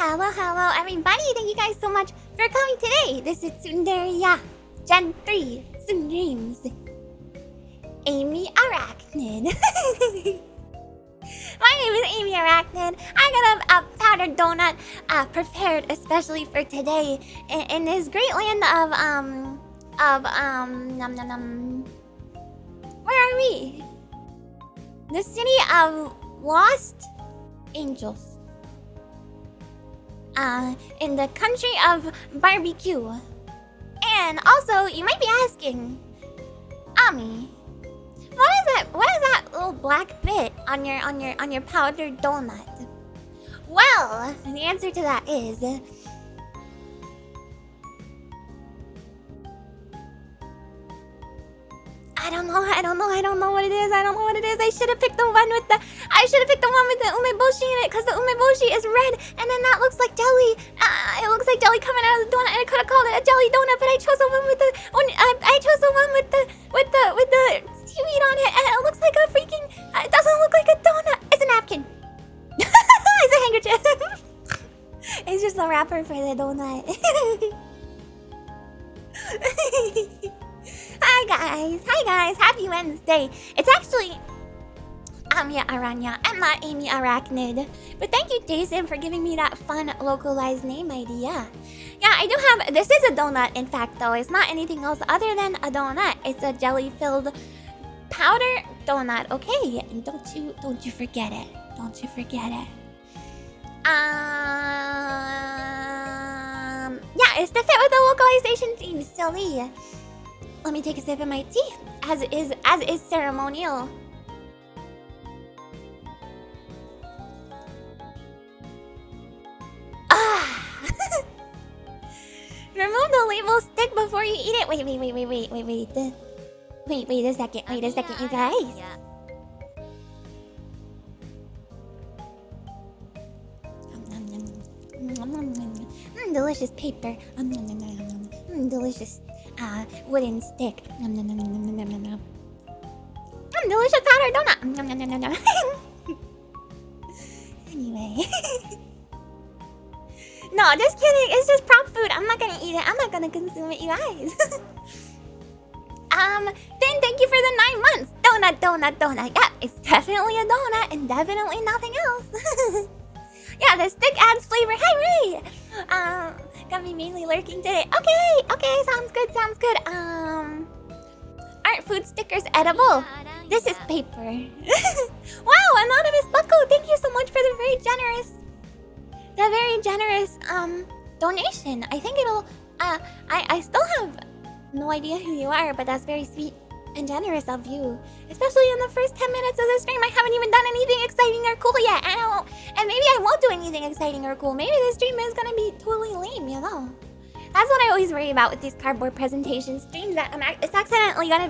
Hello, everybody. Thank you guys so much for coming today. This is Tsunderia, Gen 3, Soon Dreams. Amy Arachnid. My name is Amy Arachnid. I got a powdered donut prepared especially for today in this great land where are we? The city of Lost Angels. In the country of barbecue. And also, you might be asking, Ami, what is that little black bit on your powdered donut? Well, the answer to that is I don't know what it is. I should have picked the one with the umeboshi in it, because the umeboshi is red, and then that looks like jelly. It looks like jelly coming out of the donut, and I could have called it a jelly donut, but I chose the one with the seaweed on it, and it looks like a freaking. It doesn't look like a donut. It's a napkin. It's a handkerchief. It's just a wrapper for the donut. Hi guys, happy Wednesday. It's actually Amiya Aranha. I'm not Amy Arachnid. But thank you, Jason, for giving me that fun localized name idea. Yeah, I do have, this is a donut, in fact, though. It's not anything else other than a donut. It's a jelly-filled powder donut, okay? And don't you forget it. Don't you forget it. Yeah, it's to fit with the localization theme, silly. Let me take a sip of my tea, as is ceremonial. Remove the label stick before you eat it. Wait a second, you guys. Delicious paper. Delicious wooden stick. Delicious powder donut. Anyway. No, just kidding. It's just prop food. I'm not gonna eat it. I'm not gonna consume it, you guys. Then thank you for the 9 months. Donut. Yeah, it's definitely a donut and definitely nothing else. Yeah, the stick adds flavor. Hi, Ray. Got me mainly lurking today. Okay, sounds good. Aren't food stickers edible? This is paper. Wow, anonymous bucko. Thank you so much for the very generous donation. I think it'll I still have no idea who you are, but that's very sweet and generous of you. Especially in the first 10 minutes of the stream, I haven't even done anything exciting or cool yet. And maybe I won't do anything exciting or cool. Maybe the stream is gonna be totally lame, you know? That's what I always worry about with these cardboard presentation streams, that it's accidentally gonna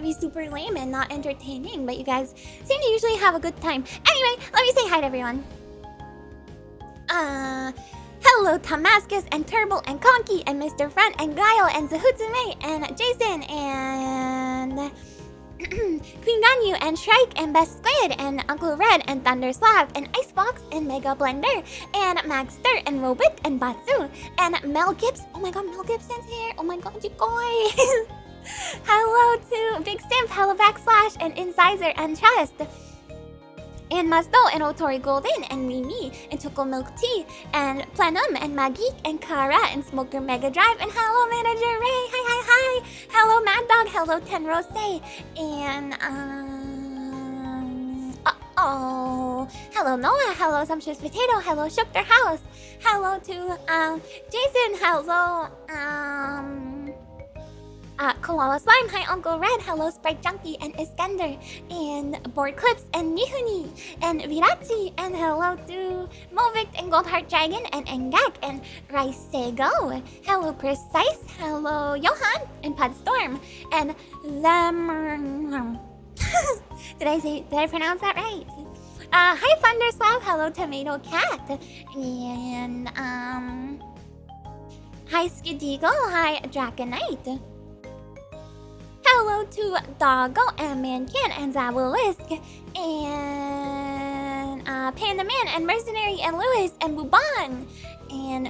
be super lame and not entertaining, but you guys seem to usually have a good time. Anyway, let me say hi to everyone. Hello, Damascus and Turble and Conky and Mr. Front and Guile and Zahutsume and Jason and Queen Ganyu and Shrike and Best Squid and Uncle Red and Thunder Slab and Icebox and Mega Blender and Max Dirt and Robit and Batsu and Mel Gibbs. Oh my god, Mel Gibson's here. Oh my god, you guys. Hello to Big Simp, Hello Backslash and Incisor and Chest. And Masto and Otori Golden and Mimi and Choco Milk Tea and Plenum and Magik and Kara and Smoker Mega Drive and hello Manager Ray. Hi. Hello Mad Dog. Hello Ten Rose and hello Noah. Hello Sumptuous Potato. Hello Shookter House. Hello to Jason. Hello Koala Slime, hi Uncle Red, hello Sprite Junkie and Iskander, and Board Clips and Mihuni, and Virachi, and hello to Movict and Goldheart Dragon and Engak and Raisego, hello Precise, hello Johan and Podstorm, and Lemmer. Did I pronounce that right? Hi Thunderslab, hello Tomato Cat, and hi Skidigo, hi Dragonite. Hello to Doggo and Mankin and Zabalisk and Panda Man and Mercenary and Lewis and Bubon. And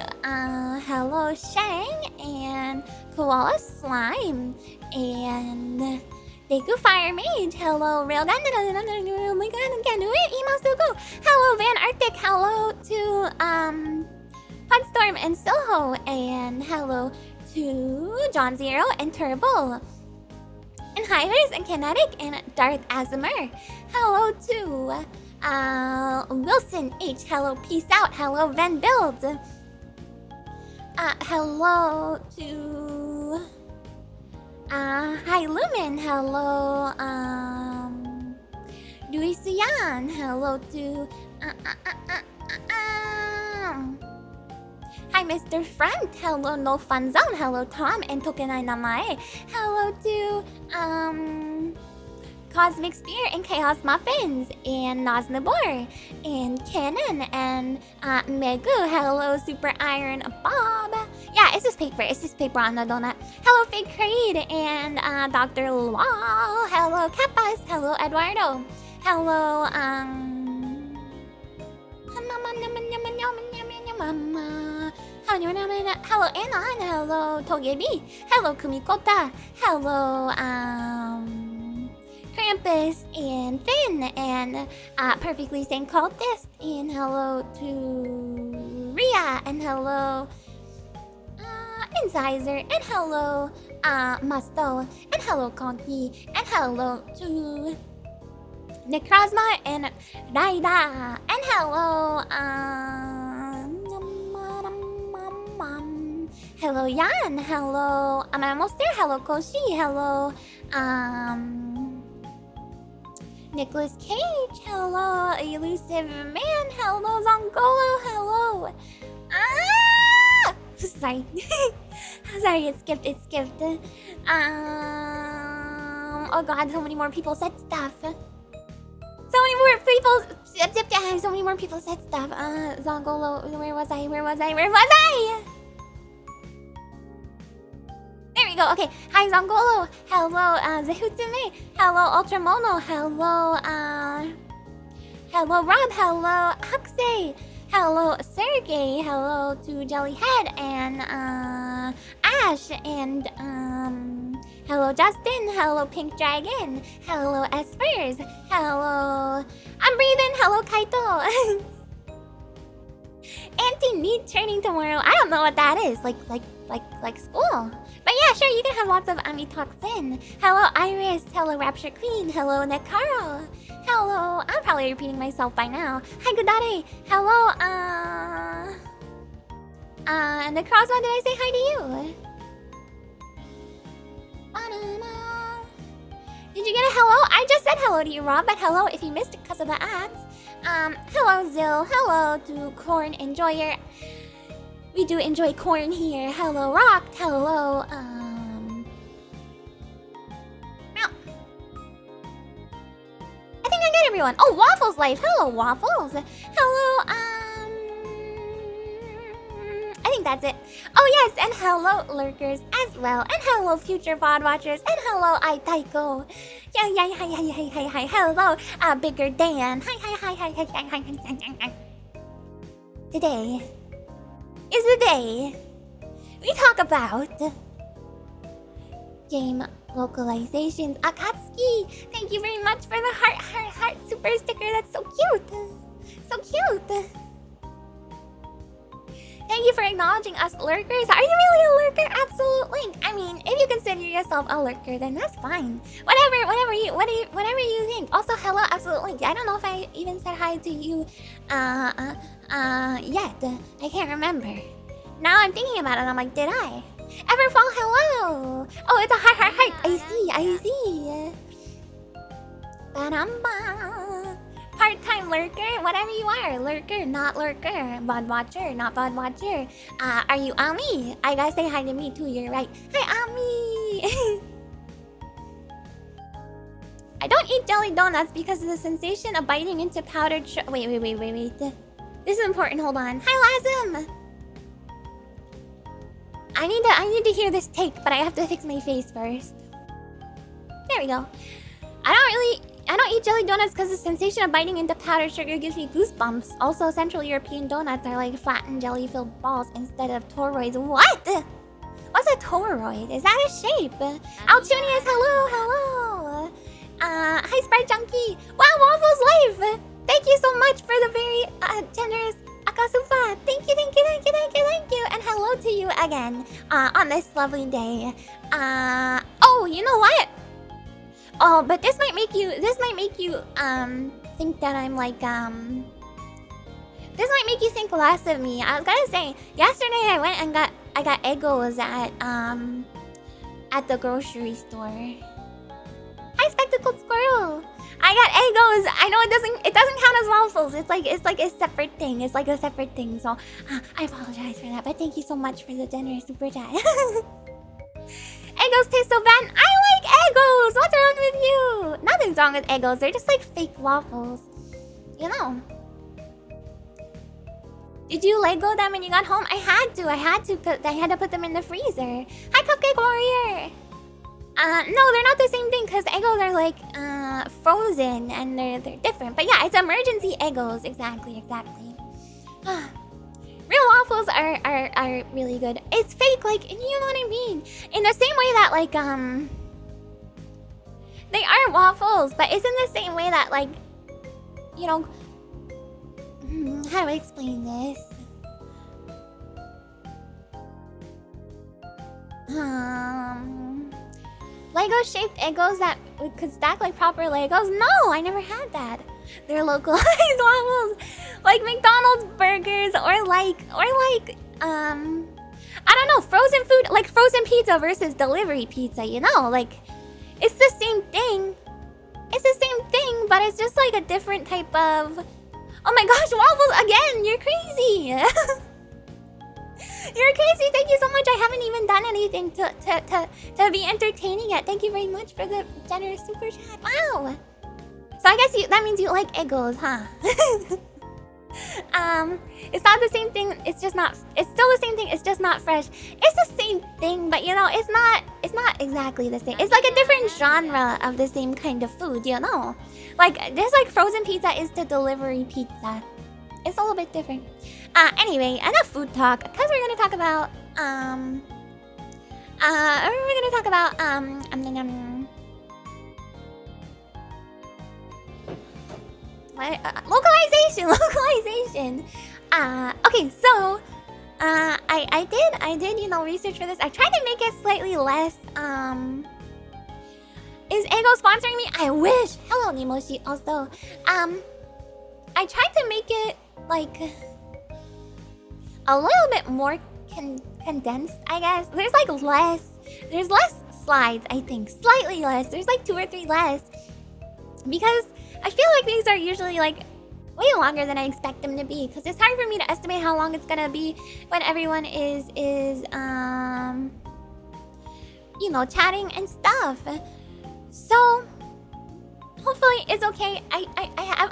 hello Shang and Koala Slime and Deku Fire Mage. Hello Railgun. Oh my god, I can't do it. Emo Suku. Hello Van Arctic. Hello to Funstorm and Soho. And hello to John Zero and Turbo. And Hivers and Kinetic and Darth Asimir. Hello to Wilson H. Hello, peace out. Hello, Ven Builds. Hello to Hi Lumen. Hello, Dui Suyan. Hello to Hi, Mr. Front. Hello, No Fun Zone. Hello, Tom and Tokenai Namae. Hello to Cosmic Spear and Chaos Muffins and Noznabor and Cannon and Megu. Hello, Super Iron Bob. Yeah, it's just paper. It's just paper on the donut. Hello, Fake Creed and Dr. Lal. Hello, Kappas. Hello, Eduardo. Hello, hello, Anon. Hello, Togebi. Hello, Kumikota. Hello, Krampus and Finn and Perfectly Sane Cultist. And hello to Ria. And hello, Incisor. And hello, Musto. And hello, Conky. And hello to Necrozma and Raida. And hello, hello, Yan. Hello, I'm almost there. Hello, Koshi. Hello, Nicholas Cage. Hello, Elusive Man. Hello, Zongolo. Hello. Sorry. Sorry, it skipped. Oh god, so many more people said stuff. So many more people said stuff. Zongolo, where was I? There we go. Okay. Hi, Zongolo. Hello, Zehutsume. Hello, Ultramono. Hello, Rob. Hello, Huxley. Hello, Sergey. Hello to Jellyhead and Ash and hello, Justin. Hello, Pink Dragon. Hello, Espers. Hello, I'm breathing. Hello, Kaito. Anti-meat training tomorrow. I don't know what that is. Like school. But yeah, sure, you can have lots of Ami talks in. Hello, Iris. Hello, Rapture Queen. Hello, Nekaro. Hello, I'm probably repeating myself by now. Hi, Gudare. Hello, Necrozma, did I say hi to you? Did you get a hello? I just said hello to you, Rob, but hello if you missed it because of the ads. Hello, Zill. Hello to Corn Enjoyer. We do enjoy corn here. Hello, Rock. Hello, I think I got everyone. Oh, Waffles Life. Hello, Waffles. Hello, I think that's it. Oh, yes, and hello, Lurkers as well. And hello, future VOD watchers. And hello, Taiko. Hi. Hello, Bigger Dan. Hi. Today is the day we talk about game localizations. Akatsuki, thank you very much for the heart super sticker. That's so cute. So cute. Thank you for acknowledging us lurkers. Are you really a lurker? Absolutely. I mean, if you consider yourself a lurker, then that's fine. Whatever you think. Also, hello, absolutely. I don't know if I even said hi to you yet. I can't remember. Now I'm thinking about it. I'm like, did I? Everfall, hello. Oh, it's a heart. I see. Ba-dum-ba. Part-time lurker, whatever you are. Lurker, not lurker. VOD watcher, not VOD watcher. Are you Ami? I gotta say hi to me too, you're right. Hi, Ami! I don't eat jelly donuts because of the sensation of biting into powdered Wait. This is important, hold on. Hi, Lazim! I need to hear this take, but I have to fix my face first. There we go. I don't really I don't eat jelly donuts because the sensation of biting into powdered sugar gives me goosebumps. Also, Central European donuts are like flattened jelly-filled balls instead of toroids. What? What's a toroid? Is that a shape? Altunius, hello. Hi, Sprite Junkie. Wow, Waffles Life. Thank you so much for the very generous Akasupa. Thank you. And hello to you again on this lovely day. Oh, you know what? Oh, but this might make you think that I'm like this might make you think less of me. I was gonna say, yesterday I went and I got Eggos at the grocery store. Hi, Spectacled Squirrel. I got Eggos. I know it doesn't count as waffles. It's like a separate thing. It's like a separate thing. So I apologize for that. But thank you so much for the generous super chat. Eggos taste so bad. I like Eggos. What's wrong with you? Nothing's wrong with Eggos. They're just like fake waffles. You know. Did you Lego them when you got home? I had to because I had to put them in the freezer. Hi, Cupcake Warrior. No, they're not the same thing because Eggos are like frozen and they're different. But yeah, it's emergency Eggos. Exactly. Real waffles are really good. It's fake, like, you know what I mean? In the same way that like they are waffles, but it's in the same way that like, you know, how do I explain this? Lego-shaped Eggos that could stack like proper Legos? No, I never had that. They're localized waffles, like McDonald's burgers, or like I don't know, frozen food, like frozen pizza versus delivery pizza. You know, like it's the same thing. It's the same thing, but it's just like a different type of. Oh my gosh, waffles again! You're crazy. You're crazy. Thank you so much. I haven't even done anything to be entertaining yet. Thank you very much for the generous super chat. Wow. So I guess that means you like Eggos, huh? It's not the same thing. It's just not. It's still the same thing. It's just not fresh. It's the same thing, but you know, it's not exactly the same. It's like a different genre of the same kind of food, you know. Like there's like frozen pizza is to delivery pizza. It's a little bit different. Anyway, enough food talk. Because we're gonna talk about localization. Okay, so I did, you know, research for this. I tried to make it slightly less. Is Eggo sponsoring me? I wish. Hello, Nimoshi. Also, I tried to make it like a little bit more condensed, I guess. There's less slides, I think. Slightly less. There's like 2 or 3 less. Because I feel like these are usually like way longer than I expect them to be. Because it's hard for me to estimate how long it's gonna be when everyone is you know, chatting and stuff. So hopefully it's okay. I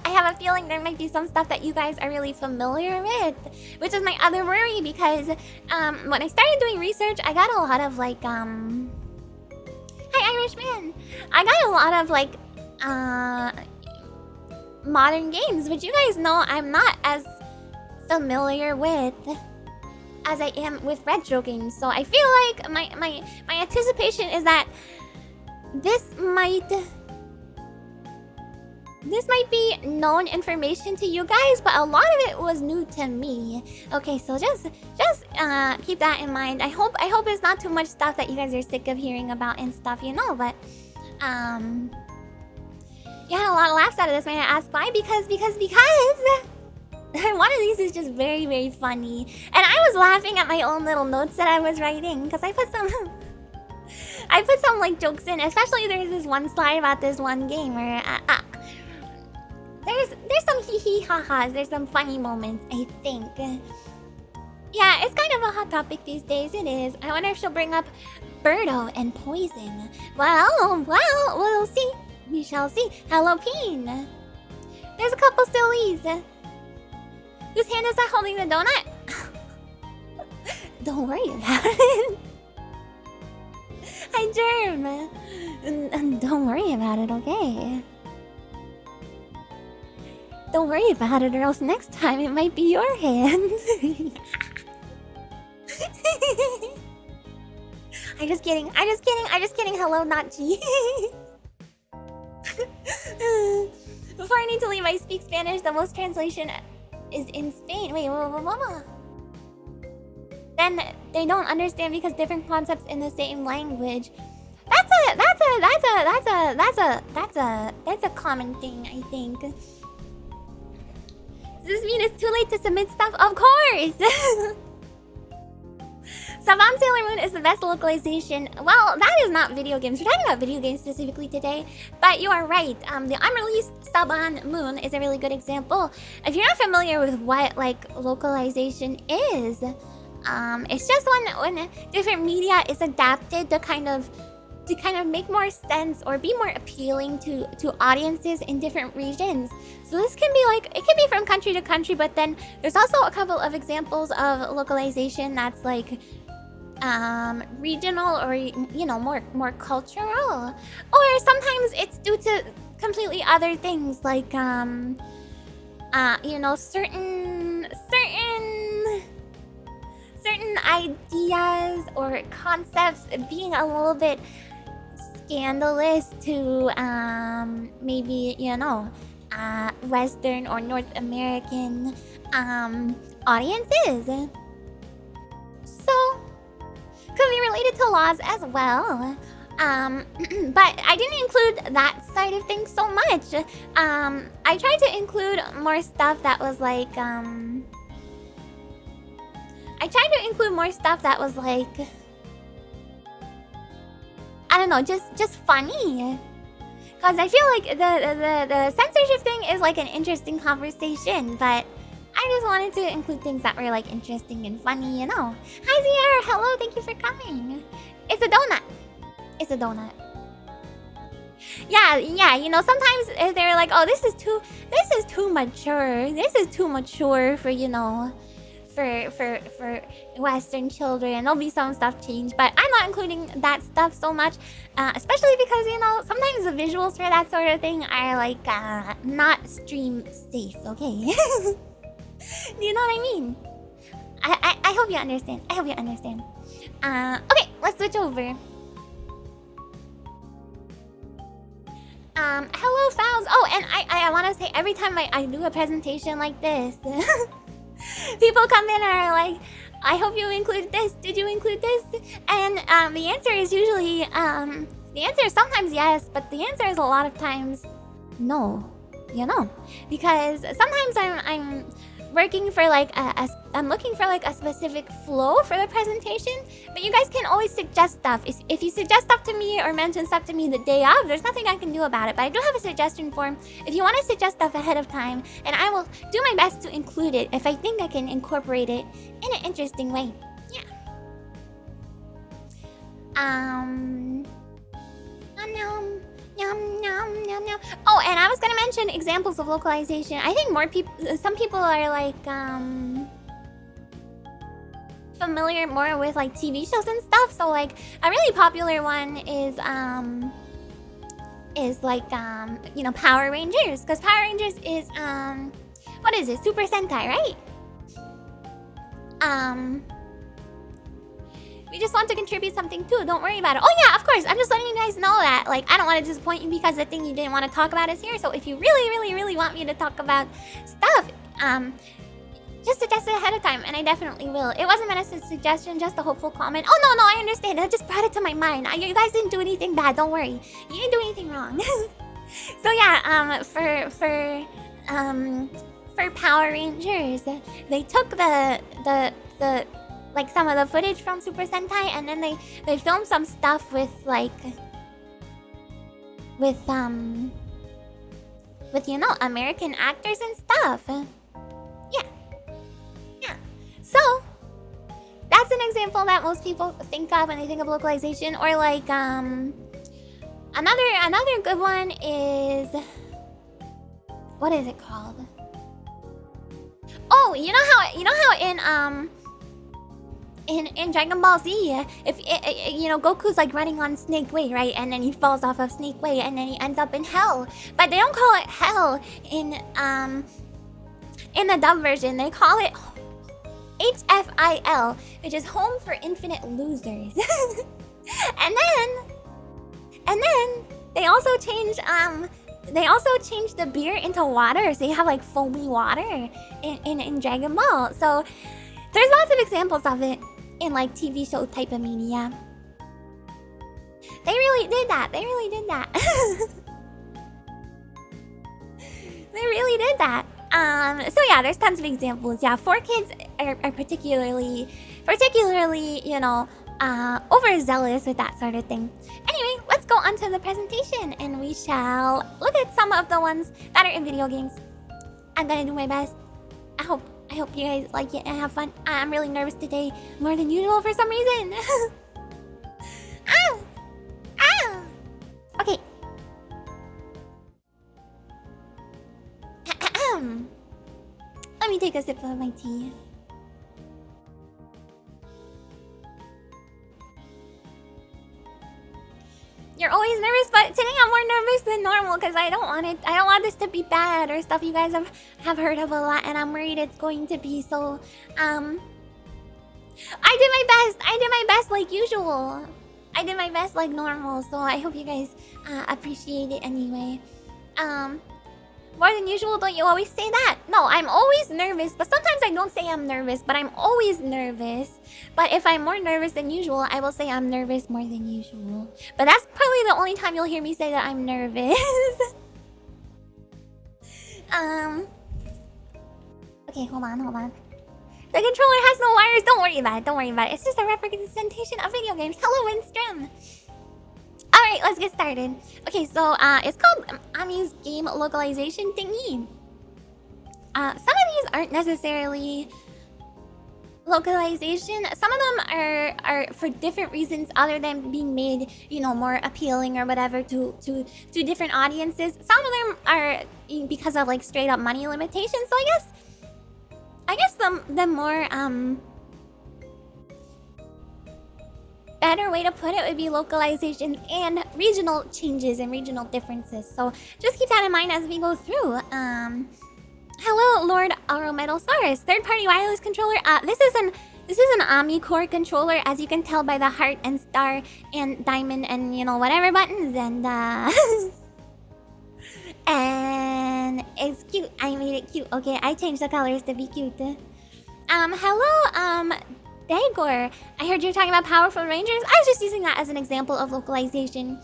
have a feeling there might be some stuff that you guys are really familiar with, which is my other worry, because when I started doing research, I got a lot of like Hi Irishman. I got a lot of like modern games, which you guys know I'm not as familiar with as I am with retro games. So I feel like my anticipation is that this might be known information to you guys, but a lot of it was new to me. Okay, so just keep that in mind. I hope it's not too much stuff that you guys are sick of hearing about and stuff, you know. But you had a lot of laughs out of this when I asked why. Because one of these is just very, very funny, and I was laughing at my own little notes that I was writing because I put some like jokes in. Especially there's this one slide about this one game where there's some hee ha-has. There's some funny moments, I think. Yeah, it's kind of a hot topic these days. It is. I wonder if she'll bring up Birdo and poison. Well, we'll see. We shall see. Hello, Peen. There's a couple sillies. Whose hand is that holding the donut? Don't worry about it. Hi, Germ. Don't worry about it, okay? Don't worry about it, or else next time it might be your hand. I'm just kidding. Hello, not G. Before I need to leave, I speak Spanish. The most translation is in Spain. Wait, whoa. Then they don't understand because different concepts in the same language. That's a common thing, I think. Does this mean it's too late to submit stuff? Of course! Saban Sailor Moon is the best localization. Well, that is not video games. We're talking about video games specifically today. But you are right. The unreleased Saban Moon is a really good example. If you're not familiar with what, like, localization is, it's just when different media is adapted to kind of make more sense or be more appealing to audiences in different regions. So this can be like, it can be from country to country, but then there's also a couple of examples of localization that's like regional or, you know, more cultural. Or sometimes it's due to completely other things like you know, certain ideas or concepts being a little bit scandalous to maybe, you know, Western or North American audiences. So could be related to laws as well. But I didn't include that side of things so much. I tried to include more stuff that was like I don't know, just funny. Cause I feel like the censorship thing is like an interesting conversation, but I just wanted to include things that were like interesting and funny, you know. Hi Zier, hello, thank you for coming. It's a donut. It's a donut. Yeah, you know, sometimes they're like, oh, this is too mature. This is too mature for, you know, for Western children. There'll be some stuff changed, but I'm not including that stuff so much, especially because, you know, sometimes the visuals for that sort of thing are like not stream safe. Okay. You know what I mean? I hope you understand. Okay, let's switch over. Hello, Fowls. Oh, and I want to say, every time I do a presentation like this, people come in and are like, I hope you include this. Did you include this? And the answer is usually, the answer is sometimes yes, but the answer is a lot of times no. You know, because sometimes I'm working for like I'm looking for like a specific flow for the presentation, but you guys can always suggest stuff. If you suggest stuff to me or mention stuff to me the day of, there's nothing I can do about it, but I do have a suggestion form if you want to suggest stuff ahead of time, and I will do my best to include it if I think I can incorporate it in an interesting way. Yeah. Oh, and I was gonna mention examples of localization. I think some people are like familiar more with like TV shows and stuff. So like a really popular one is like you know, Power Rangers, because Power Rangers is what is it? Super Sentai, right? We just want to contribute something too. Don't worry about it. Oh yeah, of course. I'm just letting you guys know that, like, I don't want to disappoint you because the thing you didn't want to talk about is here. So if you really want me to talk about stuff, just suggest it ahead of time, and I definitely will. It wasn't meant as a suggestion, just a hopeful comment. Oh no, I understand. I just brought it to my mind. You guys didn't do anything bad. Don't worry. You didn't do anything wrong. So yeah, for Power Rangers, they took the like some of the footage from Super Sentai, and then they filmed some stuff with you know, American actors and stuff. Yeah. So that's an example that most people think of when they think of localization. Or like another good one is, what is it called? Oh, you know how in in Dragon Ball Z, if you know, Goku's like running on Snake Way, right? And then he falls off of Snake Way, and then he ends up in hell. But they don't call it hell in the dub version. They call it HFIL, which is Home for Infinite Losers. and then they also changed the beer into water, so you have like foamy water in Dragon Ball. So there's lots of examples of it in like TV show type of media. They really did that. They really did that. They really did that. So yeah, there's tons of examples. Yeah, 4Kids are particularly, you know, overzealous with that sort of thing. Anyway, let's go on to the presentation, and we shall look at some of the ones that are in video games. I'm gonna do my best. I hope you guys like it and have fun. I'm really nervous today, more than usual for some reason. Okay. Let me take a sip of my tea. You're always nervous, but today I'm more nervous than normal because I don't want this to be bad or stuff you guys have heard of a lot, and I'm worried it's going to be. So I did my best like usual. I did my best like normal, so I hope you guys appreciate it anyway. More than usual, don't you always say that? No, I'm always nervous, but sometimes I don't say I'm nervous, but I'm always nervous. But if I'm more nervous than usual, I will say I'm nervous more than usual. But that's probably the only time you'll hear me say that I'm nervous. Okay, hold on. The controller has no wires. Don't worry about it. It's just a representation of video games. Hello, Winstrom. Alright, let's get started. Okay, so it's called Amiya's game localization thingy. Some of these aren't necessarily localization. Some of them are for different reasons other than being made, you know, more appealing or whatever to different audiences. Some of them are because of like straight up money limitations. So I guess the more better way to put it would be localization and regional changes and regional differences. So just keep that in mind as we go through. Hello, Lord Aurometosaurus. Third-party wireless controller. This is an Ami core controller, as you can tell by the heart and star and diamond and, you know, whatever buttons, and and it's cute. I made it cute. Okay, I changed the colors to be cute. Hello, Dagor. I heard you're talking about Powerful Rangers. I was just using that as an example of localization.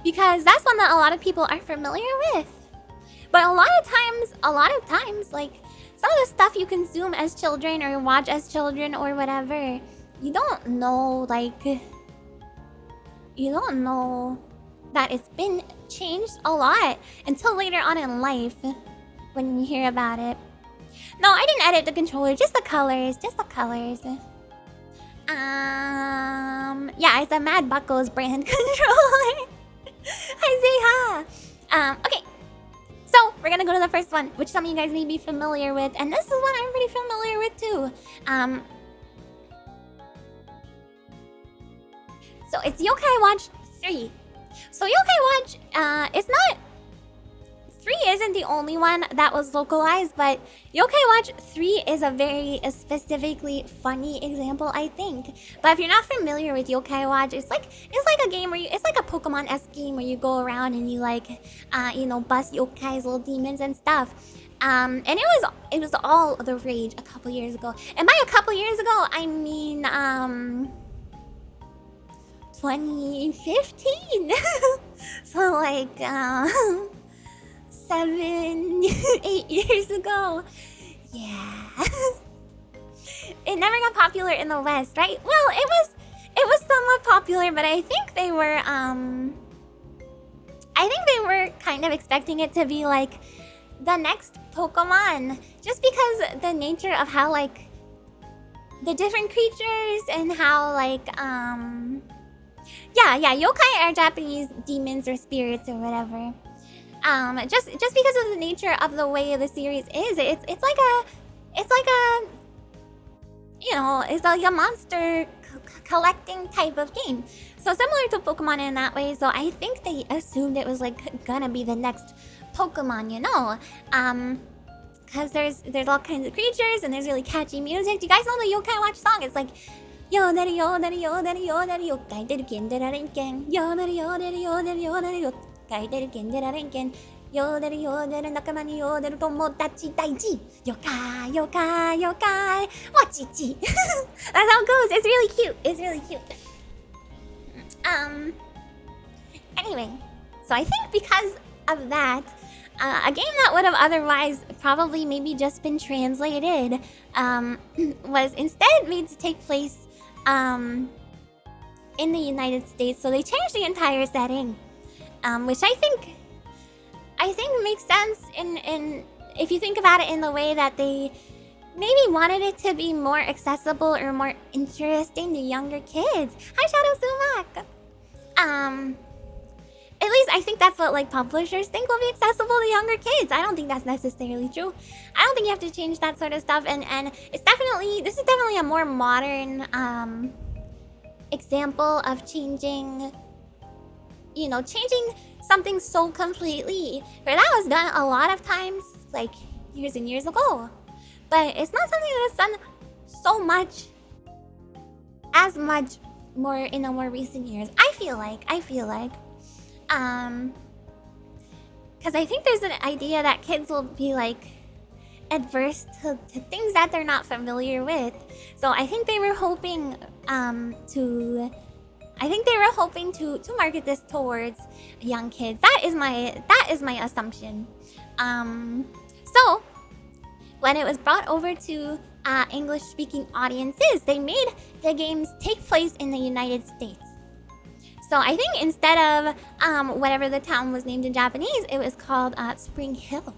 Because that's one that a lot of people are familiar with. But a lot of times, like, some of the stuff you consume as children or watch as children or whatever, you don't know that it's been changed a lot until later on in life when you hear about it. No, I didn't edit the controller, just the colors. Yeah, it's a Mad Buckles brand controller. Hi, Zeha. Okay. So, we're gonna go to the first one, which some of you guys may be familiar with, and this is one I'm pretty familiar with too. So it's Yokai Watch 3. So Yokai Watch, it's not... 3 isn't the only one that was localized, but Yokai Watch 3 is a very specifically funny example, I think. But if you're not familiar with Yokai Watch, it's like a game where it's like a Pokemon-esque game where you go around and you like, you know, bust yokais, little demons and stuff. And it was all the rage a couple years ago. And by a couple years ago, I mean 2015. So like 7, 8 years ago. Yeah. It never got popular in the West, right? Well, it was somewhat popular, but I think they were kind of expecting it to be like the next Pokemon, just because the nature of how like the different creatures and how like yokai are Japanese demons or spirits or whatever. Just because of the nature of the way the series is, it's like a it's like a monster collecting type of game. So similar to Pokemon in that way. So I think they assumed it was like gonna be the next Pokemon, because there's all kinds of creatures and there's really catchy music. Do you guys know the Yokai Watch song? It's like yo daddy yo daddy yo daddy yo daddy yo kai did again did again yo daddy yo daddy yo daddy yo daddy yo kai did again did again yo daddy nakama ni yo daddy tomodachi daiji yokai yokai yokai wachichi. That's how it goes. It's really cute. It's really cute. Anyway, so I think because of that, a game that would have otherwise probably maybe just been translated was instead made to take place in the United States. So they changed the entire setting, which I think makes sense in if you think about it in the way that they maybe wanted it to be more accessible or more interesting to younger kids. Hi Shadow Sumac. At least I think that's what like publishers think will be accessible to younger kids. I don't think that's necessarily true. I don't think you have to change that sort of stuff, and this is definitely a more modern example of changing something so completely. For that was done a lot of times, like years and years ago. But it's not something that's done so much, as much more in the more recent years. I feel like. Because I think there's an idea that kids will be like adverse to things that they're not familiar with. So I think they were hoping to market this towards young kids. That is my assumption. So when it was brought over to English-speaking audiences, they made the games take place in the United States. So I think instead of whatever the town was named in Japanese, it was called Spring Hill.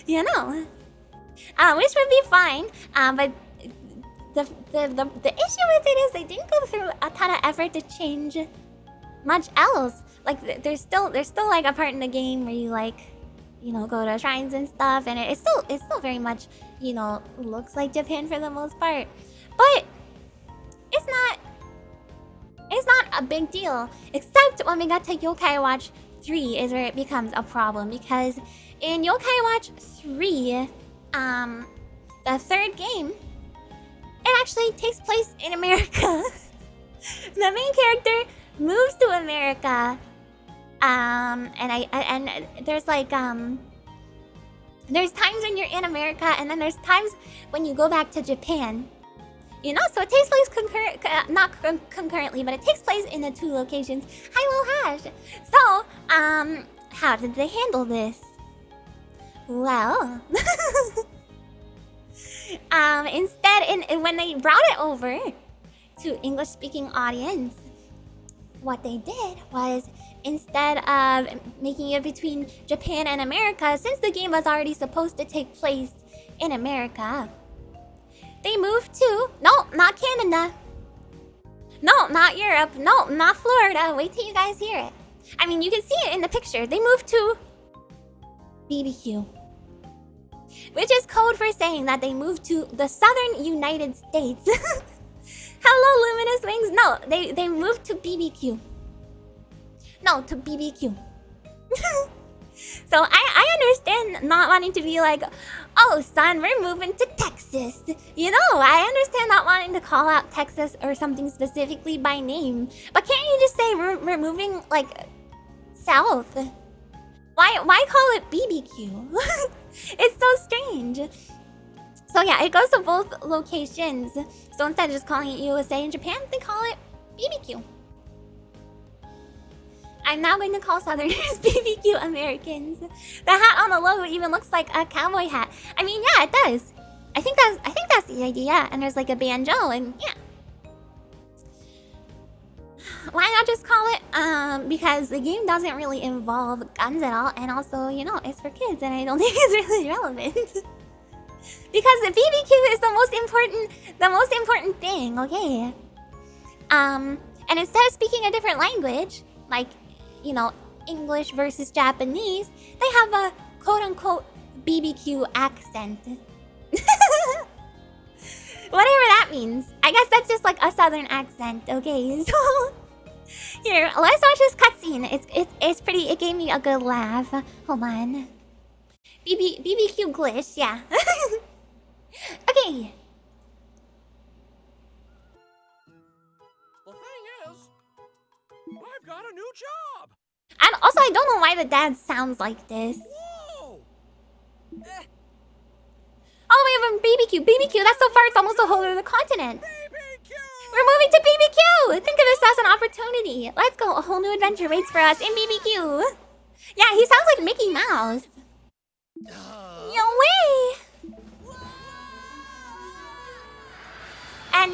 Which would be fine. But the issue with it is they didn't go through a ton of effort to change much else. Like there's still like a part in the game where you go to shrines and stuff, and it's still very much looks like Japan for the most part. But it's not a big deal, except when we got to Yokai Watch 3 is where it becomes a problem, because in Yokai Watch 3, the third game, it actually takes place in America. The main character moves to America, and there's like there's times when you're in America, and then there's times when you go back to Japan. So it takes place not concurrently, but it takes place in the two locations. Hi, Will Hash. So, how did they handle this? Well, instead, when they brought it over to English-speaking audience, what they did was, instead of making it between Japan and America, since the game was already supposed to take place in America, they moved to... No, not Canada. No, not Europe. No, not Florida. Wait till you guys hear it. I mean, you can see it in the picture. They moved to BBQ, which is code for saying that they moved to the southern United States. Hello, Luminous Wings. No, they moved to BBQ. No, to BBQ. So I understand not wanting to be like, oh, son, we're moving to Texas. I understand not wanting to call out Texas or something specifically by name. But can't you just say we're moving, like, south? Why call it BBQ? It's so strange. So yeah, it goes to both locations. So instead of just calling it USA and Japan, they call it BBQ. I'm now going to call Southerners BBQ Americans. The hat on the logo even looks like a cowboy hat. I mean, yeah, it does. I think that's the idea. And there's like a banjo, and yeah. Why not just call it? Because the game doesn't really involve guns at all, and also, it's for kids, and I don't think it's really relevant. Because the BBQ is the most important thing, okay? And instead of speaking a different language, like, English versus Japanese, they have a quote-unquote BBQ accent. Whatever that means. I guess that's just like a southern accent, okay? So here, let's watch this cutscene. It's pretty. It gave me a good laugh. Hold on. BBQ glitch, yeah. Okay. The thing is, I've got a new job. And also, I don't know why the dad sounds like this. Whoa! Oh, we have a BBQ. BBQ, that's so far, it's almost a whole other continent. BBQ! We're moving to BBQ! Think of this as an opportunity. Let's go. A whole new adventure waits for us in BBQ. Yeah, he sounds like Mickey Mouse. No way! And...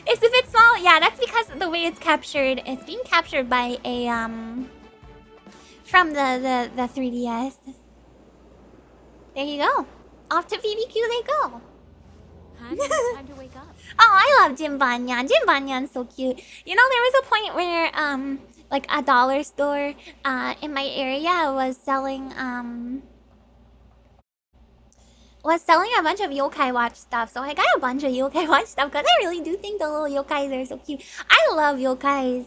it's a bit small. Yeah, that's because the way it's captured. It's being captured by a, from the 3DS. There you go. Off to BBQ they go. Honey, it's time to wake up. Oh, I love Jim Banyan. Jim Banyan's so cute. You know, there was a point where, like a dollar store, in my area was selling a bunch of Yokai Watch stuff. So I got a bunch of Yokai Watch stuff because I really do think the little yokais are so cute. I love yokais.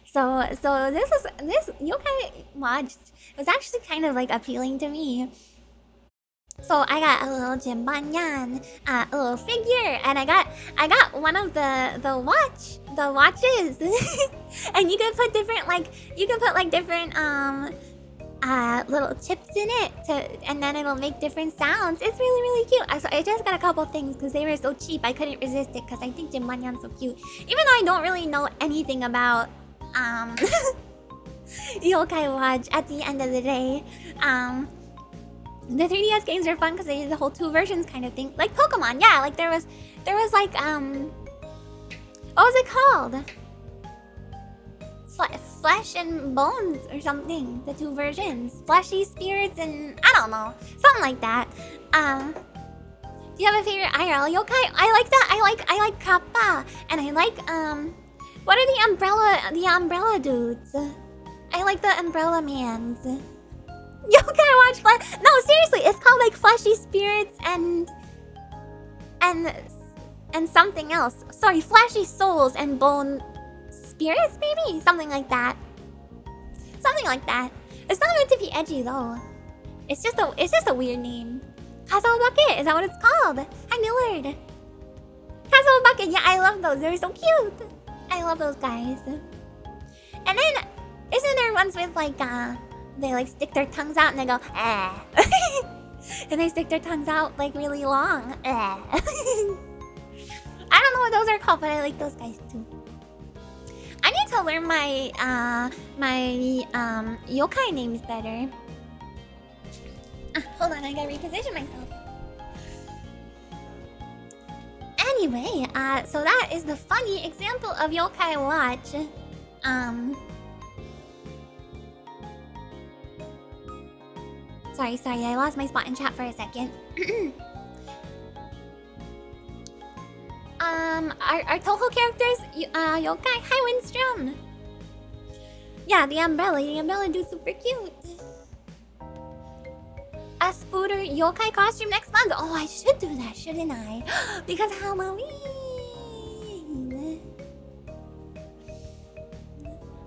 So this Yokai Watch was actually kind of like appealing to me. So I got a little Jim Banyan, a little figure, and I got one of the watches, and you can put different different little chips in it and then it'll make different sounds. It's really cute. I just got a couple things because they were so cheap. I couldn't resist it because I think Jim Banyan's so cute. Even though I don't really know anything about Yokai Watch at the end of the day. The 3DS games are fun because they did the whole two versions kind of thing. Like Pokemon, yeah, like there was like what was it called? Flesh and Bones or something. The two versions. Fleshy Spirits and I don't know. Something like that. Do you have a favorite IRL yokai? I like that. I like Kappa. And I like what are the umbrella dudes? I like the umbrella mans. Yokai Watch Flesh. No, seriously, it's called like Fleshy Spirits and something else. Sorry, Flashy Souls and Bone Spirits, maybe? Something like that. Something like that. It's not meant to be edgy though. It's just a weird name. Castle Bucket, is that what it's called? Hi Millard. Castle Bucket, yeah, I love those. They're so cute. I love those guys. And then isn't there ones with like they like stick their tongues out and they go ah. And they stick their tongues out like really long. Ah. I don't know what those are called, but I like those guys too. I need to learn my yokai names better. Hold on, I gotta reposition myself. Anyway, so that is the funny example of Yokai Watch. Sorry, I lost my spot in chat for a second. Our Toho characters, yokai. Hi, Winstrom. Yeah, the umbrella dude's super cute. A Spooter yokai costume next month. Oh, I should do that, shouldn't I? Because Halloween.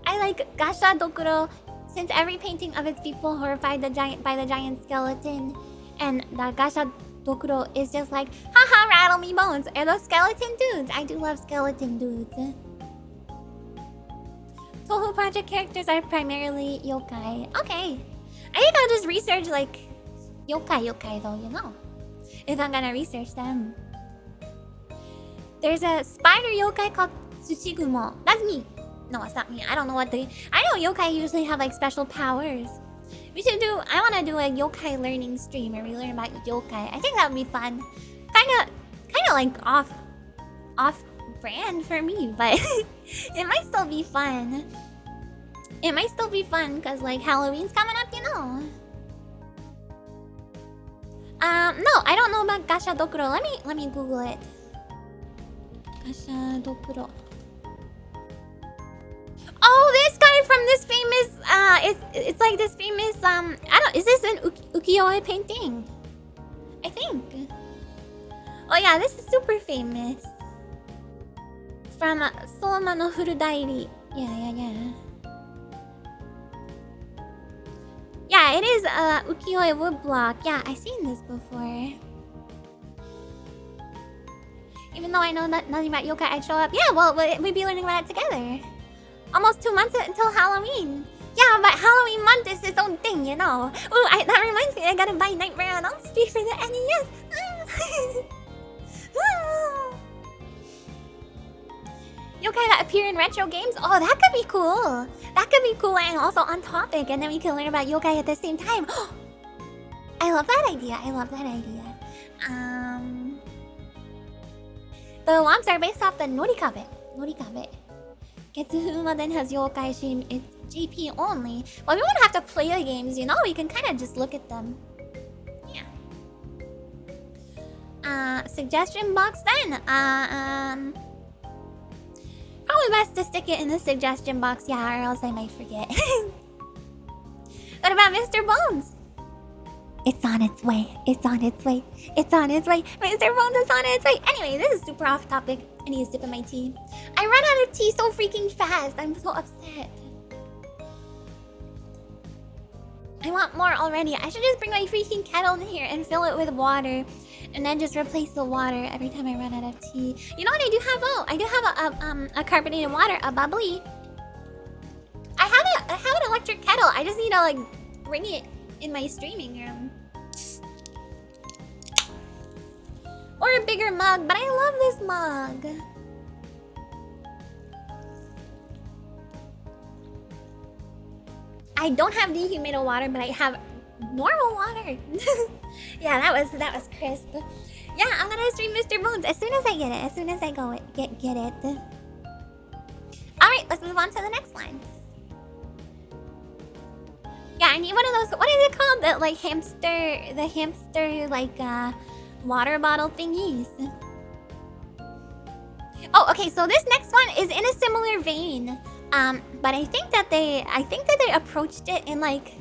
I like Gasha Dokuro since every painting of its people horrified by the giant skeleton, and the Gasha Dokuro is just like, haha, rattle me bones. Are those skeleton dudes? I do love skeleton dudes. Toho Project characters are primarily yokai. Okay. I think I'll just research like yokai though, you know. If I'm gonna research them. There's a spider yokai called Tsuchigumo. That's me. No, it's not me. I don't know what they... I know yokai usually have like special powers. I want to do a yokai learning stream where we learn about yokai. I think that would be fun. Kinda like off brand for me, but it might still be fun. It might still be fun because like Halloween's coming up, you know. No, I don't know about Gasha Dokuro. Let me Google it. Gasha Dokuro. from this famous, it's like this famous, is this an ukiyo-e painting? I think. Oh yeah, this is super famous. From Soloma no Furudairi. Yeah. Yeah, it is ukiyo-e woodblock. Yeah, I've seen this before. Even though I know nothing about yokai, I'd show up. Yeah, well, we'd be learning about it together. Almost 2 months until Halloween. Yeah, but Halloween month is its own thing, you know. Ooh, that reminds me, I gotta buy Nightmare on Elm Street for the NES. Yokai that appear in retro games? Oh, that could be cool. That could be cool and also on topic, and then we can learn about yokai at the same time. I love that idea. The WOMs are based off the Norikabe. Getsuhuma then has yokai shame. It's GP only. Well, we won't have to play the games, you know? We can kind of just look at them. Yeah. Suggestion box then. Probably best to stick it in the suggestion box, yeah, or else I might forget. What about Mr. Bones? It's on its way. Mr. Bones is on its way. Anyway, this is super off topic. I need to sip in my tea. I run out of tea so freaking fast. I'm so upset. I want more already. I should just bring my freaking kettle in here and fill it with water. And then just replace the water every time I run out of tea. You know what I do have? Oh, I do have a carbonated water, a bubbly. I have an electric kettle. I just need to like bring it in my streaming room. Or a bigger mug, but I love this mug. I don't have dehumidified water, but I have normal water. Yeah, that was crisp. Yeah, I'm gonna stream Mr. Bones as soon as I get it. As soon as I get it. Alright, let's move on to the next one. Yeah, I need one of those. What is it called? The hamster like water bottle thingies. Oh, okay, so this next one is in a similar vein. But I think that they approached it in like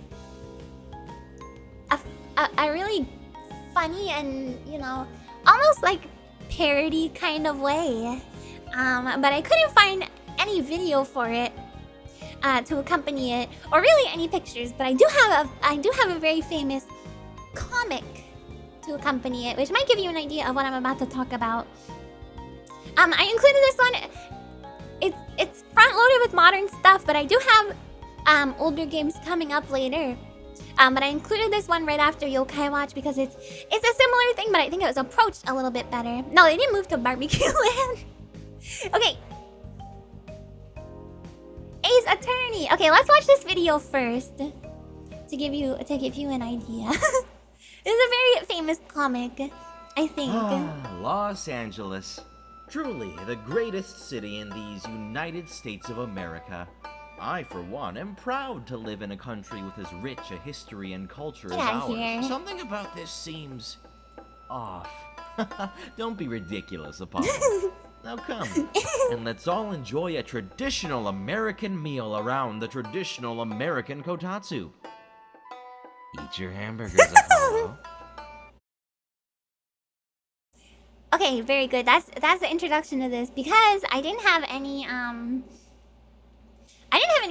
a really funny and, you know, almost like parody kind of way. But I couldn't find any video for it to accompany it, or really any pictures. But I do have a very famous comic to accompany it, which might give you an idea of what I'm about to talk about. I included this one. It's front loaded with modern stuff, but I do have older games coming up later. But I included this one right after Yokai Watch because it's a similar thing, but I think it was approached a little bit better. No, they didn't move to Barbecue Land. Okay. Ace Attorney. Okay, let's watch this video first to give you an idea. This is a very famous comic, I think. Los Angeles. Truly the greatest city in these United States of America. I, for one, am proud to live in a country with as rich a history and culture as ours. Here. Something about this seems off. Don't be ridiculous, Apollo. Now come, and let's all enjoy a traditional American meal around the traditional American kotatsu. Eat your hamburgers, Apollo. Okay, very good. That's the introduction to this because I didn't have any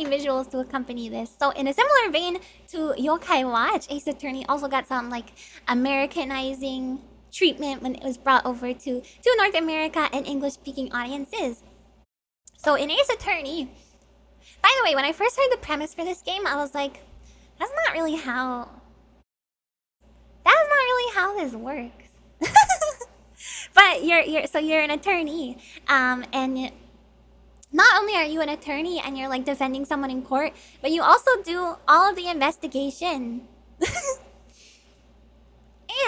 visuals to accompany this. So in a similar vein to Yokai Watch, Ace Attorney also got some like Americanizing treatment when it was brought over to North America and English-speaking audiences. So in Ace Attorney, by the way, when I first heard the premise for this game, I was like, that's not really how this works. But you're an attorney, and not only are you an attorney and you're like defending someone in court, but you also do all of the investigation.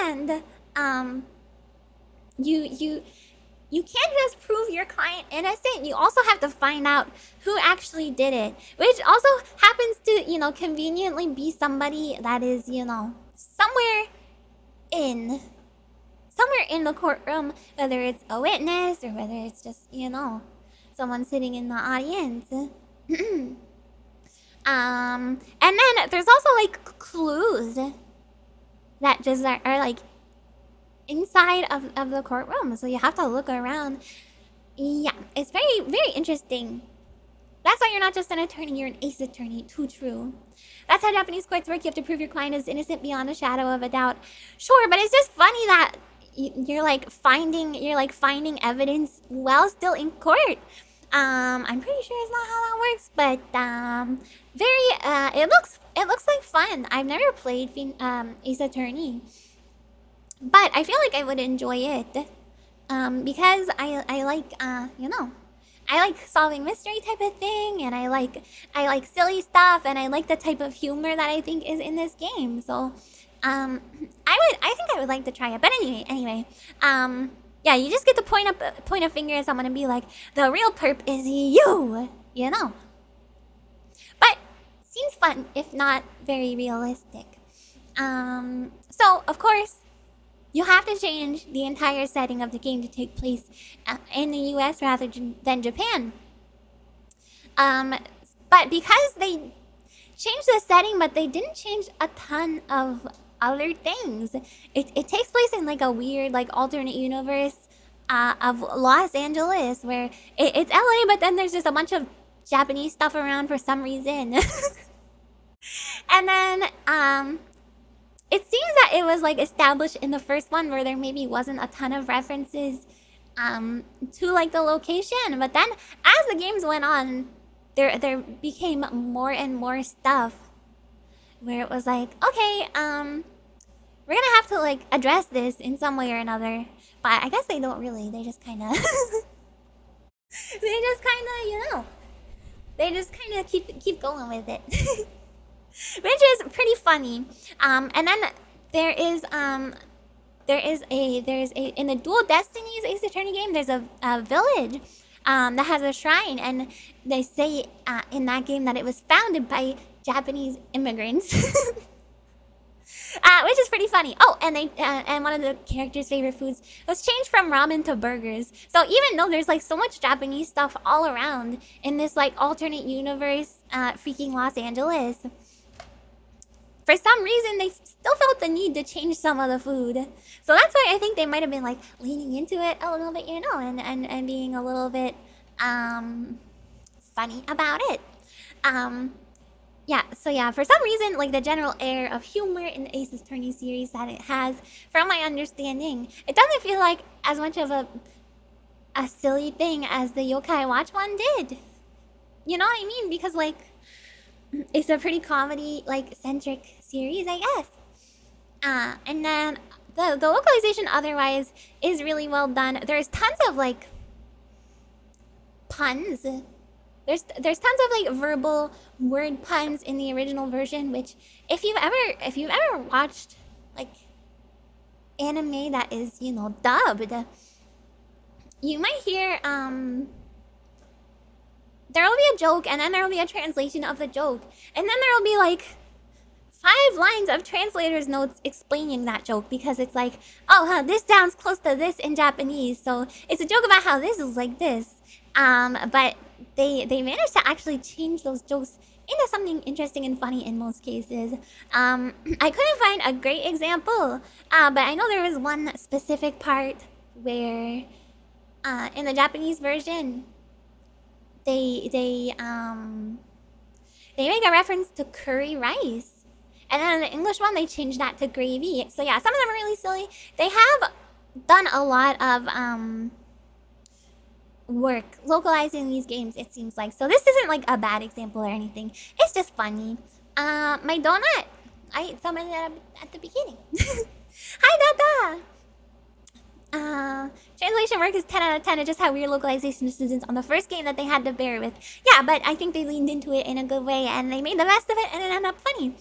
And you can't just prove your client innocent. You also have to find out who actually did it, which also happens to, you know, conveniently be somebody that is, you know, somewhere in the courtroom, whether it's a witness or whether it's just, you know, someone sitting in the audience. And then there's also like clues that just are like inside of the courtroom, so you have to look around. Yeah, it's very, very interesting. That's why you're not just an attorney, you're an ace attorney. Too true. That's how Japanese courts work. You have to prove your client is innocent beyond a shadow of a doubt. Sure, but it's just funny that you're like finding evidence while still in court. I'm pretty sure it's not how that works, but it looks like fun. I've never played Ace Attorney, but I feel like I would enjoy it. Because I like I like solving mystery type of thing, and I like silly stuff, and I like the type of humor that I think is in this game. So, I think I would like to try it. But anyway, yeah, you just get to point a finger at someone and be like, the real perp is you know. But seems fun, if not very realistic. So of course, you have to change the entire setting of the game to take place in the US rather than Japan. But because they changed the setting, but they didn't change a ton of other things. It takes place in like a weird like alternate universe of Los Angeles where it's LA, but then there's just a bunch of Japanese stuff around for some reason. And then it seems that it was like established in the first one where there maybe wasn't a ton of references to like the location, but then as the games went on, there became more and more stuff where it was like, okay, we're gonna have to like address this in some way or another. But I guess they don't really. They just kind of, they just kind of keep going with it, which is pretty funny. And then there is in the Dual Destinies Ace Attorney game, there's a village that has a shrine, and they say in that game that it was founded by Japanese immigrants. Which is pretty funny. Oh, and one of the characters' favorite foods was changed from ramen to burgers. So even though there's like so much Japanese stuff all around in this like alternate universe, freaking Los Angeles, for some reason they still felt the need to change some of the food. So that's why I think they might have been like leaning into it a little bit, and being a little bit funny about it. Yeah, so yeah, for some reason, like the general air of humor in the Ace Attorney series that it has, from my understanding, it doesn't feel like as much of a silly thing as the Yokai Watch one did. You know what I mean? Because like, it's a pretty comedy, like, centric series, I guess. And then the localization otherwise is really well done. There's tons of like puns. There's tons of like verbal word puns in the original version, which if you've ever watched like anime that is, dubbed, you might hear there will be a joke, and then there will be a translation of the joke, and then there will be like 5 lines of translator's notes explaining that joke, because it's like, this sounds close to this in Japanese, so it's a joke about how this is like this. But they managed to actually change those jokes into something interesting and funny in most cases. I couldn't find a great example, but I know there was one specific part where in the Japanese version they make a reference to curry rice, and then in the English one they changed that to gravy. So yeah, some of them are really silly. They have done a lot of work localizing these games, it seems like. So this isn't like a bad example or anything. It's just funny. My donut, I ate some of it at the beginning. Hi, Dada! Translation work is 10 out of 10. It just had weird localization decisions on the first game that they had to bear with. Yeah, but I think they leaned into it in a good way, and they made the best of it, and it ended up funny.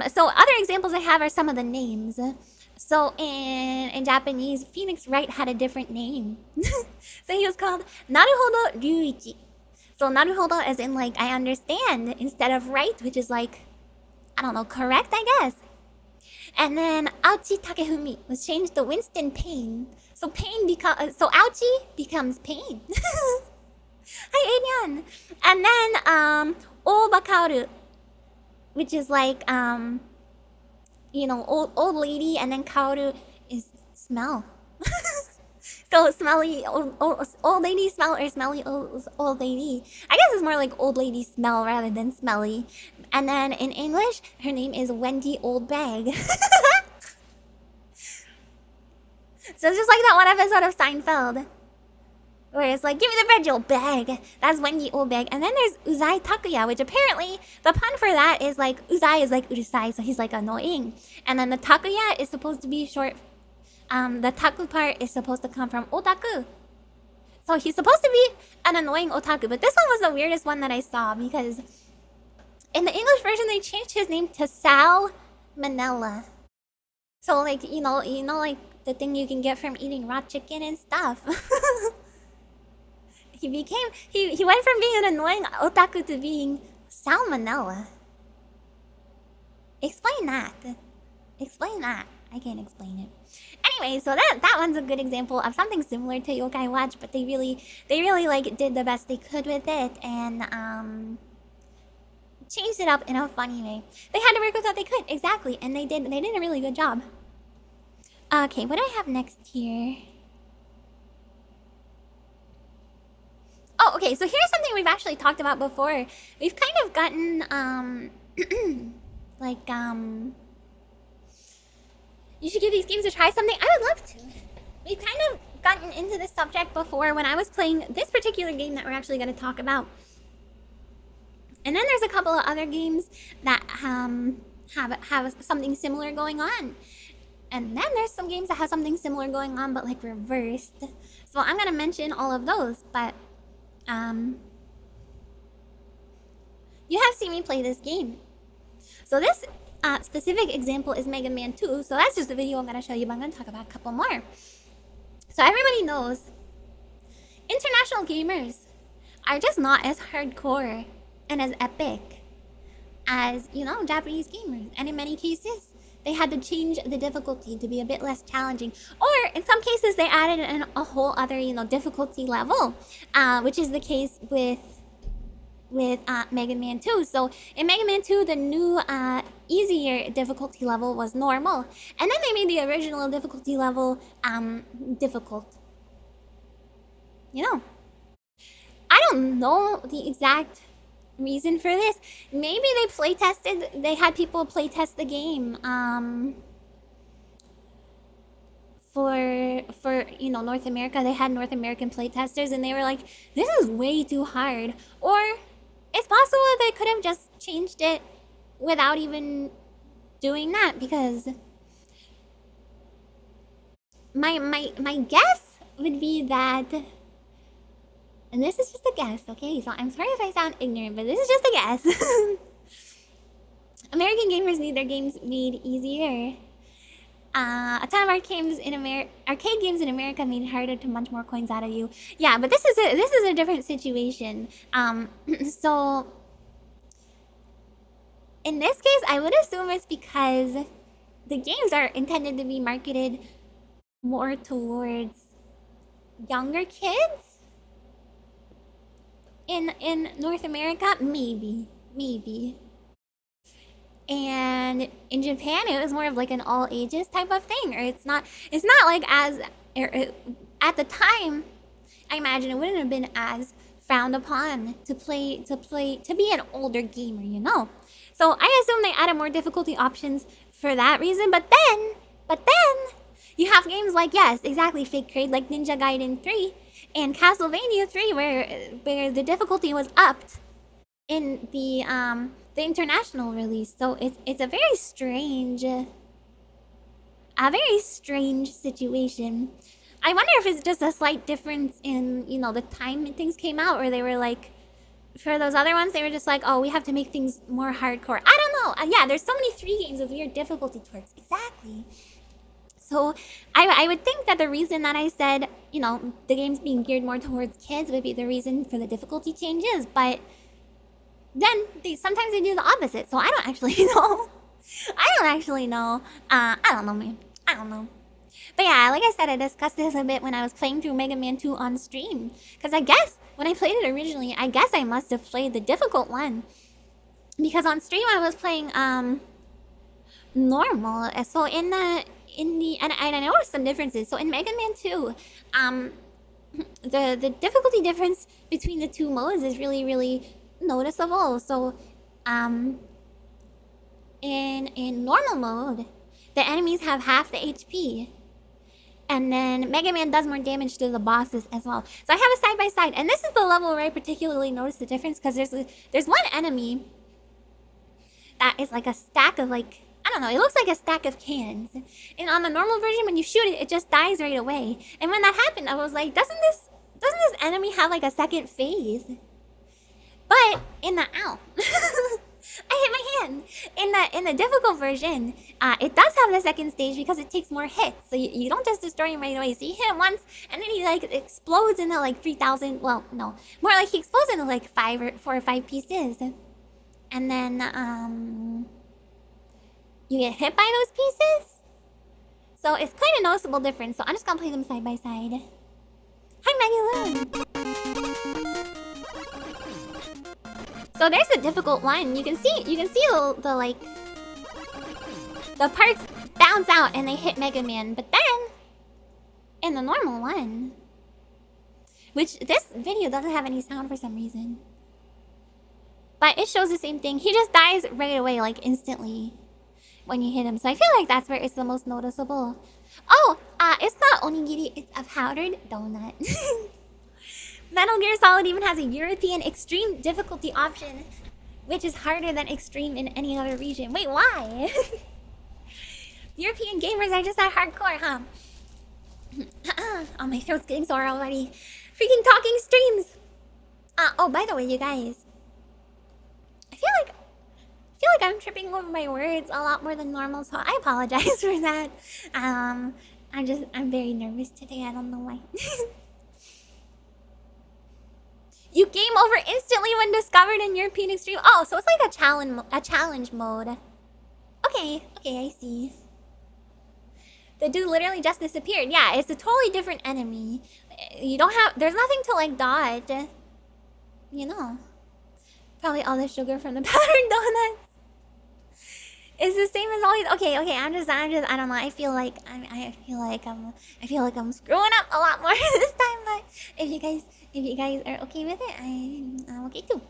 So other examples I have are some of the names. So in Japanese, Phoenix Wright had a different name. So he was called Naruhodo Ryuichi. So Naruhodo as in like, I understand, instead of right, which is like, I don't know, correct, I guess. And then Ouchi Takefumi was changed to Winston Payne. So Ouchi becomes Pain. Hi, Adrian. And then O Bakaoru which is like old lady, and then Kaoru is smell. So smelly old lady smell, or smelly old lady. I guess it's more like old lady smell rather than smelly. And then in English, her name is Wendy Oldbag. So it's just like that one episode of Seinfeld, where it's like, give me the bread, you old bag. That's Wendy Oldbag. And then there's Uzai Takuya, which apparently the pun for that is like, Uzai is like Urusai, so he's like annoying. And then the Takuya is supposed to be short. The taku part is supposed to come from otaku. So he's supposed to be an annoying otaku. But this one was the weirdest one that I saw, because in the English version, they changed his name to Sal Manella. So like, like the thing you can get from eating raw chicken and stuff. He went from being an annoying otaku to being salmonella. Explain that. Explain that. I can't explain it. Anyway, so that one's a good example of something similar to Yokai Watch, but they really like did the best they could with it, and changed it up in a funny way. They had to work with what they could, exactly, and they did a really good job. Okay, what do I have next here? Oh, okay, so here's something we've actually talked about before. We've kind of gotten, you should give these games a try someday. I would love to. We've kind of gotten into this subject before when I was playing this particular game that we're actually going to talk about. And then there's a couple of other games that have something similar going on. And then there's some games that have something similar going on, but like reversed. So I'm going to mention all of those, but you have seen me play this game. So this specific example is Mega Man 2, so that's just the video I'm going to show you, but I'm going to talk about a couple more. So everybody knows international gamers are just not as hardcore and as epic as, Japanese gamers. And in many cases, they had to change the difficulty to be a bit less challenging. Or in some cases, they added in a whole other, difficulty level, which is the case with Mega Man 2. So in Mega Man 2, the new easier difficulty level was normal, and then they made the original difficulty level difficult. I don't know the exact reason for this. Maybe they had people playtest the game for North America. They had North American playtesters, and they were like, this is way too hard. Or it's possible that they could have just changed it without even doing that, because my guess would be that, and this is just a guess, okay? So I'm sorry if I sound ignorant, but this is just a guess. American gamers need their games made easier. A ton of arcade games in America made it harder to munch more coins out of you. Yeah, but this is a different situation. So in this case, I would assume it's because the games are intended to be marketed more towards younger kids in North America. Maybe. And in Japan, it was more of like an all ages type of thing, or it's not like as at the time. I imagine it wouldn't have been as frowned upon to be an older gamer, So I assume they added more difficulty options for that reason. But then you have games like, yes, exactly, Fake Trade, like Ninja Gaiden 3 and Castlevania 3, where the difficulty was upped in the international release. So it's a very strange situation. I wonder if it's just a slight difference in the time things came out, or they were like, for those other ones, they were just like, oh, we have to make things more hardcore. I don't know. Yeah, there's so many 3 games with weird difficulty twerks. Exactly. So I would think that the reason that I said, the games being geared more towards kids would be the reason for the difficulty changes. But then sometimes they do the opposite. So I don't actually know. I don't know, man. I don't know. But yeah, like I said, I discussed this a bit when I was playing through Mega Man 2 on stream. Because I guess when I played it originally, I guess I must have played the difficult one. because on stream I was playing normal. So in the and I noticed some differences. So in Mega Man 2, the difficulty difference between the two modes is really noticeable. So in normal mode, the enemies have half the HP. And then Mega Man does more damage to the bosses as well. So I have a side by side, and this is the level where I particularly notice the difference, because there's one enemy that is like a stack of, like, I don't know, it looks like a stack of cans. And on the normal version, when you shoot it, it just dies right away. And when that happened, I was like, doesn't this enemy have like a second phase? But in the I hit my hand. In the difficult version, it does have the second stage because it takes more hits. So you don't just destroy him right away. So you hit him once, and then he like explodes into like 3,000. Well, no, more like he explodes into like 4 or 5 pieces, and then you get hit by those pieces. So it's quite a noticeable difference. So I'm just gonna play them side by side. Hi, Maggie Loon. So there's the difficult one. You can see the like the parts bounce out and they hit Mega Man, but then in the normal one, which this video doesn't have any sound for some reason, but it shows the same thing. He just dies right away, like instantly when you hit him. So I feel like that's where it's the most noticeable. Oh, it's not onigiri, it's a powdered donut. Metal Gear Solid even has a European extreme difficulty option, which is harder than extreme in any other region. Wait, why? European gamers are just that hardcore, huh? Oh, my throat's getting sore already. Freaking talking streams! Oh, by the way, you guys, I feel like I'm tripping over my words a lot more than normal, so I apologize for that. I'm very nervous today, I don't know why. You game over instantly when discovered in European Extreme. Oh, so it's like a challenge mode. Okay, I see. The dude literally just disappeared. Yeah, it's a totally different enemy. There's nothing to like dodge. You know. Probably all the sugar from the powdered donuts. It's the same as always. Okay, I don't know. I feel like I'm screwing up a lot more this time, but if you guys are okay with it, I'm okay too.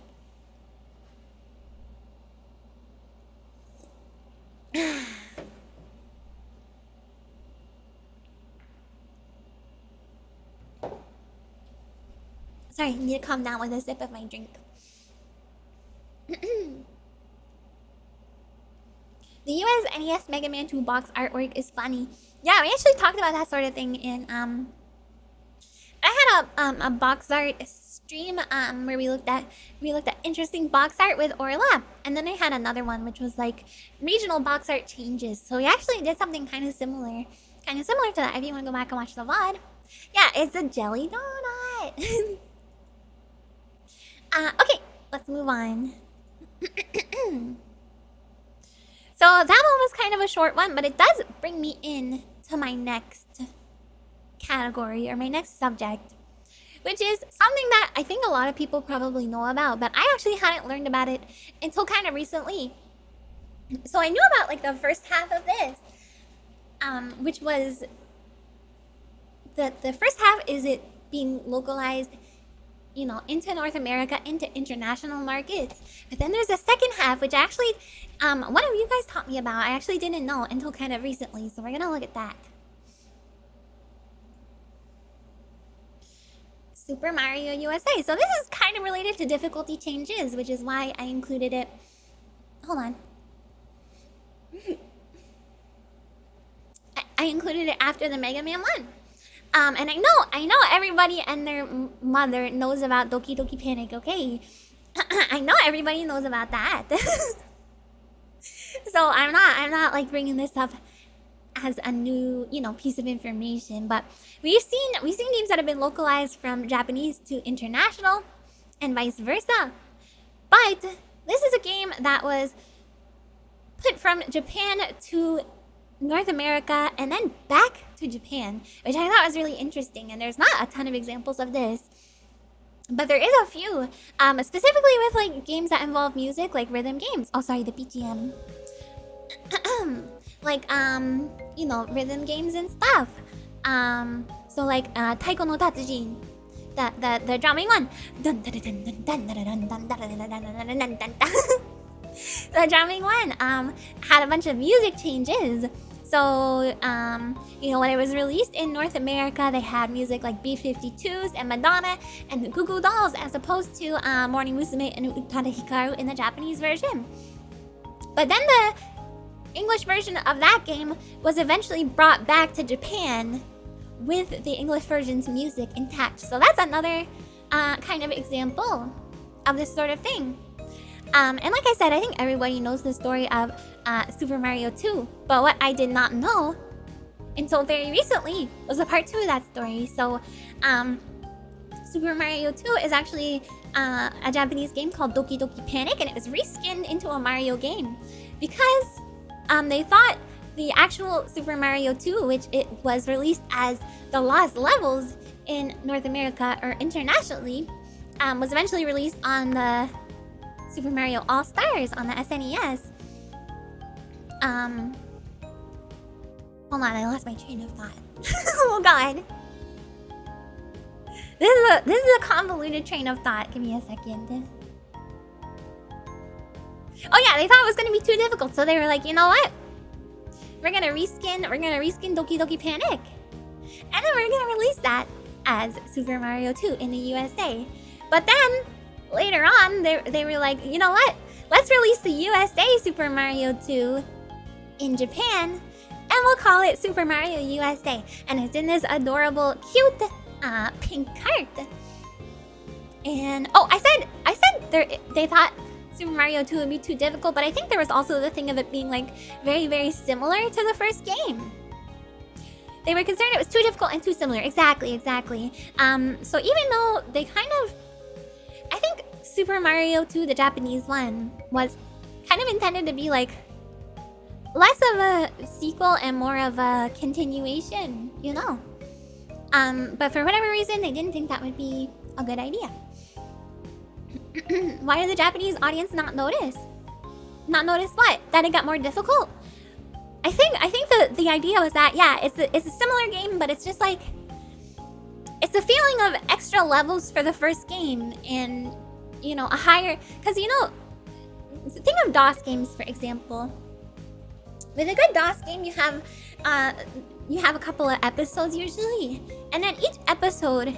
Sorry, I need to calm down with a sip of my drink. The US NES Mega Man 2 box artwork is funny. Yeah, we actually talked about that sort of thing in I had a box art stream where we looked at interesting box art with Orla, and then I had another one which was like regional box art changes. So we actually did something kind of similar to that. If you want to go back and watch the VOD, yeah, it's a jelly donut. Okay, let's move on. So that one was kind of a short one, but it does bring me in to my next category, or my next subject, which is something that I think a lot of people probably know about, but I actually hadn't learned about it until kind of recently. So I knew about like the first half of this, which was the first half is it being localized, you know, into North America, into international markets. But then there's a second half, which actually, one of you guys taught me about. I actually didn't know until kind of recently, so we're gonna look at that. Super Mario USA. So this is kind of related to difficulty changes, which is why I included it. Hold on. I included it after the Mega Man 1. And I know everybody and their mother knows about Doki Doki Panic, okay? I know everybody knows about that. So I'm not like bringing this up as a new, you know, piece of information, but we've seen games that have been localized from Japanese to international and vice versa. But this is a game that was put from Japan to North America and then back to Japan, which I thought was really interesting, and there's not a ton of examples of this. But there is a few, specifically with like games that involve music, like rhythm games. Oh, sorry, the BGM. Like you know, rhythm games and stuff. So like Taiko no Tatsujin, the drumming one. The drumming one had a bunch of music changes. So, you know, when it was released in North America, they had music like B-52s and Madonna and the Goo Goo Dolls, as opposed to Morning Musume and Utada Hikaru in the Japanese version. But then the English version of that game was eventually brought back to Japan with the English version's music intact. So that's another kind of example of this sort of thing. And like I said, I think everybody knows the story of Super Mario 2. But what I did not know until very recently was a part 2 of that story. So Super Mario 2 is actually a Japanese game called Doki Doki Panic, and it was reskinned into a Mario game because they thought the actual Super Mario 2, which it was released as the Lost Levels in North America or internationally, was eventually released on the Super Mario All-Stars on the SNES. Hold on, I lost my train of thought. Oh god. This is a convoluted train of thought. Give me a second. Oh yeah, they thought it was gonna be too difficult, so they were like, you know what? We're gonna reskin Doki Doki Panic. And then we're gonna release that as Super Mario 2 in the USA. But then later on, they were like, you know what? Let's release the USA Super Mario 2 in Japan, and we'll call it Super Mario USA. And it's in this adorable, cute, pink cart. And oh, I said they thought Super Mario 2 would be too difficult, but I think there was also the thing of it being like very, very similar to the first game. They were concerned it was too difficult and too similar. Exactly. So even though they kind of, I think Super Mario 2, the Japanese one, was kind of intended to be like less of a sequel and more of a continuation, you know. But for whatever reason, they didn't think that would be a good idea. Why did the Japanese audience not notice? Not notice what? That it got more difficult? I think the idea was that, yeah, it's a similar game, but it's just like, it's a feeling of extra levels for the first game and, you know, a higher, because, you know, think of DOS games, for example. With a good DOS game, you have a couple of episodes usually, and then each episode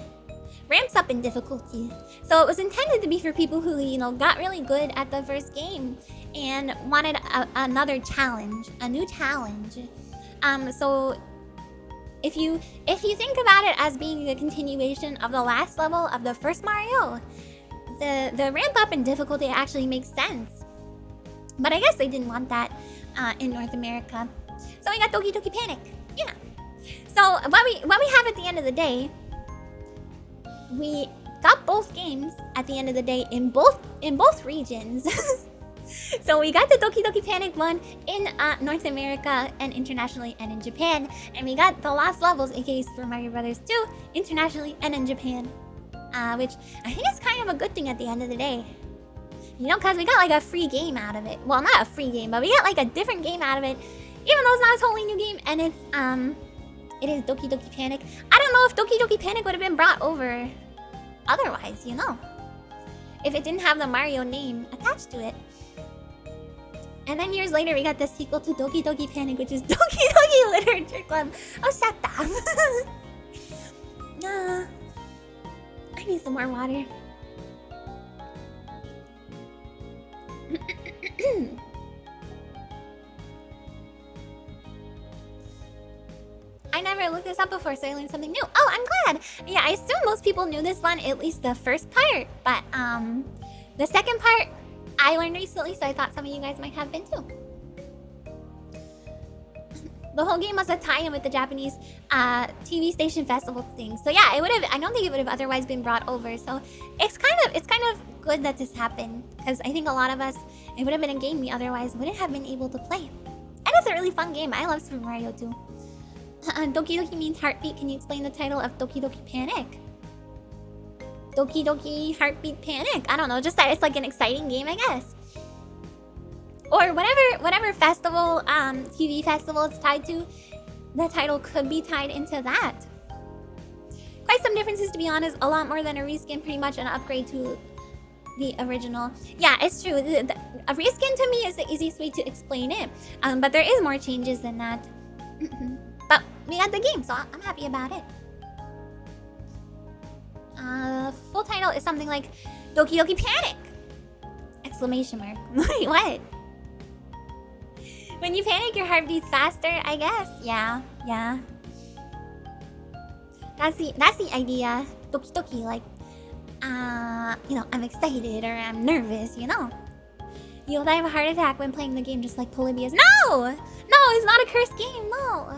ramps up in difficulty. So it was intended to be for people who, you know, got really good at the first game and wanted another challenge, a new challenge. So if you think about it as being a continuation of the last level of the first Mario, the ramp up in difficulty actually makes sense. But I guess they didn't want that in North America. So we got Doki Doki Panic. Yeah. So what we have at the end of the day, we got both games at the end of the day in both regions. So we got the Doki Doki Panic one in North America and internationally and in Japan, and we got the Lost Levels, aka Super Mario Bros. 2, internationally and in Japan, which I think is kind of a good thing at the end of the day. You know, because we got like a free game out of it. Well, not a free game, but we got like a different game out of it, even though it's not a totally new game, and it is Doki Doki Panic. I don't know if Doki Doki Panic would have been brought over otherwise, you know, if it didn't have the Mario name attached to it. And then years later, we got the sequel to Doki Doki Panic, which is Doki Doki Literature Club. Oh, shut up. Nah. I need some more water. I never looked this up before, so I learned something new. Oh, I'm glad. Yeah, I assume most people knew this one, at least the first part. But the second part, I learned recently, so I thought some of you guys might have been too. The whole game was a tie-in with the Japanese TV station festival thing. So yeah, it would have. I don't think it would have otherwise been brought over. So it's kind of good that this happened, because I think a lot of us, it would have been a game we otherwise wouldn't have been able to play. And it's a really fun game. I love Super Mario 2. Doki Doki means heartbeat. Can you explain the title of Doki Doki Panic? Doki Doki Heartbeat Panic. I don't know, just that it's like an exciting game, I guess. Or whatever festival, TV festival it's tied to, the title could be tied into that. Quite some differences, to be honest. A lot more than a reskin, pretty much an upgrade to the original. Yeah, it's true. A reskin to me is the easiest way to explain it. But there is more changes than that. But we got the game, so I'm happy about it. Full title is something like Doki Doki Panic! Exclamation mark. Wait, what? When you panic, your heart beats faster, I guess. Yeah. That's the idea. Doki Doki, like, you know, I'm excited or I'm nervous, you know. You'll die of a heart attack when playing the game, just like Polybius. No! No, it's not a cursed game, no.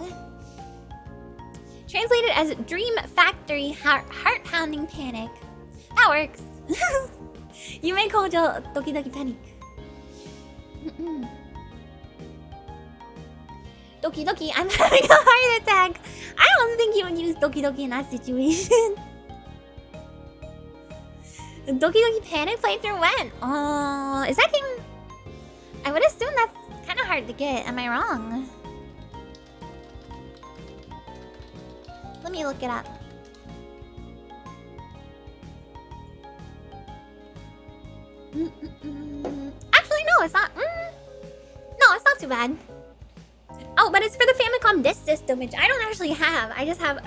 Translated as Dream Factory Heart-Pounding Panic. That works. You may call Doki Doki Panic. Doki Doki, I'm having a heart attack. I don't think you would use Doki Doki in that situation. Doki Doki Panic playthrough when? Oh, is that game... I would assume that's kind of hard to get. Am I wrong? Let me look it up. Actually, no, it's not. No, it's not too bad. Oh, but it's for the Famicom Disk System, which I don't actually have. I just have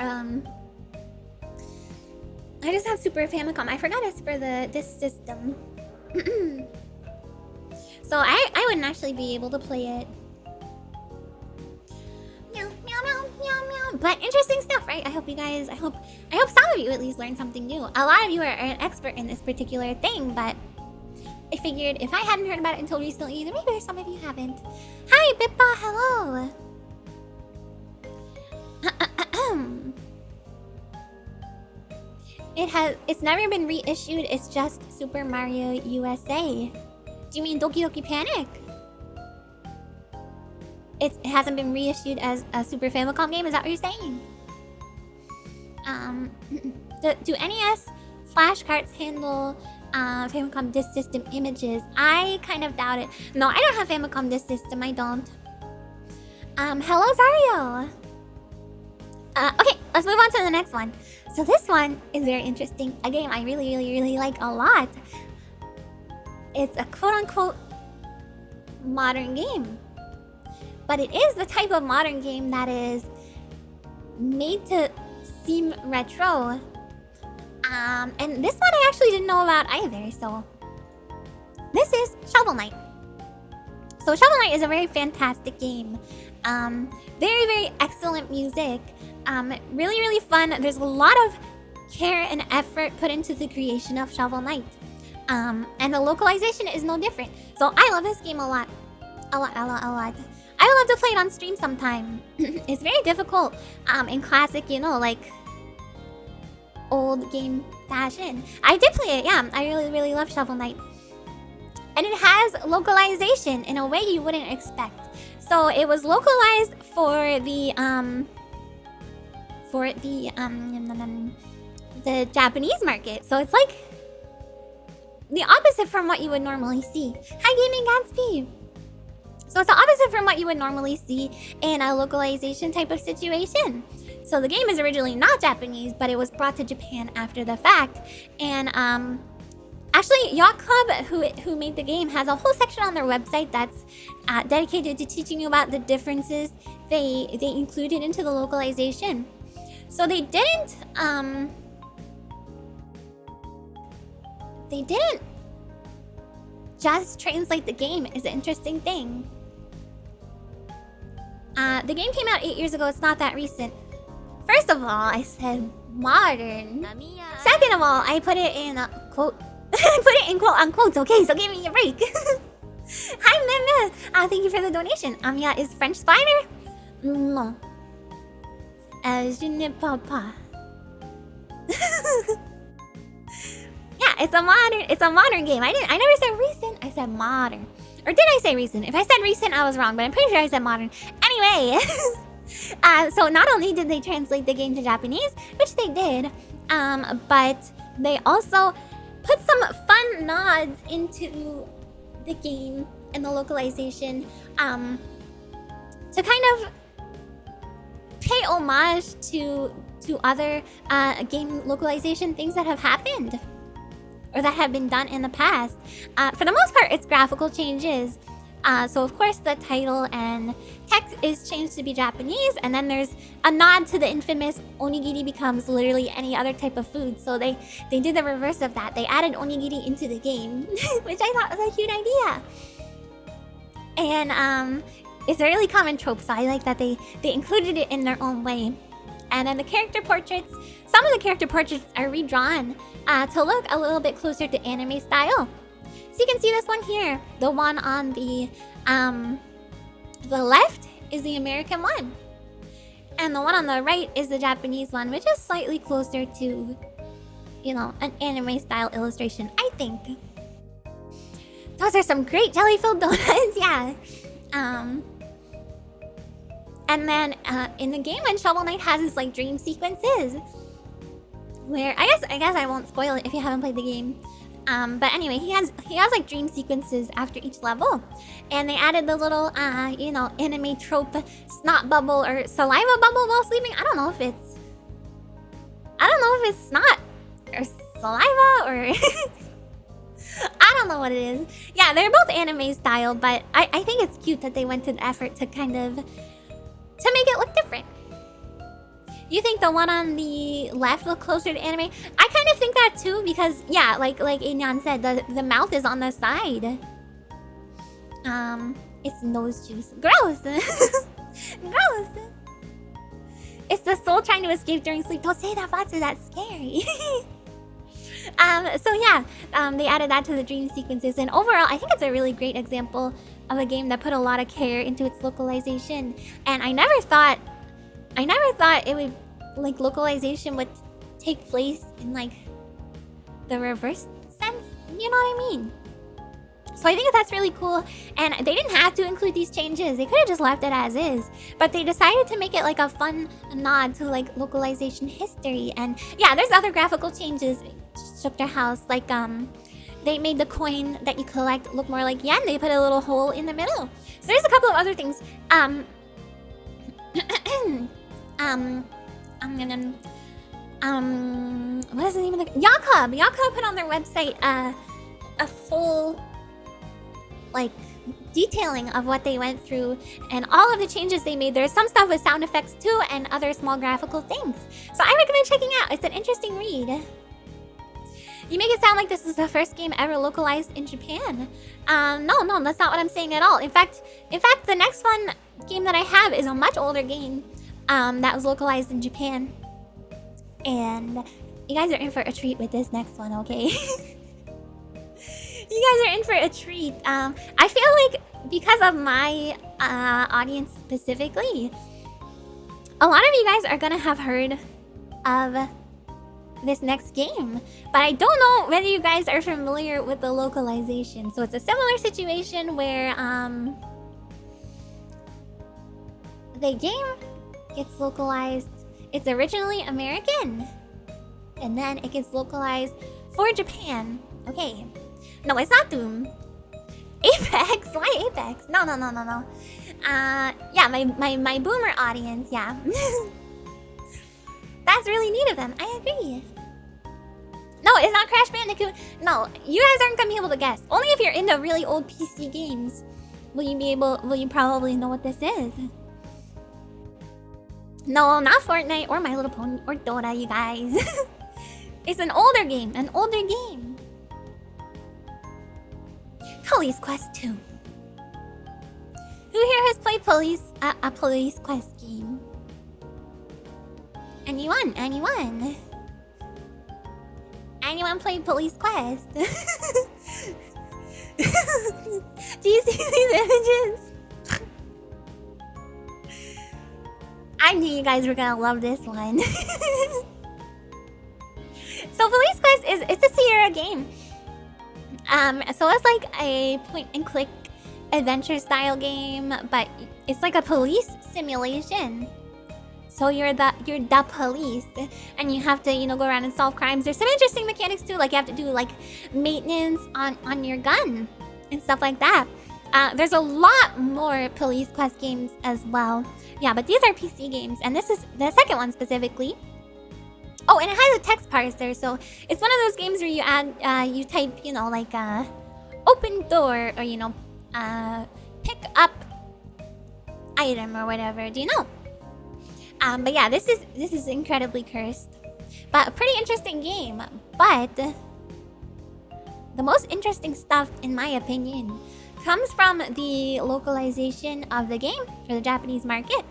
Super Famicom. I forgot it's for the Disk System. So I wouldn't actually be able to play it. Meow, meow, meow, meow, meow. But interesting stuff, right? I hope some of you at least learned something new. A lot of you are an expert in this particular thing, but I figured if I hadn't heard about it until recently, then maybe some of you haven't. Hi, Bippa, hello. It's never been reissued. It's just Super Mario USA. Do you mean Doki Doki Panic? It hasn't been reissued as a Super Famicom game. Is that what you're saying? Do NES flashcards handle Famicom Disk System images? I kind of doubt it. No, I don't have Famicom Disk System. I don't. Hello, Zario. Okay, let's move on to the next one. So this one is very interesting. A game I really like a lot. It's a quote-unquote modern game. But it is the type of modern game that is made to seem retro. And this one I actually didn't know about either, so... This is Shovel Knight. So Shovel Knight is a very fantastic game. Very excellent music. Really fun. There's a lot of care and effort put into the creation of Shovel Knight. And the localization is no different. So I love this game a lot. A lot. I would love to play it on stream sometime. It's very difficult in classic, you know, like old game fashion. I did play it, yeah. I really love Shovel Knight. And it has localization in a way you wouldn't expect. So it was localized for the Japanese market. So it's like the opposite from what you would normally see. Hi, Gaming Gatsby. So it's the opposite from what you would normally see in a localization type of situation. So the game is originally not Japanese, but it was brought to Japan after the fact. And actually, Yacht Club, who made the game, has a whole section on their website that's dedicated to teaching you about the differences they included into the localization. So they didn't just translate the game is an interesting thing. The game came out 8 years ago. It's not that recent. First of all, I said modern. Amiya. Second of all, I put it in quote. I put it in quote unquote. Okay, so give me a break. Hi, Meme. Thank you for the donation. Amiya is French spider? No. Je ne peux pas. Yeah, it's a modern game. I never said recent. I said modern. Or did I say recent? If I said recent, I was wrong, but I'm pretty sure I said modern. Anyway, so not only did they translate the game to Japanese, which they did, but they also put some fun nods into the game and the localization to kind of pay homage to other game localization things that have happened or that have been done in the past. For the most part, it's graphical changes. So of course the title and text is changed to be Japanese, and then there's a nod to the infamous onigiri becomes literally any other type of food. So they did the reverse of that. They added onigiri into the game, which I thought was a cute idea. And it's a really common trope, so I like that they included it in their own way. And then the character portraits, some of the character portraits are redrawn to look a little bit closer to anime style. So you can see this one here. The one on the left is the American one. And the one on the right is the Japanese one, which is slightly closer to, you know, an anime style illustration, I think. Those are some great jelly-filled donuts, yeah. And then in the game, when Shovel Knight has his like dream sequences, where I guess I won't spoil it if you haven't played the game. But anyway, he has like dream sequences after each level, and they added the little you know, anime trope snot bubble or saliva bubble while sleeping. I don't know if it's snot or saliva or I don't know what it is. Yeah, they're both anime style, but I think it's cute that they went to the effort to kind of to make it look different. You think the one on the left look closer to anime? I kind of think that too, because yeah, like Inyan said, the mouth is on the side. It's nose juice. Gross. Gross. It's the soul trying to escape during sleep. Don't say that, Fatsu, that's scary. So yeah, they added that to the dream sequences, and overall, I think it's a really great example of a game that put a lot of care into its localization. And I never thought it would, like, localization would take place in like the reverse sense. You know what I mean? So I think that's really cool, and they didn't have to include these changes. They could have just left it as is, but they decided to make it like a fun nod to like localization history. And yeah, there's other graphical changes. Shook their house, like they made the coin that you collect look more like yen. They put a little hole in the middle. So there's a couple of other things. What is the name of the Yakup? Yakup put on their website a full like detailing of what they went through and all of the changes they made. There's some stuff with sound effects too, and other small graphical things. So I recommend checking out. It's an interesting read. You make it sound like this is the first game ever localized in Japan. No, that's not what I'm saying at all. In fact, the next game that I have is a much older game that was localized in Japan. And you guys are in for a treat with this next one, okay? You guys are in for a treat. I feel like because of my audience specifically, a lot of you guys are gonna have heard of this next game, but I don't know whether you guys are familiar with the localization. So it's a similar situation where the game gets localized. It's originally American, and then it gets localized for Japan. Okay, no, it's not Doom. Apex? Why Apex? No. Yeah, my boomer audience. Yeah. That's really neat of them. I agree. No, it's not Crash Bandicoot. No, you guys aren't gonna be able to guess. Only if you're into really old PC games will you probably know what this is. No, not Fortnite or My Little Pony or Dota, you guys. It's an older game. Police Quest 2. Who here has played a Police Quest game? Anyone? Anyone played Police Quest? Do you see these images? I knew you guys were gonna love this one. So Police Quest it's a Sierra game. So it's like a point-and-click adventure style game, but it's like a police simulation. So you're the police, and you have to, you know, go around and solve crimes. There's some interesting mechanics too, like you have to do like maintenance on your gun and stuff like that. There's a lot more police quest games as well. Yeah, but these are PC games, and this is the second one specifically. Oh, and it has a text parser, so it's one of those games where you add, you type, you know, like open door, or you know, pick up item or whatever. Do you know? But yeah, this is incredibly cursed, but a pretty interesting game. But the most interesting stuff, in my opinion, comes from the localization of the game for the Japanese market.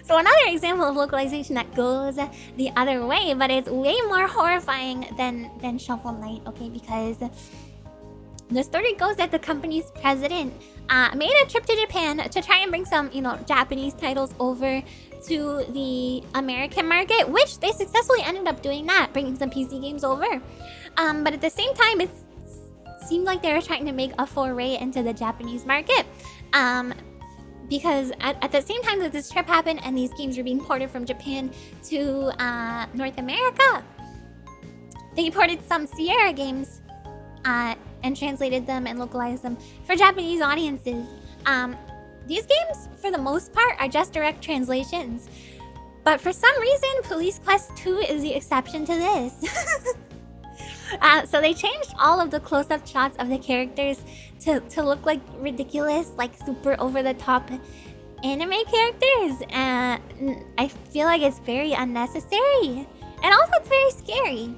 So another example of localization that goes the other way, but it's way more horrifying than Shovel Knight, okay? Because the story goes that the company's president made a trip to Japan to try and bring some, you know, Japanese titles over to the American market, which they successfully ended up doing that, bringing some PC games over. But at the same time, it seemed like they were trying to make a foray into the Japanese market. Because at the same time that this trip happened and these games were being ported from Japan to North America, they ported some Sierra games and translated them and localized them for Japanese audiences. These games, for the most part, are just direct translations. But for some reason, Police Quest 2 is the exception to this. So they changed all of the close-up shots of the characters to look like ridiculous, like super over-the-top anime characters. And I feel like it's very unnecessary. And also it's very scary.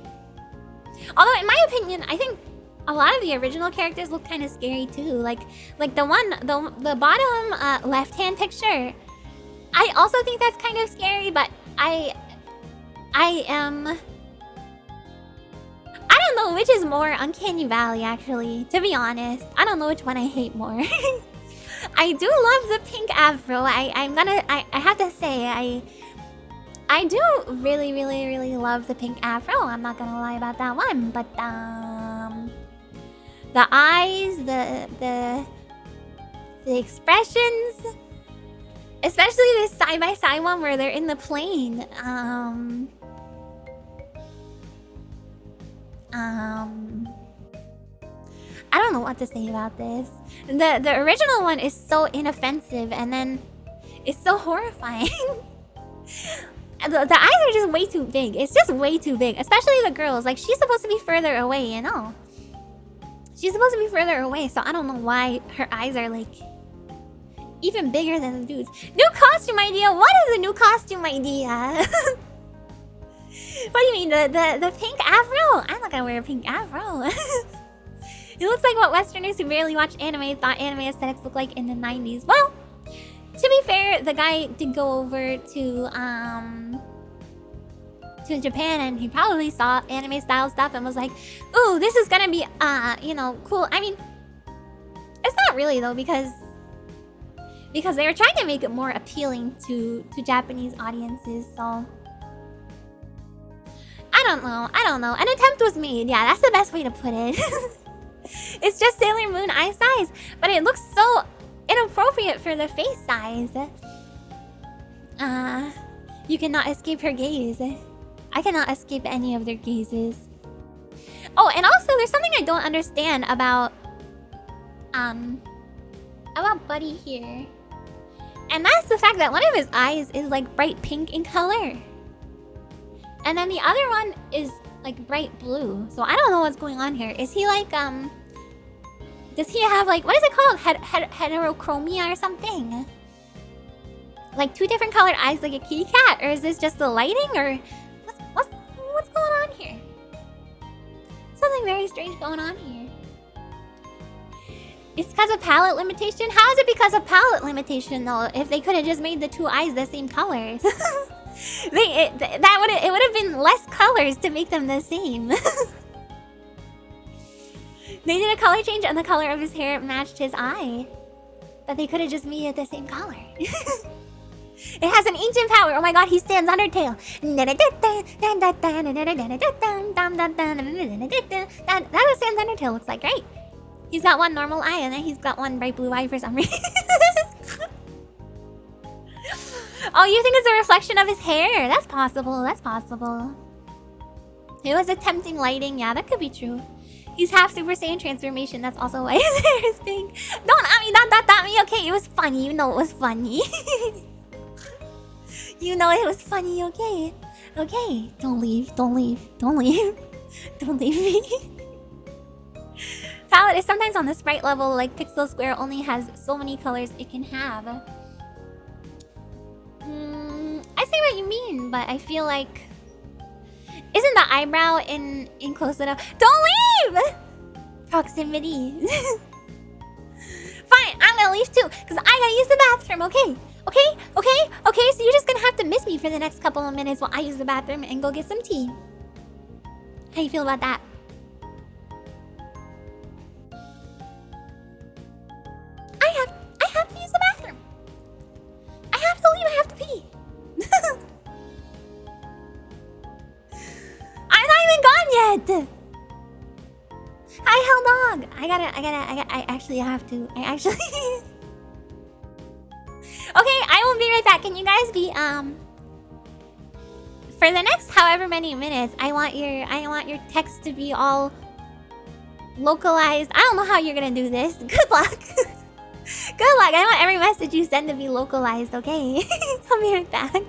Although, in my opinion, I think a lot of the original characters look kind of scary too. Like the bottom left-hand picture. I also think that's kind of scary, but I don't know which is more Uncanny Valley, actually. To be honest, I don't know which one I hate more. I do love the pink afro. I have to say, I do really love the pink afro. I'm not gonna lie about that one. But the eyes, the expressions, especially this side-by-side one where they're in the plane. I don't know what to say about this. The original one is so inoffensive, and then it's so horrifying. The eyes are just way too big. It's just way too big, especially the girls. Like, she's supposed to be further away, you know? She's supposed to be further away, so I don't know why her eyes are like even bigger than the dudes. New costume idea? What is a new costume idea? What do you mean, the pink afro? I'm not gonna wear a pink afro. It looks like what Westerners who barely watch anime thought anime aesthetics looked like in the 90s. Well, to be fair, the guy did go over to Japan, and he probably saw anime style stuff and was like, ooh, this is gonna be you know, cool. I mean, it's not really though, because they were trying to make it more appealing to Japanese audiences, so I don't know. An attempt was made. Yeah, that's the best way to put it. It's just Sailor Moon eye size, but it looks so inappropriate for the face size. You cannot escape her gaze. I cannot escape any of their gazes. Oh, and also there's something I don't understand about Buddy here. And that's the fact that one of his eyes is like bright pink in color. And then the other one is like bright blue. So I don't know what's going on here. Is he like, does he have like, what is it called? Heterochromia or something? Like two different colored eyes like a kitty cat? Or is this just the lighting? Or what's going on here? Something very strange going on here. It's because of palette limitation? How is it because of palette limitation though? If they could have just made the two eyes the same colors. It would have been less colors to make them the same. They did a color change and the color of his hair matched his eye. But they could have just made it the same color. It has an ancient power. Oh my god, he stands Undertale. That's what Sans Undertale looks like, right? He's got one normal eye and then he's got one bright blue eye for some reason. Oh, you think it's a reflection of his hair? That's possible. That's possible. It was attempting lighting. Yeah, that could be true. He's half Super Saiyan transformation. That's also why his hair is pink. Don't at me. Not me. Okay, it was funny. You know it was funny. You know it was funny. Okay. Okay. Don't leave. Don't leave. Don't leave. Don't leave me. Palette is sometimes on the sprite level, like Pixel Square only has so many colors it can have. I see what you mean, but I feel like... Isn't the eyebrow in close enough? Don't leave! Proximity. Fine, I'm gonna leave too, because I gotta use the bathroom, okay? Okay? Okay? Okay, so you're just gonna have to miss me for the next couple of minutes while I use the bathroom and go get some tea. How you feel about that? I have to use the bathroom. I have to leave, I have to pee. I'm not even gone yet. Hi, hell dog. I actually have to. I actually. Okay, I will be right back. Can you guys be for the next however many minutes? I want your text to be all localized. I don't know how you're gonna do this. Good luck. Good luck. I want every message you send to be localized. Okay, I'll be right back.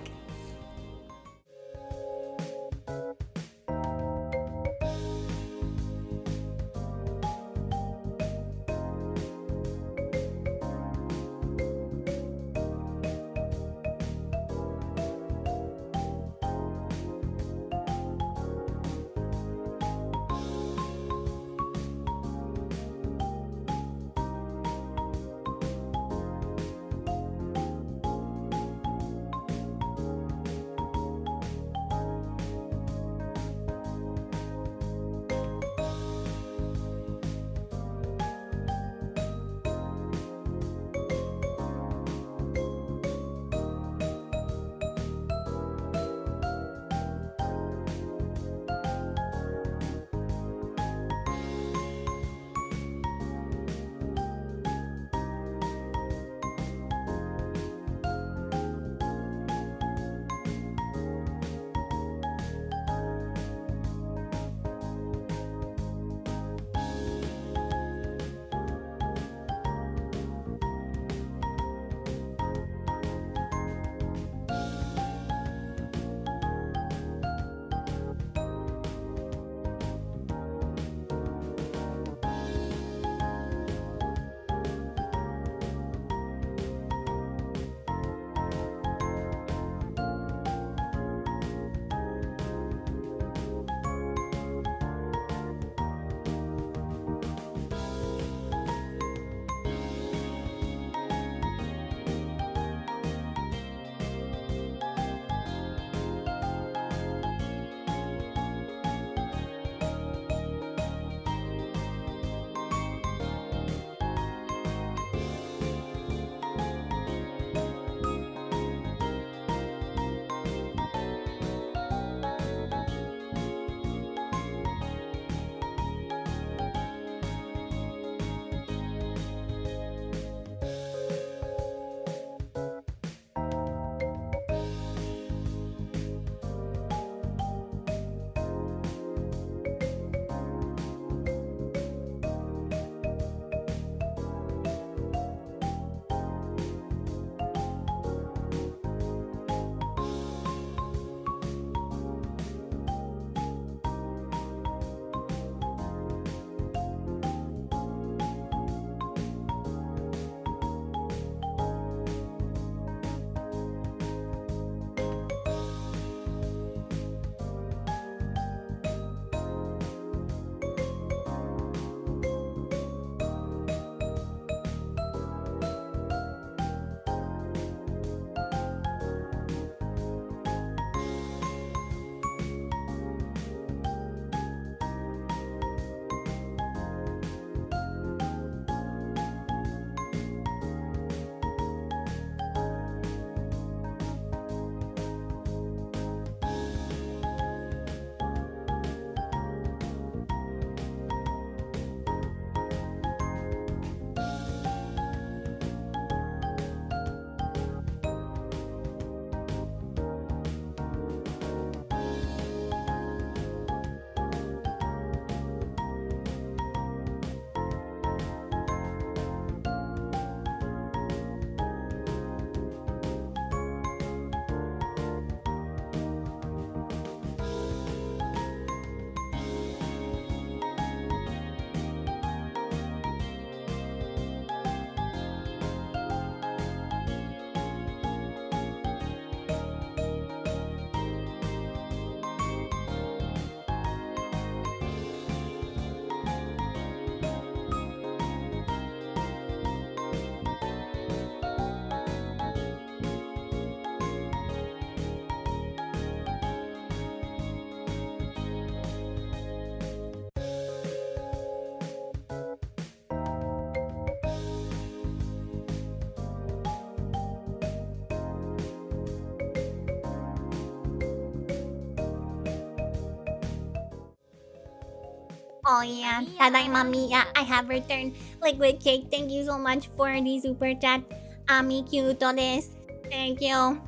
Oh yeah, Tadaima Miya, I have returned. Liquid Cake, thank you so much for the super chat. Ami Kyuto desu. Thank you.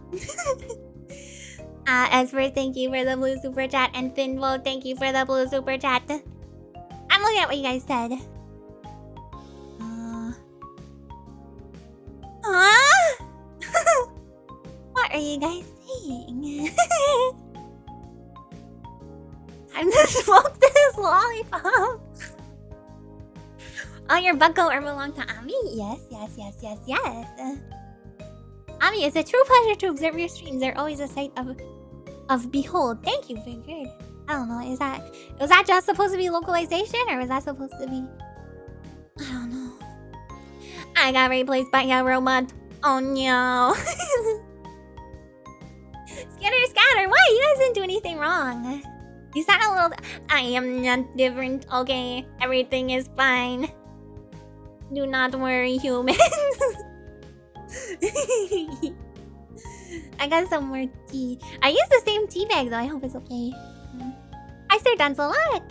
Esper, thank you for the blue super chat. And Finvo, thank you for the blue super chat. I'm looking at what you guys said. Huh? What are you guys saying? Time to smoke this lollipop. Oh, your bucko or belong to Ami? Yes. Ami, it's a true pleasure to observe your streams. They're always a sight of behold. Thank you, Figured. I don't know. Was that just supposed to be localization, or was that supposed to be? I don't know. I got replaced by a robot. Oh no. Scatter. Why? You guys didn't do anything wrong. You sound a little. I am not different. Okay, everything is fine. Do not worry, human. I got some more tea. I use the same tea bag though. I hope it's okay. Hi, Sir Dancelot.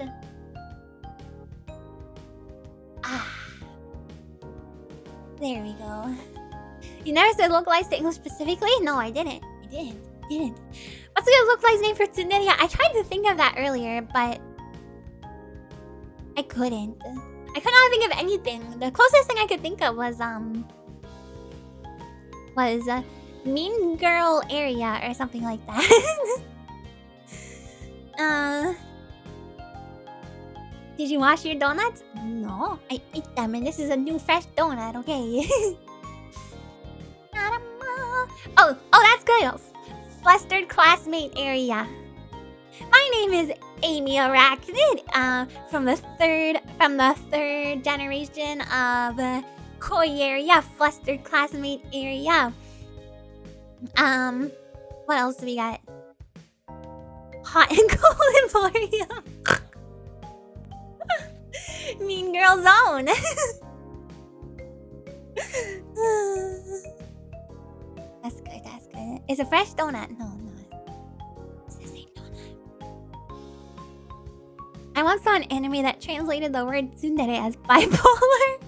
There we go. You never said localized to English specifically? No, I didn't. What's a good localized name for Tsunderia? I tried to think of that earlier, but I couldn't. I could not think of anything. The closest thing I could think of was Mean Girl Area or something like that. Did you wash your donuts? No, I ate them, and this is a new fresh donut. Okay. Oh, that's good. Flustered classmate area. My name is Amiya Aranha. From the third generation of Koi area, flustered classmate area. What else do we got? Hot and cold emporium. Mean Girl Zone. That's good. It's a fresh donut. No. It's the same donut. I once saw an anime that translated the word tsundere as bipolar.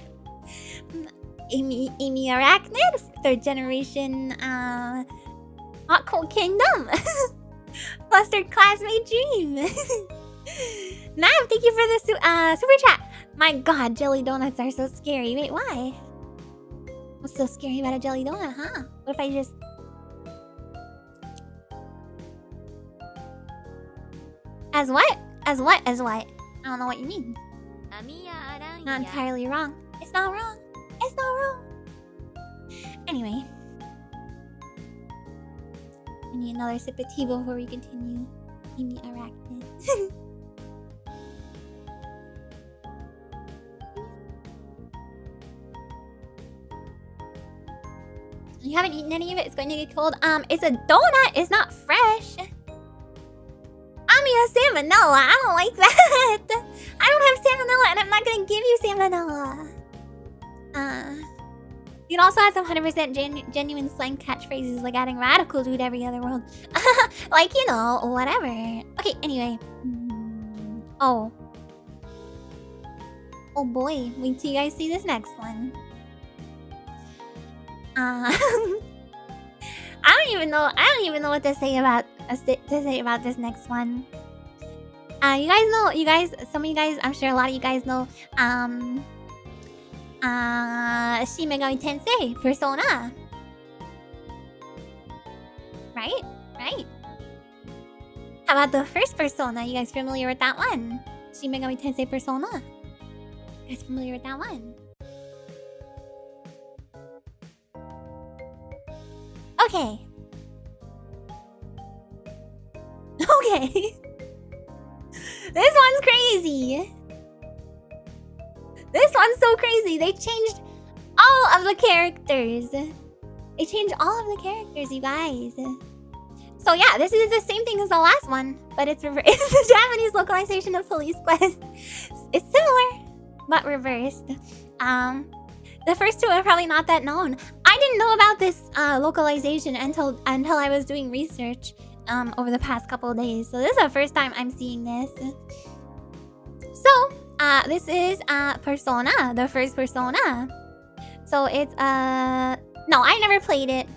Amiya Aranha, third generation, Hot Cold Kingdom. Flustered classmate dream. Nav, thank you for the super chat. My god, jelly donuts are so scary. Wait, why? What's so scary about a jelly donut, huh? What if I just... As what? I don't know what you mean. Amiya Aranha. Not entirely wrong. It's not wrong. Anyway. I need another sip of tea before we continue. Amiya Aranha. You haven't eaten any of it? It's going to get cold. It's a donut. It's not fresh. Amiya salmonella. I don't like that. I don't have salmonella, and I'm not going to give you salmonella. You can also have some 100% genuine slang catchphrases, like adding radical to every other world. Like, you know, whatever. Okay, anyway. Oh boy. Wait till you guys see this next one. I don't even know what to say about this next one. Some of you guys, I'm sure a lot of you guys know Shin Megami Tensei Persona. Right? How about the first Persona? You guys familiar with that one? Shin Megami Tensei Persona. You guys familiar with that one? Okay. This one's crazy. This one's so crazy. They changed all of the characters. You guys. So yeah, this is the same thing as the last one, but it's the Japanese localization of Police Quest. It's similar, but reversed. The first two are probably not that known. I didn't know about this localization until I was doing research over the past couple of days. So this is the first time I'm seeing this. So This is Persona, the first Persona. So it's no, I never played it.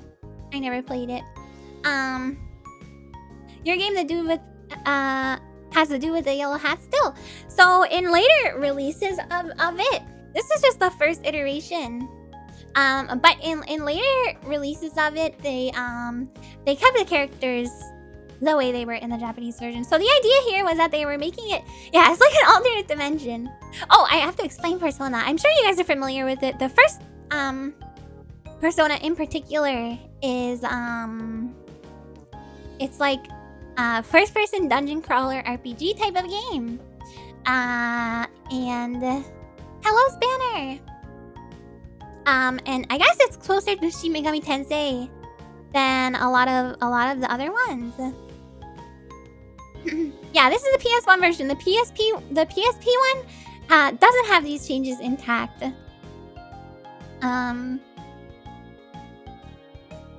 Your game has to do with the yellow hat still. So in later releases of it, this is just the first iteration. But in later releases of it, they kept the characters the way they were in the Japanese version. So the idea here was that they were making it, yeah, it's like an alternate dimension. Oh, I have to explain Persona. I'm sure you guys are familiar with it. The first Persona in particular is it's like first person dungeon crawler RPG type of game. And hello Spanner. And I guess it's closer to Shin Megami Tensei than a lot of the other ones. Yeah, this is the PS1 version. The PSP one doesn't have these changes intact.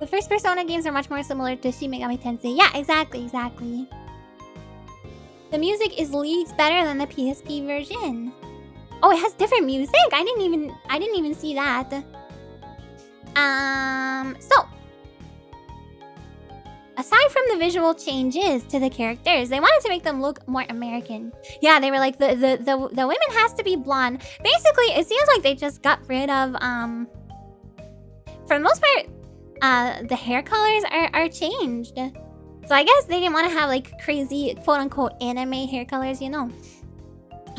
The first Persona games are much more similar to Shin Megami Tensei. Yeah, exactly. The music is leagues better than the PSP version. Oh, it has different music? I didn't even see that. So aside from the visual changes to the characters, they wanted to make them look more American. Yeah, they were like the women has to be blonde. Basically, it seems like they just got rid of for the most part, the hair colors are changed. So I guess they didn't want to have like crazy quote-unquote anime hair colors, you know.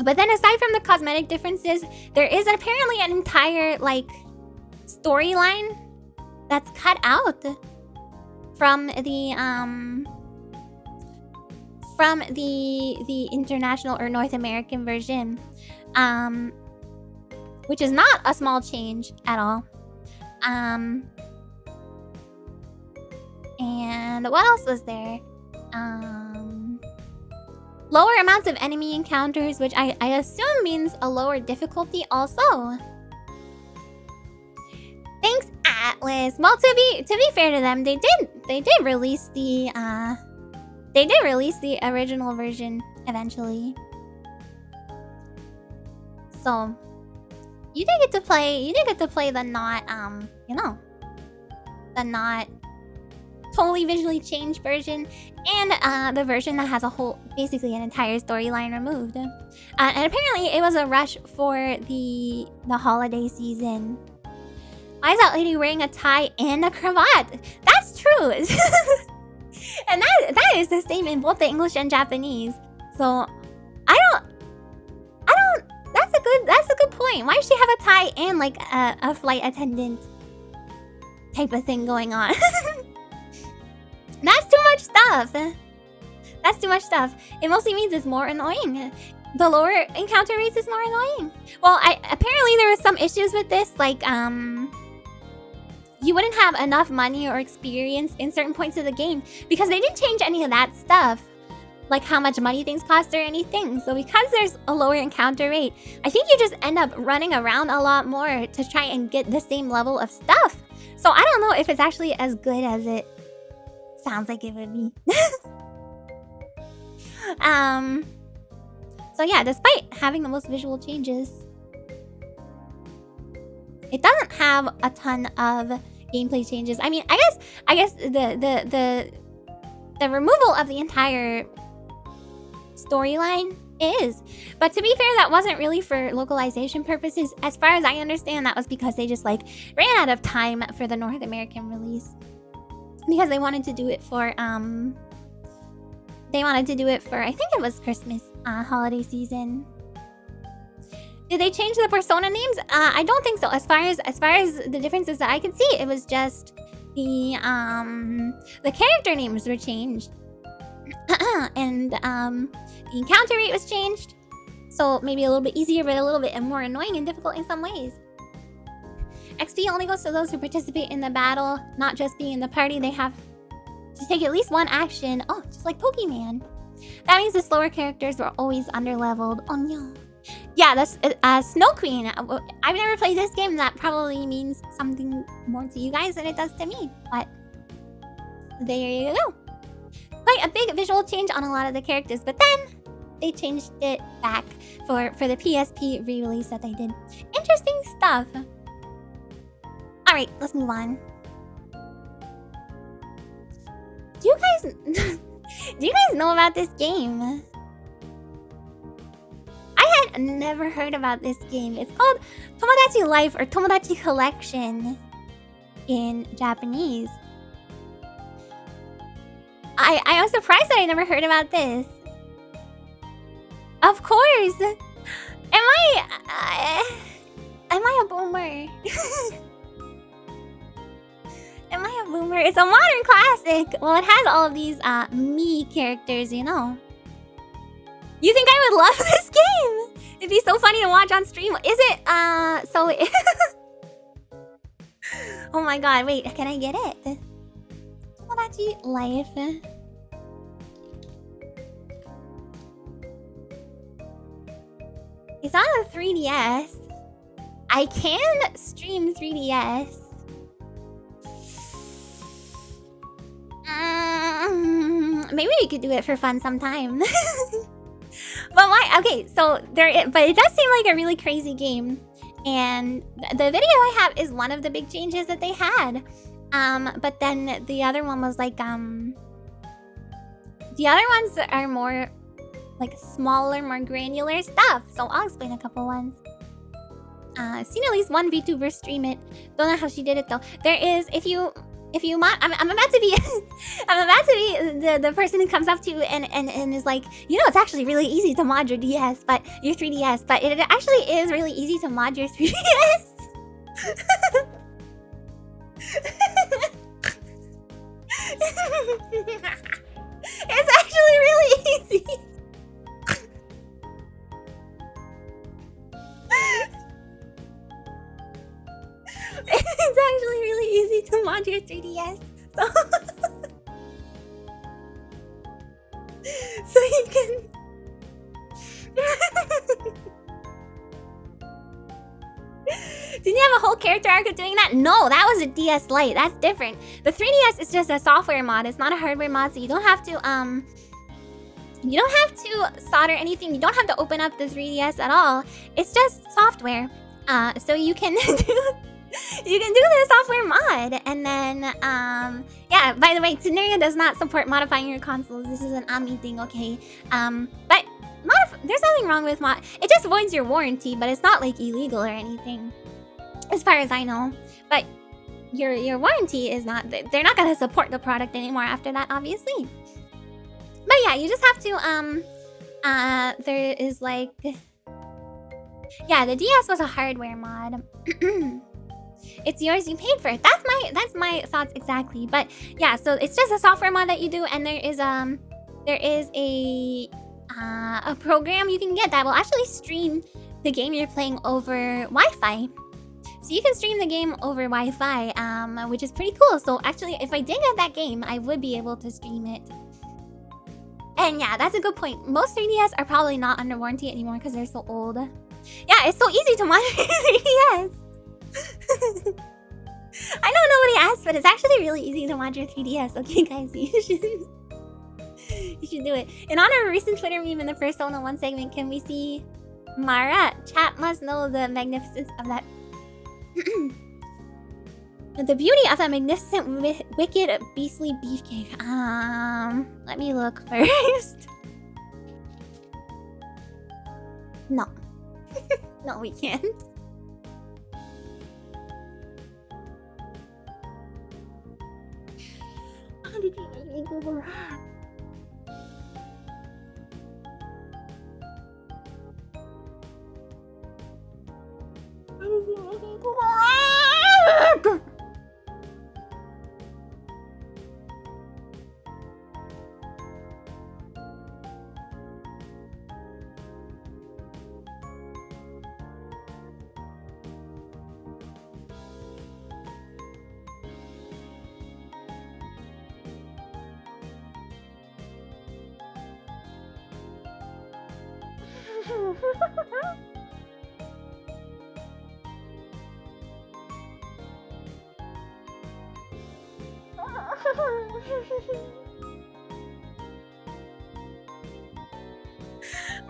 But then aside from the cosmetic differences, there is apparently an entire like storyline that's cut out from the international or North American version, which is not a small change at all. And what else was there? Lower amounts of enemy encounters, which I assume means a lower difficulty also. Thanks, Atlas. Well, to be fair to them, they did release the original version eventually. So you did get to play the not the not totally visually changed version, and the version that has a whole, basically an entire storyline removed. And apparently it was a rush for the holiday season. Why is that lady wearing a tie and a cravat? That's true. And that is the same in both the English and Japanese. So I don't that's a good point. Why does she have a tie and like a flight attendant type of thing going on? That's too much stuff. It mostly means it's more annoying. The lower encounter rates is more annoying. Well, apparently there were some issues with this, like you wouldn't have enough money or experience in certain points of the game because they didn't change any of that stuff, like how much money things cost or anything. So because there's a lower encounter rate, I think you just end up running around a lot more to try and get the same level of stuff. So I don't know if it's actually as good as it sounds like it would be. So yeah, despite having the most visual changes, it doesn't have a ton of gameplay changes. I mean, I guess the removal of the entire storyline is. But to be fair, that wasn't really for localization purposes. As far as I understand, that was because they just like ran out of time for the North American release. Because they wanted to do it for I think it was Christmas holiday season. Did they change the persona names? I don't think so. As far as the differences that I could see, it was just the character names were changed. And the encounter rate was changed. So maybe a little bit easier, but a little bit more annoying and difficult in some ways. XP only goes to those who participate in the battle, not just being in the party. They have to take at least one action. Oh, just like Pokemon. That means the slower characters were always underleveled. Oh no. Yeah, that's Snow Queen. I've never played this game. That probably means something more to you guys than it does to me. But there you go. Quite a big visual change on a lot of the characters. But then they changed it back for the PSP re-release that they did. Interesting stuff. All right, let's move on. Do you guys know about this game? I had never heard about this game. It's called Tomodachi Life or Tomodachi Collection in Japanese. I was surprised that I never heard about this. Of course. Am I a boomer? Am I a boomer? It's a modern classic. Well, it has all of these me characters, you know. You think I would love this game? It'd be so funny to watch on stream. Is it oh my god, wait, can I get it? Tomodachi Life. It's on a 3DS. I can stream 3DS. Maybe we could do it for fun sometime. But okay, so but it does seem like a really crazy game. And the video I have is one of the big changes that they had. But then the other one was like, the other ones are more like smaller, more granular stuff. So I'll explain a couple ones. I've seen at least one VTuber stream it. Don't know how she did it though. There is, if you mod, I'm about to be the person who comes up to you and is like, you know, it's actually really easy to mod your DS, but your 3DS, but it actually is really easy to mod your 3DS. It's actually really easy. It's actually really easy to mod your 3DS. So you can... Didn't you have a whole character arc of doing that? No, that was a DS Lite. That's different. The 3DS is just a software mod. It's not a hardware mod, so you don't have to solder anything. You don't have to open up the 3DS at all. It's just software. So you can do the software mod, and then yeah. By the way, Tsunderia does not support modifying your consoles. This is an Ami thing, okay? But there's nothing wrong with mod. It just voids your warranty, but it's not like illegal or anything, as far as I know. But your warranty is not. They're not gonna support the product anymore after that, obviously. But yeah, you just have to there is like, yeah, the DS was a hardware mod. It's yours, you paid for it. That's my thoughts exactly. But yeah, so it's just a software mod that you do, and there is a program you can get that will actually stream the game you're playing over Wi-Fi. So you can stream the game over Wi-Fi, which is pretty cool. So actually, if I did get that game, I would be able to stream it. And yeah, that's a good point. Most 3DS are probably not under warranty anymore because they're so old. Yeah, it's so easy to mod your 3DS. I know nobody asked, but it's actually really easy to mod your 3DS. Okay, guys, you should do it. In honor of a recent Twitter meme in the Persona 1 segment, can we see Mara? Chat must know the magnificence of that. The beauty of that magnificent, wicked, beastly beefcake. Let me look first. No. No, we can't. How did you make me Google that? How did you make me Google that?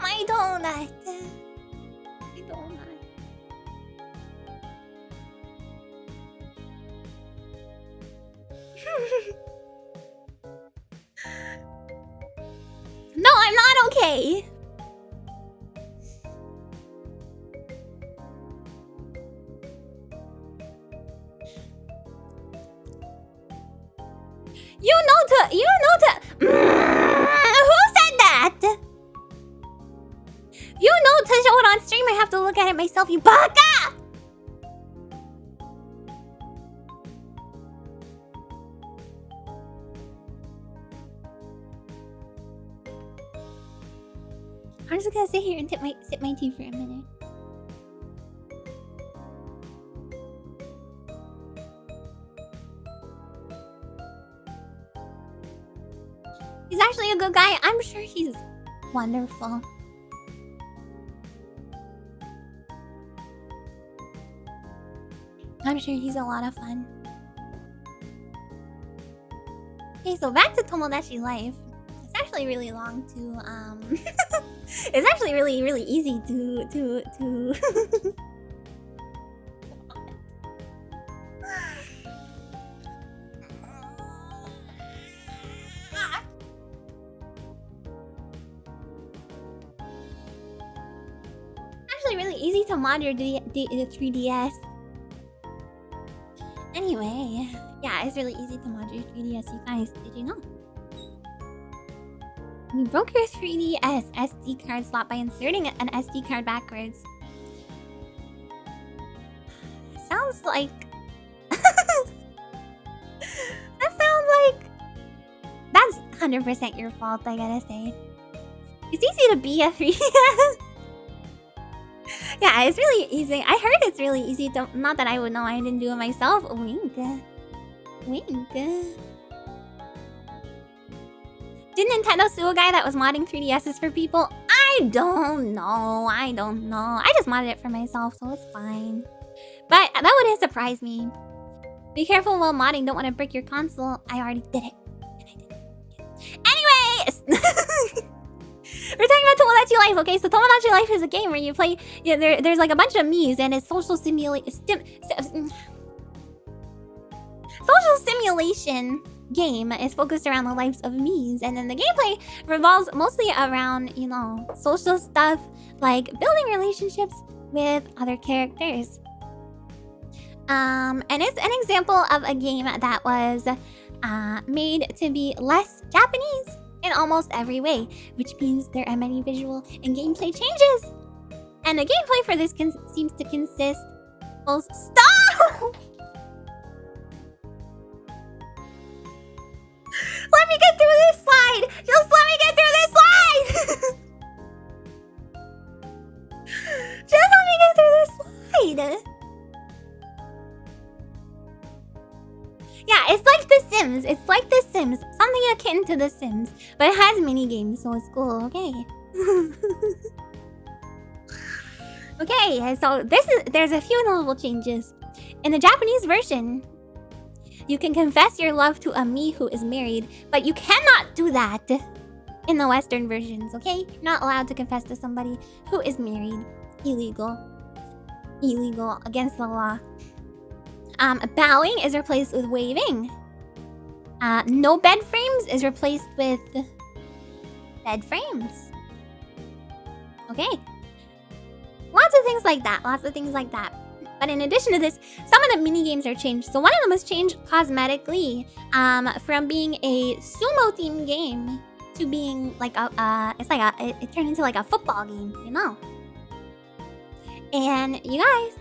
My donut. My donut. No, I'm not okay. You know to. Who said that? You know to show it on stream. I have to look at it myself. You baka! I'm just gonna sit here and sip my tea for a minute. He's actually a good guy. I'm sure he's wonderful. I'm sure he's a lot of fun. Okay, so back to Tomodachi Life. It's actually really long to it's actually really easy to actually really easy to mod your the 3DS. Anyway, yeah, it's really easy to mod your 3DS, you guys. Did you know? You broke your 3DS SD card slot by inserting an SD card backwards. Sounds like... that sounds like... That's 100% your fault, I gotta say. It's easy to be a 3DS. Yeah, it's really easy. I heard it's really easy to... Not that I would know, I didn't do it myself. Wink. Wink. Did Nintendo sue a guy that was modding 3DSs for people? I don't know. I just modded it for myself, so it's fine. But that wouldn't surprise me. Be careful while modding. Don't want to break your console. I already did it. And I did it. Anyways! We're talking about Tomodachi Life, okay? So Tomodachi Life is a game where you play... Yeah, there's like a bunch of Miis, and it's social simulation game is focused around the lives of Miis, and then the gameplay revolves mostly around, you know, social stuff like building relationships with other characters. And it's an example of a game that was made to be less Japanese in almost every way, which means there are many visual and gameplay changes. And the gameplay for this seems to consist of... Stop! Let me get through this slide! Just let me get through this slide! Just let me get through this slide! Yeah, it's like The Sims. It's like The Sims. Something akin to The Sims. But it has mini games, so it's cool, okay? Okay, so there's a few notable changes. In the Japanese version, you can confess your love to a Mii who is married, but you cannot do that in the Western versions, okay? You're not allowed to confess to somebody who is married. Illegal. Illegal. Against the law. Bowing is replaced with waving. No bed frames is replaced with bed frames. Okay. Lots of things like that. Lots of things like that. But in addition to this, some of the mini games are changed. So one of them was changed cosmetically, from being a sumo themed game to being like it turned into like a football game, you know. And you guys,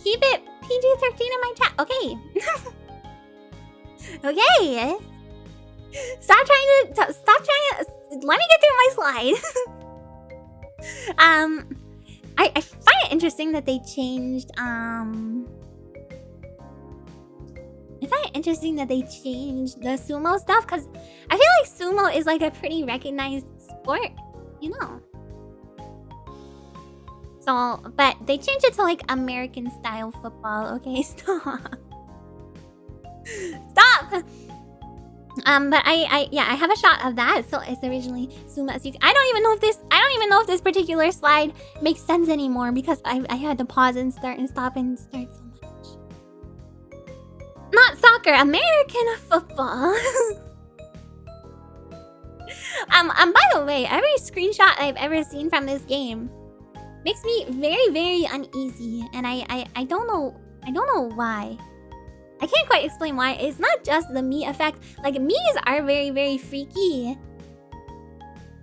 keep it PG-13 in my chat, okay? Okay. Stop trying to. Let me get through my slide. I find it interesting that they changed, I find it interesting that they changed the sumo stuff, because I feel like sumo is like a pretty recognized sport, you know. So, but they changed it to like American style football, okay? Stop! Stop! But I have a shot of that. So it's originally Suma. So I don't even know if this particular slide makes sense anymore because I had to pause and start and stop and start so much. Not soccer, American football. By the way, every screenshot I've ever seen from this game makes me very, very uneasy, and I don't know why. I can't quite explain why. It's not just the me effect. Like, me's are very, very freaky.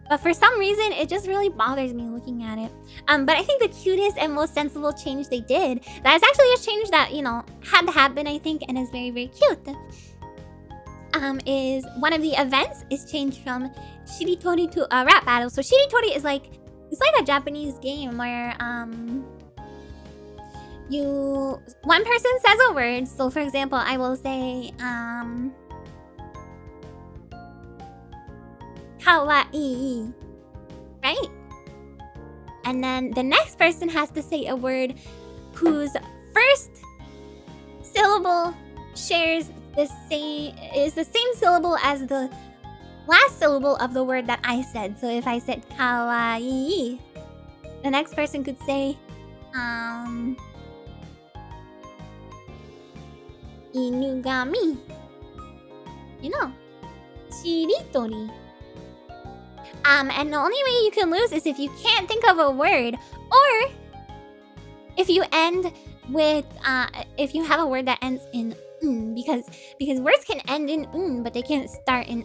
But for some reason, it just really bothers me looking at it. But I think the cutest and most sensible change they did, that is actually a change that, you know, had to happen, I think, and is very, very cute. Is one of the events is changed from Shiritori to a rap battle. So Shiritori is like, it's like a Japanese game where, one person says a word. So for example, I will say kawaii, right? And then the next person has to say a word whose first syllable shares the same syllable as the last syllable of the word that I said. So if I said kawaii, the next person could say inugami. You know, shiritori. And the only way you can lose is if you can't think of a word, or if you end with if you have a word that ends in because words can end in but they can't start in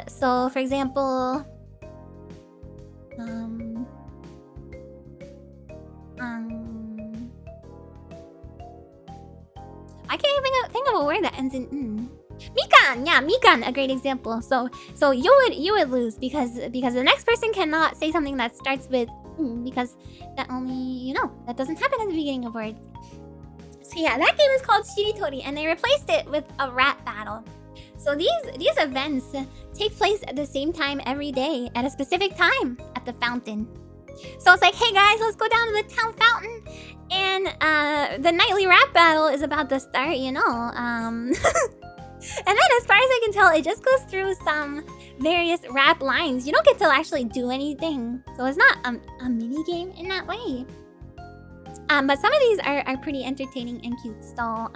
so for example I can't even think of a word that ends in Mikan, yeah, Mikan, a great example. So you would lose because the next person cannot say something that starts with because that only, you know, that doesn't happen at the beginning of words. So yeah, that game is called Shiritori, and they replaced it with a rap battle. So these events take place at the same time every day at a specific time at the fountain. So it's like, hey guys, let's go down to the town fountain, and the nightly rap battle is about to start, you know. And then as far as I can tell, it just goes through some various rap lines. You don't get to actually do anything. So it's not a mini game in that way. But some of these are pretty entertaining and cute. So,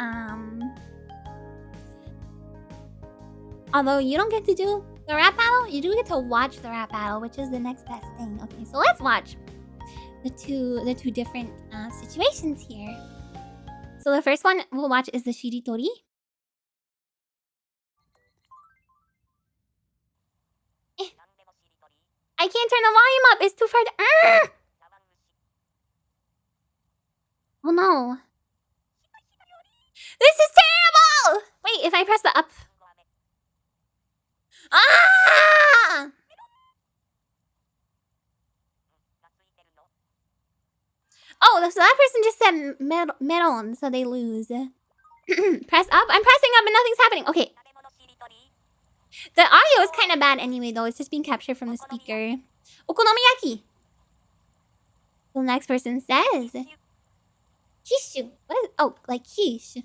although you don't get to do the rap battle, you do get to watch the rap battle, which is the next best thing. Okay, so let's watch the two different situations here. So the first one we'll watch is the Shiritori. I can't turn the volume up. It's too far to... Oh no. This is terrible! Wait, if I press the up... Ah! Oh, so that person just said melon, so they lose. Press up? I'm pressing up and nothing's happening. Okay. The audio is kind of bad anyway, though. It's just being captured from the speaker. Okonomiyaki. The next person says... Kishu. What is... Oh, like quiche.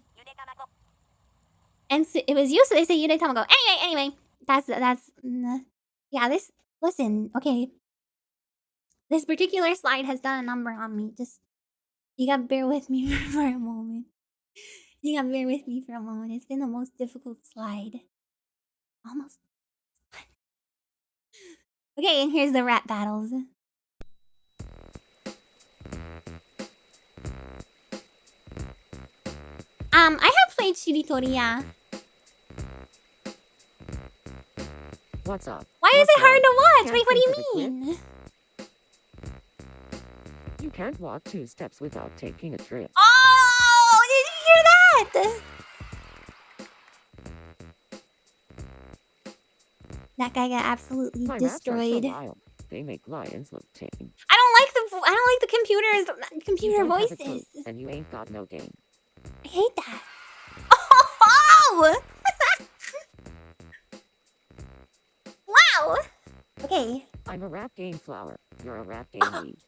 And so it was you, so they say yude tamago. Anyway. That's... Yeah, this... Listen, okay. This particular slide has done a number on me. Just... You gotta bear with me for a moment. You gotta bear with me for a moment. It's been the most difficult slide. Almost. Okay, and here's the rap battles. I have played Shiritori. What's up? Why is it hard to watch? Wait, what do you mean? You can't walk 2 steps without taking a trip. Oh, did you hear that? That guy got absolutely My raps are so destroyed. wild. They make lions look tame. I don't like the computer You don't have a voices. clue, and you ain't got no game. I hate that. Oh! Wow. Okay. I'm a rap game flower. You're a rap game lead.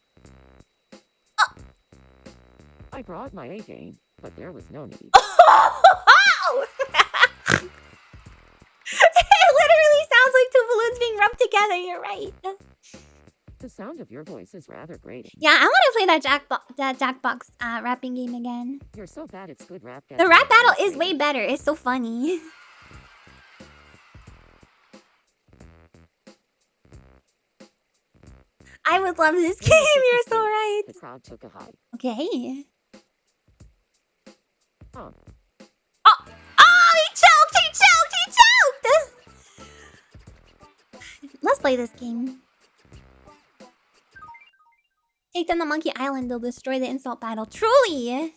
I brought my A game, but there was no need. brother, you're right. The sound of your voice is rather grating. Yeah, I want to play that Jackbox rapping game again. You're so bad it's good rap. The rap battle is way better. It's so funny. I would love this game. You're so right. The crowd took a hike. Okay. Oh, Oh, he choked! He choked! He choked! Let's play this game. Take them to Monkey Island. They'll destroy the insult battle. Truly!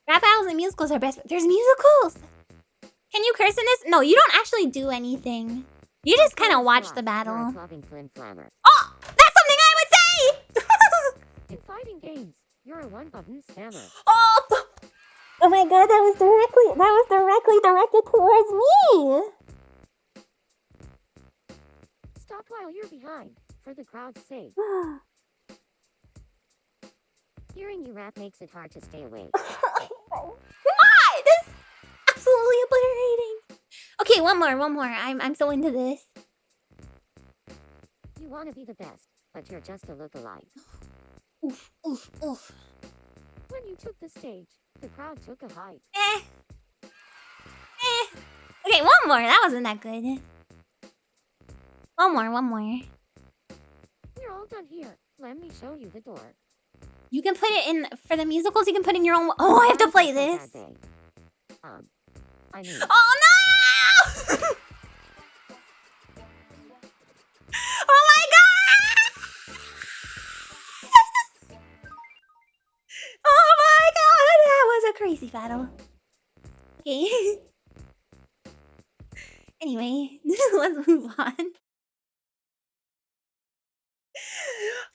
Rap battles and musicals are best. There's musicals! Can you curse in this? No, you don't actually do anything. You just kind of watch the you're a battle. clubbing flim flammer. Oh! That's something I would say! In fighting games, you're a one-button spammer. Oh! Oh my god, that was directly directed towards me! Stop while you're behind, for the crowd's sake. Hearing you rap makes it hard to stay awake. God! Absolutely obliterating. Okay, one more. I'm so into this. You want to be the best, but you're just a lookalike. Oof. When you took the stage, the crowd took a hike. Okay, one more. That wasn't that good. One more. We're all done here. Let me show you the door. You can put it in for the musicals. You can put in your own. Oh, I have to play this. I mean, Oh no! Oh my god! Oh my god! That was a crazy battle. Okay. Anyway, let's move on.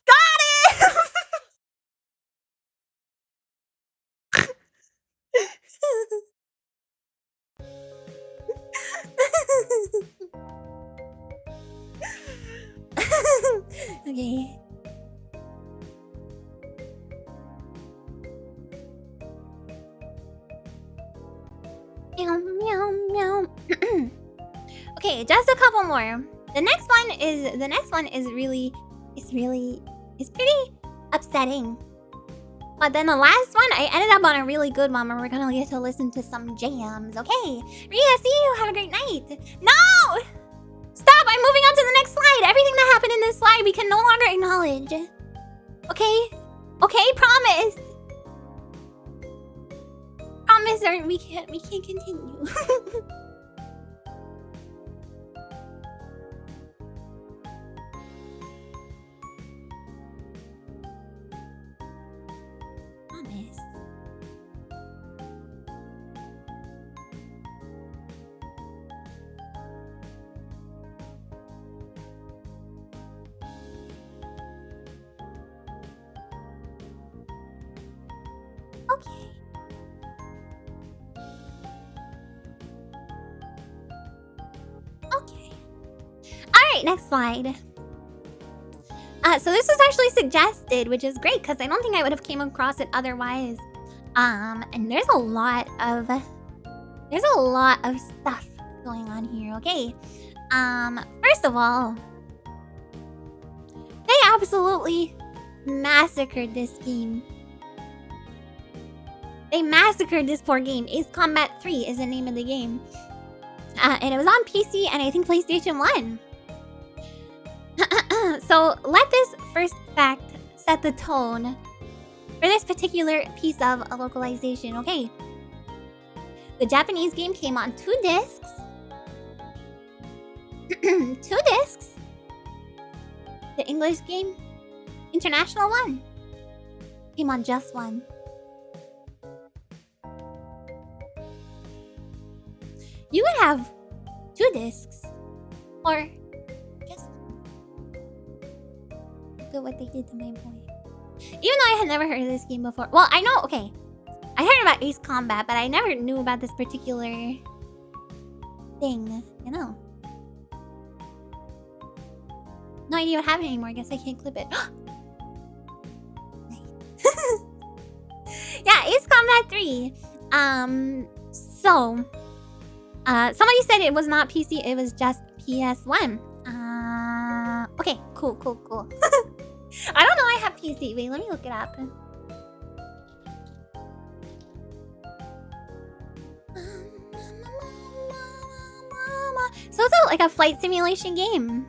Got it! Okay. Meow, meow, meow. Okay, just a couple more. The next one is pretty upsetting. But then the last one, I ended up on a really good one where we're gonna get to listen to some jams. Okay, Ria, see you. Have a great night. No! Stop! I'm moving on to the next slide. Everything that happened in this slide, we can no longer acknowledge. Okay? Okay, promise. Promise, or we can't continue. Promise. Okay. Okay. Alright, next slide. So this was actually suggested, which is great because I don't think I would have came across it otherwise. And there's a lot of stuff going on here. Okay. First of all, they absolutely massacred this game. They massacred this poor game. Ace Combat 3 is the name of the game. And it was on PC and I think PlayStation 1. So let this first fact set the tone for this particular piece of a localization. Okay. The Japanese game came on 2 discs. 2 discs. The English game, international one, came on just 1. You would have 2 discs, or just 1. Look at what they did to my boy. Even though I had never heard of this game before. Well, I know, okay. I heard about Ace Combat, but I never knew about this particular thing, you know. No idea what happened anymore. I guess I can't clip it. Yeah, Ace Combat 3. Somebody said it was not PC, it was just PS1. Okay, cool. I don't know I have PC. Wait, let me look it up. So it's like a flight simulation game.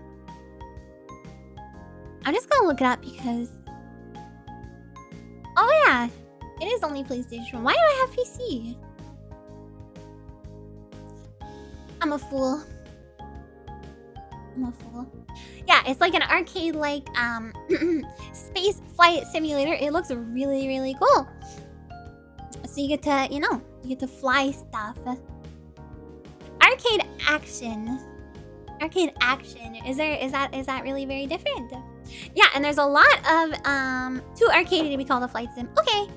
I'm just gonna look it up because... Oh yeah, it is only PlayStation. Why do I have PC? I'm a fool. Yeah, it's like an arcade-like space flight simulator. It looks really, really cool. So you get to, you get to fly stuff. Arcade action. Is that really very different? Yeah, and there's a lot of too arcadey to be called a flight sim. Okay.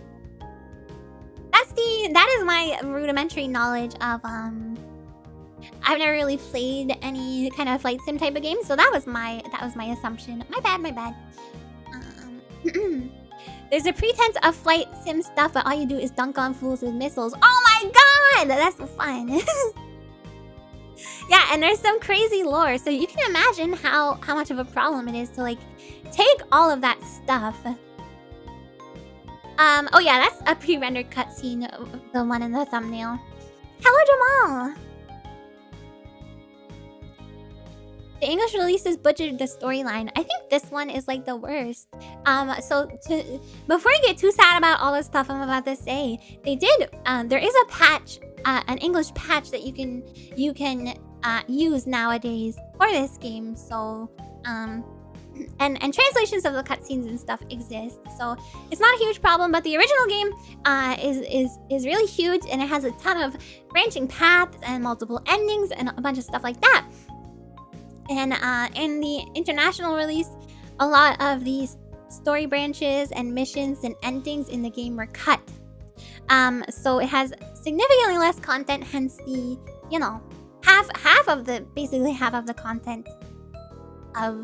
That is my rudimentary knowledge of I've never really played any kind of flight sim type of game, so that was my assumption. My bad. There's a pretense of flight sim stuff, but all you do is dunk on fools with missiles. Oh my god! That's fun. Yeah, and there's some crazy lore, so you can imagine how much of a problem it is to like take all of that stuff. Oh yeah, that's a pre-rendered cutscene, the one in the thumbnail. Hello, Jamal. The English releases butchered the storyline. I think this one is like the worst. Before you get too sad about all the stuff I'm about to say, they did. There is a patch, an English patch that you can use nowadays for this game. So, and translations of the cutscenes and stuff exist. So it's not a huge problem. But the original game is really huge, and it has a ton of branching paths and multiple endings and a bunch of stuff like that. And in the international release, a lot of these story branches and missions and endings in the game were cut. So it has significantly less content, hence the, basically half of the content of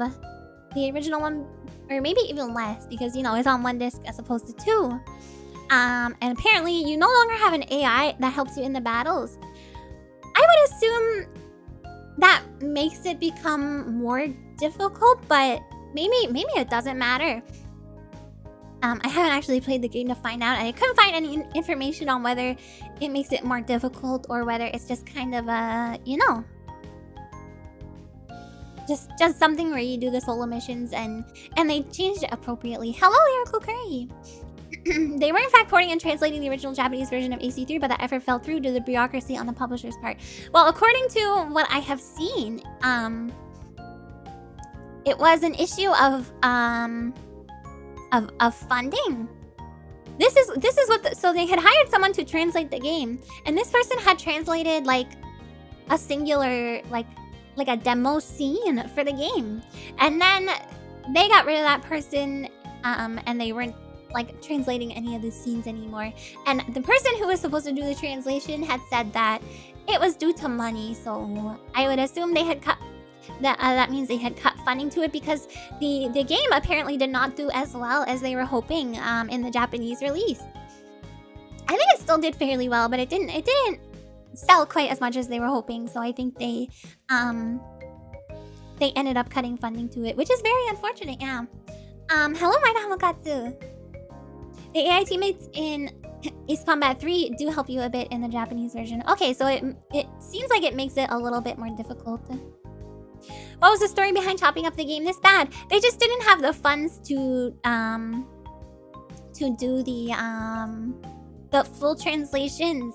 the original one, or maybe even less, because, it's on one disc as opposed to two. And apparently you no longer have an AI that helps you in the battles. I would assume that makes it become more difficult, but maybe it doesn't matter. I haven't actually played the game to find out, and I couldn't find any information on whether it makes it more difficult or whether it's just kind of a, just something where you do the solo missions and they changed it appropriately. Hello, Lyrical Curry. They were in fact porting and translating the original Japanese version of AC3, but that effort fell through due to the bureaucracy on the publisher's part. Well, according to what I have seen, it was an issue of funding. This is what so they had hired someone to translate the game, and this person had translated like a singular like a demo scene for the game, and then they got rid of that person, and they weren't like translating any of the scenes anymore. And the person who was supposed to do the translation had said that it was due to money, so I would assume they had cut that means they had cut funding to it, because the game apparently did not do as well as they were hoping in the Japanese release. I think it still did fairly well, but it didn't sell quite as much as they were hoping, so I think they ended up cutting funding to it, which is very unfortunate. Yeah. Hello, Maida Hamakatsu. The AI teammates in Ace Combat 3 do help you a bit in the Japanese version. Okay, so it seems like it makes it a little bit more difficult. What was the story behind chopping up the game this bad? They just didn't have the funds to do the full translations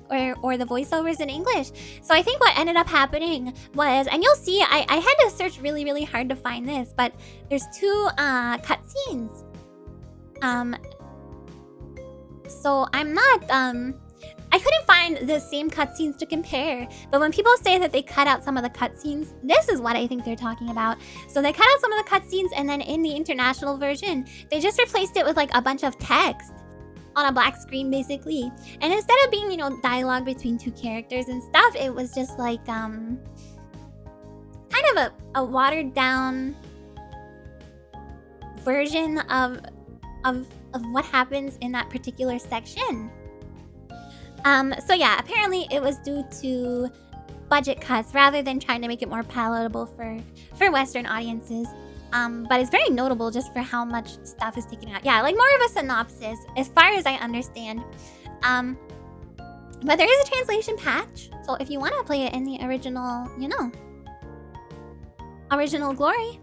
or the voiceovers in English. So I think what ended up happening was, and you'll see, I had to search really, really hard to find this, but there's two cutscenes. So I'm not, I couldn't find the same cutscenes to compare, but when people say that they cut out some of the cutscenes, this is what I think they're talking about. So they cut out some of the cutscenes, and then in the international version, they just replaced it with like a bunch of text on a black screen, basically. And instead of being, dialogue between two characters and stuff, it was just like, kind of a watered down version of what happens in that particular section. So yeah, apparently it was due to budget cuts rather than trying to make it more palatable for Western audiences. But it's very notable just for how much stuff is taken out. Yeah, like more of a synopsis, as far as I understand. But there is a translation patch, so if you want to play it in the original, you know, original glory,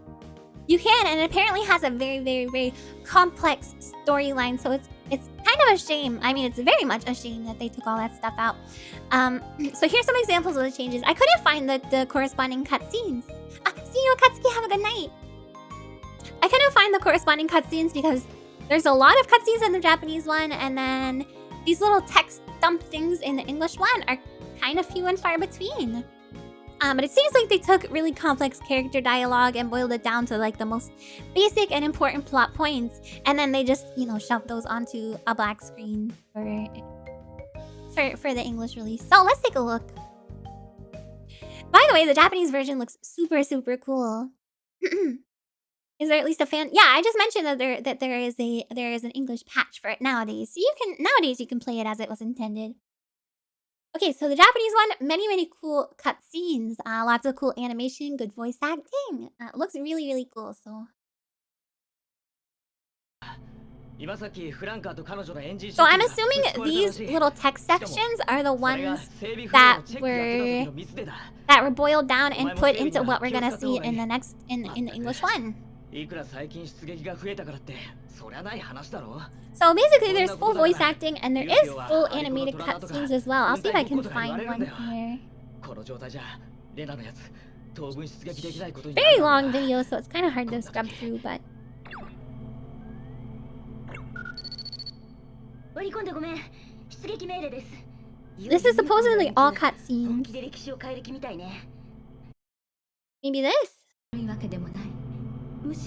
you can. And it apparently has a very, very, very complex storyline. So it's kind of a shame. I mean, it's very much a shame that they took all that stuff out. So here's some examples of the changes. I couldn't find the corresponding cutscenes. See you, Akatsuki. Have a good night. I couldn't find the corresponding cutscenes because there's a lot of cutscenes in the Japanese one, and then these little text dump things in the English one are kind of few and far between. But it seems like they took really complex character dialogue and boiled it down to like the most basic and important plot points, and then they just, you know, shoved those onto a black screen for the English release. So let's take a look. By the way, the Japanese version looks super, super cool. Is there at least a fan? Yeah, I just mentioned that there is an English patch for it nowadays. So nowadays you can play it as it was intended. Okay, so the Japanese one, many cool cutscenes, lots of cool animation, good voice acting. Looks really, really cool. So I'm assuming these little text sections are the ones that were boiled down and put into what we're gonna see in the next in the English one. So basically there's full voice acting and there is full animated cutscenes as well. I'll see if I can find one here. Very long video, so it's kind of hard to scrub through, but this is supposedly all cutscenes. Maybe this? The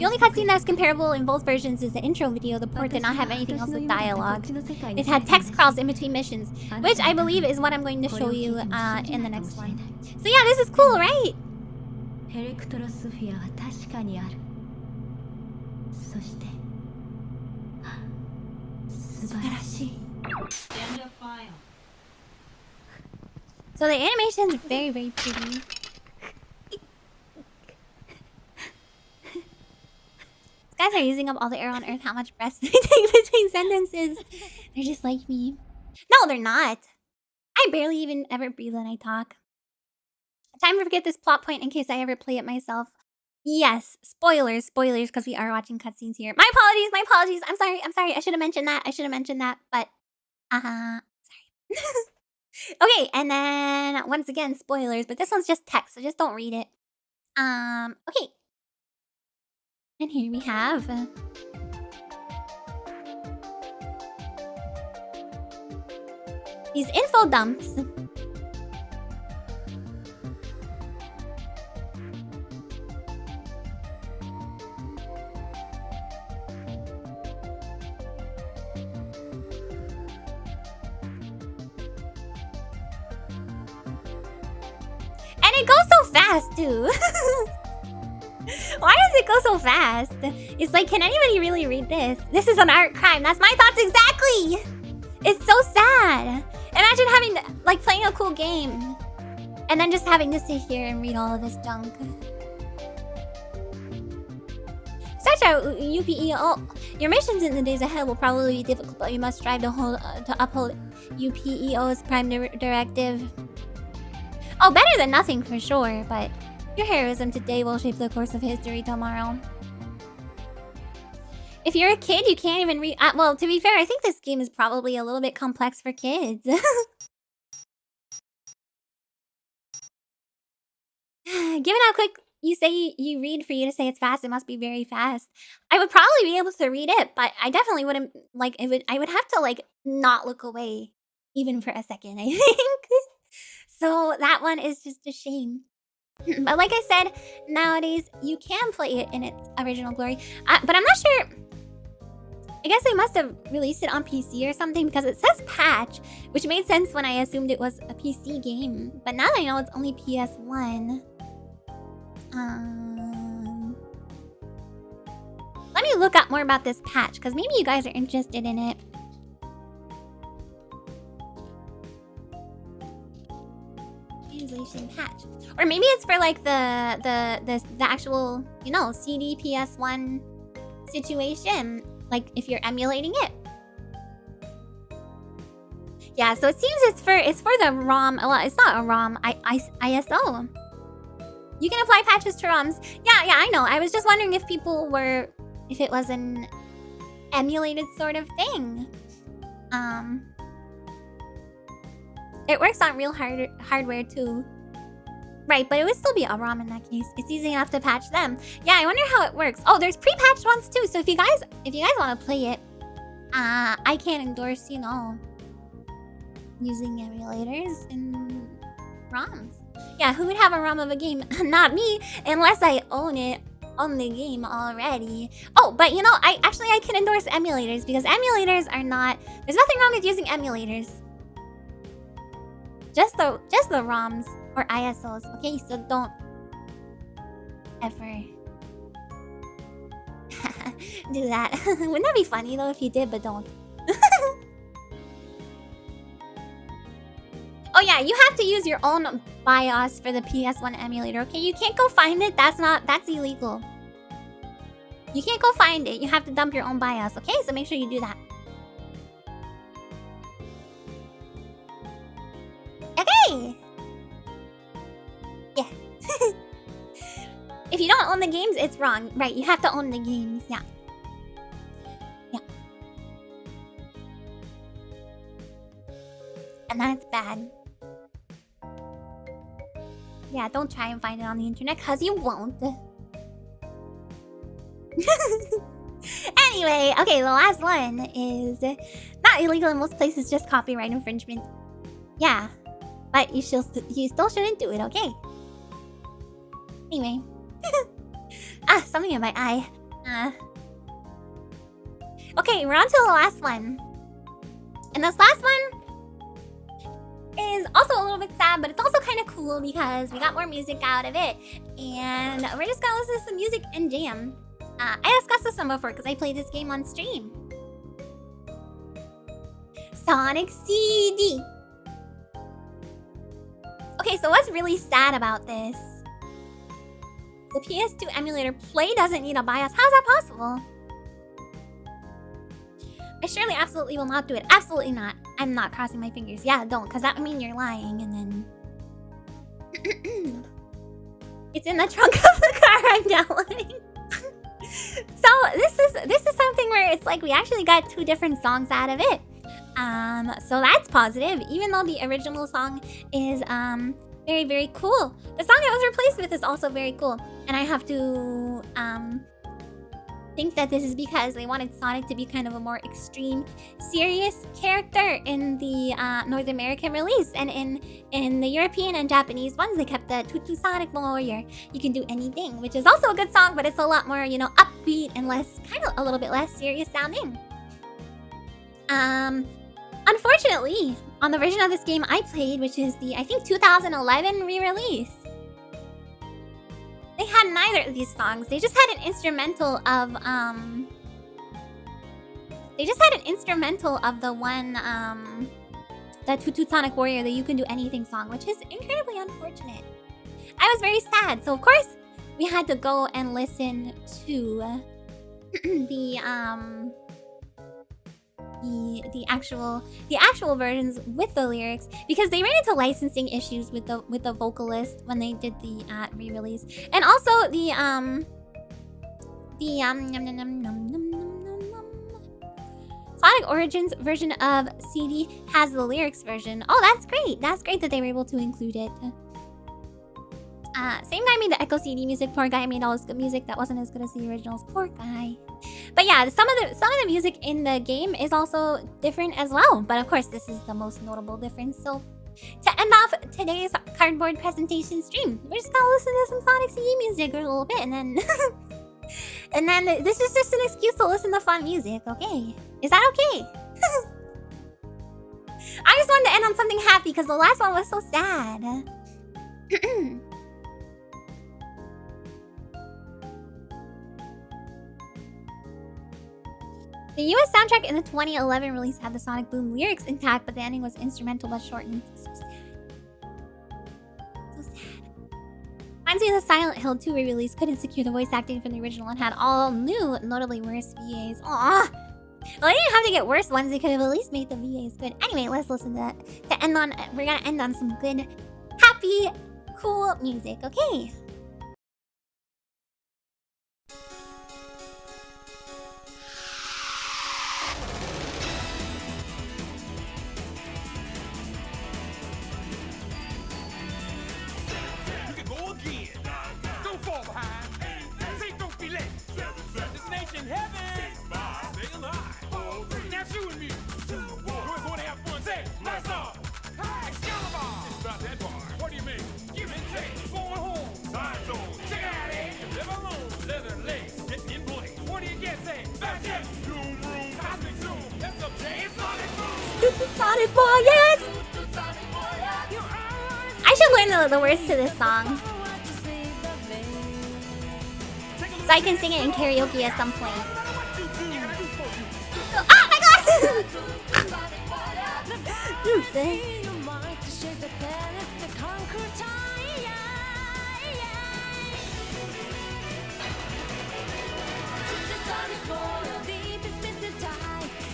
only cutscene that's comparable in both versions is the intro video. The port did not have anything else with dialogue. It had text crawls in between missions, which I believe is what I'm going to show you in the next one. So yeah, this is cool, right? So the animation is very, very pretty. Guys are using up all the air on Earth. How much breath they take between sentences? They're just like me. No, they're not. I barely even ever breathe when I talk. Time to forget this plot point in case I ever play it myself. Yes, spoilers, because we are watching cutscenes here. My apologies. I'm sorry. I should have mentioned that. But, sorry. Okay, and then once again, spoilers. But this one's just text, so just don't read it. Okay. And here we have these info dumps. And it goes so fast too. Why does it go so fast? It's like, can anybody really read this? This is an art crime. That's my thoughts exactly. It's so sad. Imagine having, like, playing a cool game and then just having to sit here and read all of this junk. Such a UPEO. Your missions in the days ahead will probably be difficult, but you must strive to uphold UPEO's prime directive. Oh, better than nothing for sure, but your heroism today will shape the course of history tomorrow. If you're a kid, you can't even read... well, to be fair, I think this game is probably a little bit complex for kids. Given how quick you say you read for you to say it's fast, it must be very fast. I would probably be able to read it, but I definitely wouldn't... Like, I would have to, like, not look away even for a second, I think. So that one is just a shame. But like I said, nowadays you can play it in its original glory. But I'm not sure. I guess they must have released it on PC or something because it says patch, which made sense when I assumed it was a PC game. But now that I know it's only PS1. Let me look up more about this patch because maybe you guys are interested in it. translation patch. Or maybe it's for like the actual, you know, CD PS1 situation. Like if you're emulating it. Yeah, so it seems it's for the ROM. Well, it's not a ROM. ISO. You can apply patches to ROMs. Yeah, I know. I was just wondering if it was an emulated sort of thing. It works on real hardware too. Right, but it would still be a ROM in that case. It's easy enough to patch them. Yeah, I wonder how it works. Oh, there's pre-patched ones too. So if you guys want to play it, I can't endorse, you know, using emulators and ROMs. Yeah, who would have a ROM of a game? Not me, unless I own the game already. Oh, but you know, I can endorse emulators because emulators are not. There's nothing wrong with using emulators. Just the ROMs or ISOs. Okay, so don't ever do that. Wouldn't that be funny though if you did, but don't. Oh yeah, you have to use your own BIOS for the PS1 emulator, okay? You can't go find it. That's illegal. You can't go find it. You have to dump your own BIOS, okay? So make sure you do that. Okay! Yeah. If you don't own the games, it's wrong. Right, you have to own the games, yeah. Yeah. And that's bad. Yeah, don't try and find it on the internet, cause you won't. Anyway, okay, the last one is not illegal in most places, just copyright infringement. Yeah, but you still shouldn't do it, okay? Anyway. Something in my eye. Okay, we're on to the last one. And this last one is also a little bit sad, but it's also kind of cool because we got more music out of it. And we're just gonna listen to some music and jam. I discussed this one before because I played this game on stream. Sonic CD. Okay, so what's really sad about this? The PS2 emulator Play doesn't need a BIOS. How is that possible? I surely absolutely will not do it. Absolutely not. I'm not crossing my fingers. Yeah, don't, because that would mean you're lying, and then... It's in the trunk of the car I'm downloading. So, this is something where it's like we actually got 2 different songs out of it. So that's positive, even though the original song is, very, very cool. The song it was replaced with is also very cool. And I have to, think that this is because they wanted Sonic to be kind of a more extreme, serious character in the North American release, and in the European and Japanese ones, they kept the Tutu Sonic Warrior. You can do anything, which is also a good song, but it's a lot more, you know, upbeat and less, kind of a little bit less serious sounding. Unfortunately, on the version of this game I played, which is the I think 2011 re-release, they had neither of these songs. They just had an instrumental of the one the Tutu Sonic Warrior, the You Can Do Anything song, which is incredibly unfortunate. I was very sad, so of course we had to go and listen to the actual versions with the lyrics, because they ran into licensing issues with the vocalist when they did the re-release, and also the Sonic Origins version of CD has the lyrics version. Oh, that's great. That's great that they were able to include it. Same guy made the Echo CD music. Poor guy made all this good music that wasn't as good as the originals. Poor guy. But yeah, some of the music in the game is also different as well. But of course, this is the most notable difference. So to end off today's cardboard presentation stream, we're just gonna listen to some Sonic CD music for a little bit, and then and then this is just an excuse to listen to fun music. Okay, is that okay? I just wanted to end on something happy because the last one was so sad. The US soundtrack in the 2011 release had the Sonic Boom lyrics intact, but the ending was instrumental but shortened. So sad. Reminds me of the Silent Hill 2 re-release. Couldn't secure the voice acting from the original and had all new, notably worse VAs. Aww. Well, they didn't have to get worse ones. They could have at least made the VAs good. Anyway, let's listen to that. To end on, we're gonna end on some good, happy, cool music. Okay. You can go again. Don't fall behind. Say don't be late. Destination heaven. Stay alive. Now shoot me. We're going to have fun. Say, blast off. Excalibur. It's about that bar. What do you mean? Give it chase. Going home. Time zone. Check it out, eh? Live alone. Leather legs. Getting in place. What do you get? Say, back check. Zoom room. Cosmic zoom. That's up, Jay. It's Sonic Boom. Sonic Boy, yes! I should learn the words to this song. So I can sing it in karaoke at some point. Oh my god! You say.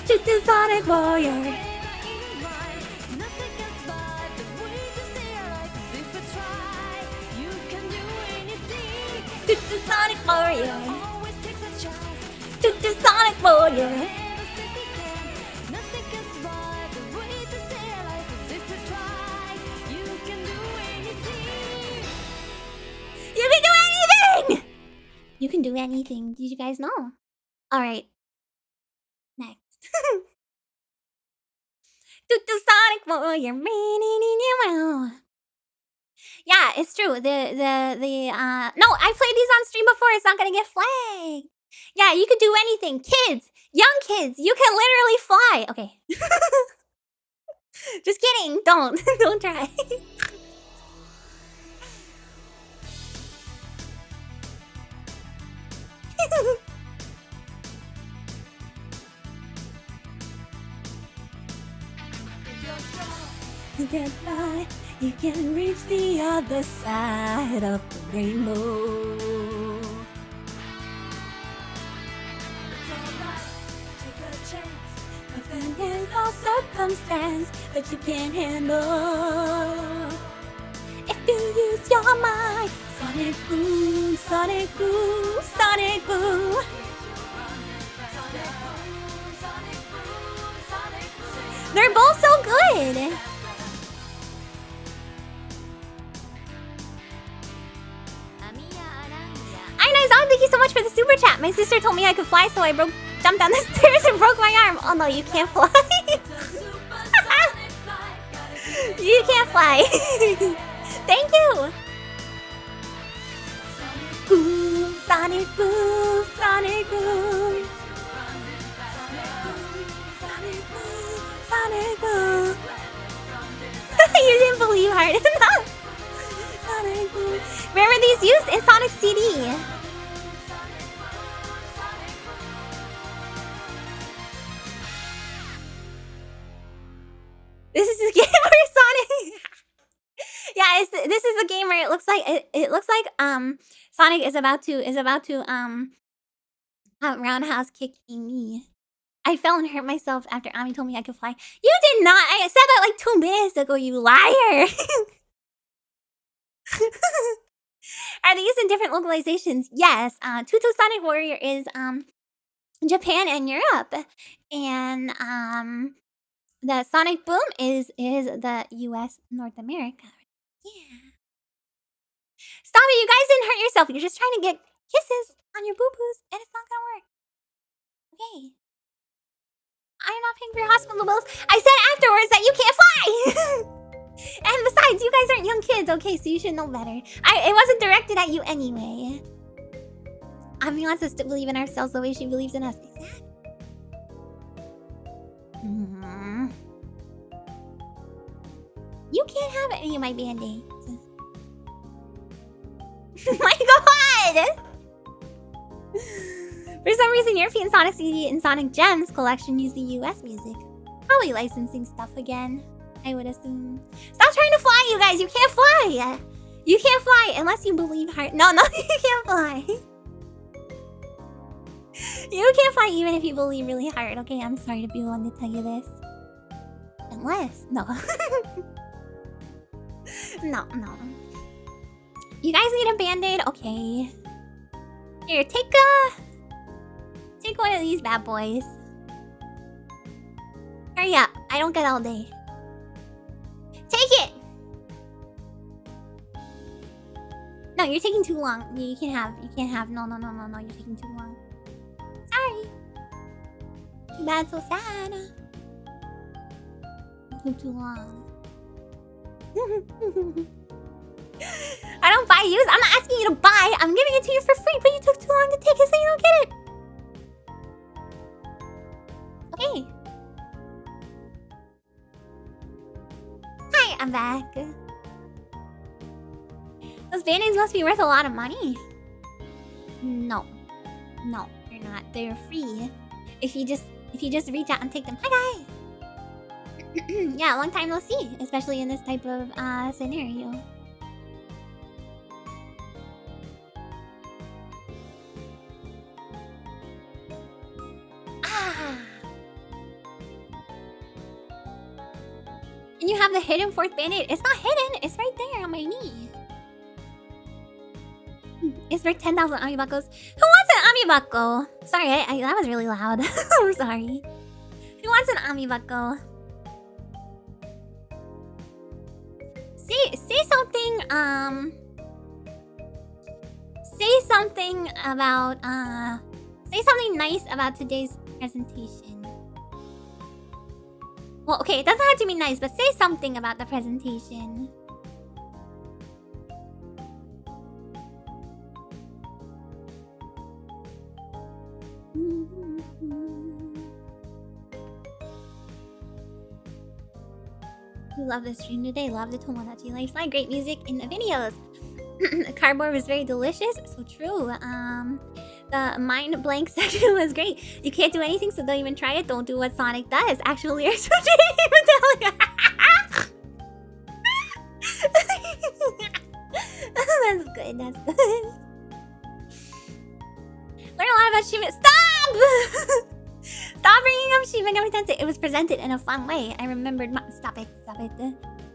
Shoot the Sonic Warrior. Shoot the Sonic Warrior. Shoot the Sonic Warrior. You can do anything! You can do anything. Did you guys know? Alright. Next. Shoot the Sonic Warrior. Yeah, it's true. No, I played these on stream before. It's not gonna get flagged. Yeah, you could do anything. Kids, young kids, you can literally fly. Okay. Just kidding. Don't try. You can fly. You can reach the other side of the rainbow. It's alright, take a chance. Nothing in no circumstance that you can't handle. If you use your mind, Sonic Boom, Sonic Boom, Sonic Boom. They're both so good. Thank you so much for the super chat. My sister told me I could fly, so I jumped down the stairs and broke my arm. Oh no, you can't fly. You can't fly. Thank you. Boom, Sonic Boom, Sonic Boom. Sonic Boom. You didn't believe hard enough. Sonic Boom. Where were these used? In Sonic CD. This is a game where Sonic. Yeah, this is a game where it looks like Sonic is about to roundhouse kick me. I fell and hurt myself after Ami told me I could fly. You did not. I said that like 2 minutes ago. You liar. Are they used in different localizations? Yes. Tutu Sonic Warrior is Japan and Europe, and the Sonic Boom is the U.S. North America. Yeah. Stop it! You guys didn't hurt yourself. You're just trying to get kisses on your boo-boos, and it's not gonna work. Okay. I'm not paying for your hospital bills. I said afterwards that you can't fly. And besides, you guys aren't young kids, okay? So you should know better. It wasn't directed at you anyway. Ami wants us to believe in ourselves the way she believes in us. Exactly. You can't have any of my band-aids. My god! For some reason, European Sonic CD and Sonic Gems collection use the US music. Probably licensing stuff again, I would assume. Stop trying to fly, you guys! You can't fly! You can't fly unless you believe hard. No, you can't fly. You can't fly even if you believe really hard. Okay, I'm sorry to be the one to tell you this. Unless, no. No. You guys need a band-aid? Okay. Here, take one of these bad boys. Hurry up. I don't get all day. Take it! No, you're taking too long. You can't have. No. You're taking too long. Sorry. Too bad, so sad. You took too long. I don't buy used. I'm not asking you to buy. I'm giving it to you for free, but you took too long to take it, so you don't get it. Okay. Hi, I'm back. Those band-aids must be worth a lot of money. No, they're not. They're free. If you just reach out and take them. Hi guys. Yeah, long time no see, especially in this type of scenario. And you have the hidden fourth band-aid. It's not hidden. It's right there on my knee. It's worth 10,000 Amibakos. Who wants an Amibako? Sorry, that was really loud. I'm sorry. Who wants an Amibako? Say something. Say something about. Say something nice about today's presentation. Well, okay, it doesn't have to be nice, but say something about the presentation. We love the stream today. Love the Tomodachi Life. Find great music in the videos. The cardboard was very delicious. So true. The mind blank section was great. You can't do anything, so don't even try it. Don't do what Sonic does. Actual lyrics from That's good. That's good. Learn a lot about Shiba. Stop! Stop bringing up Shiba Gami Tensei. It was presented in a fun way. I remembered. Stop it.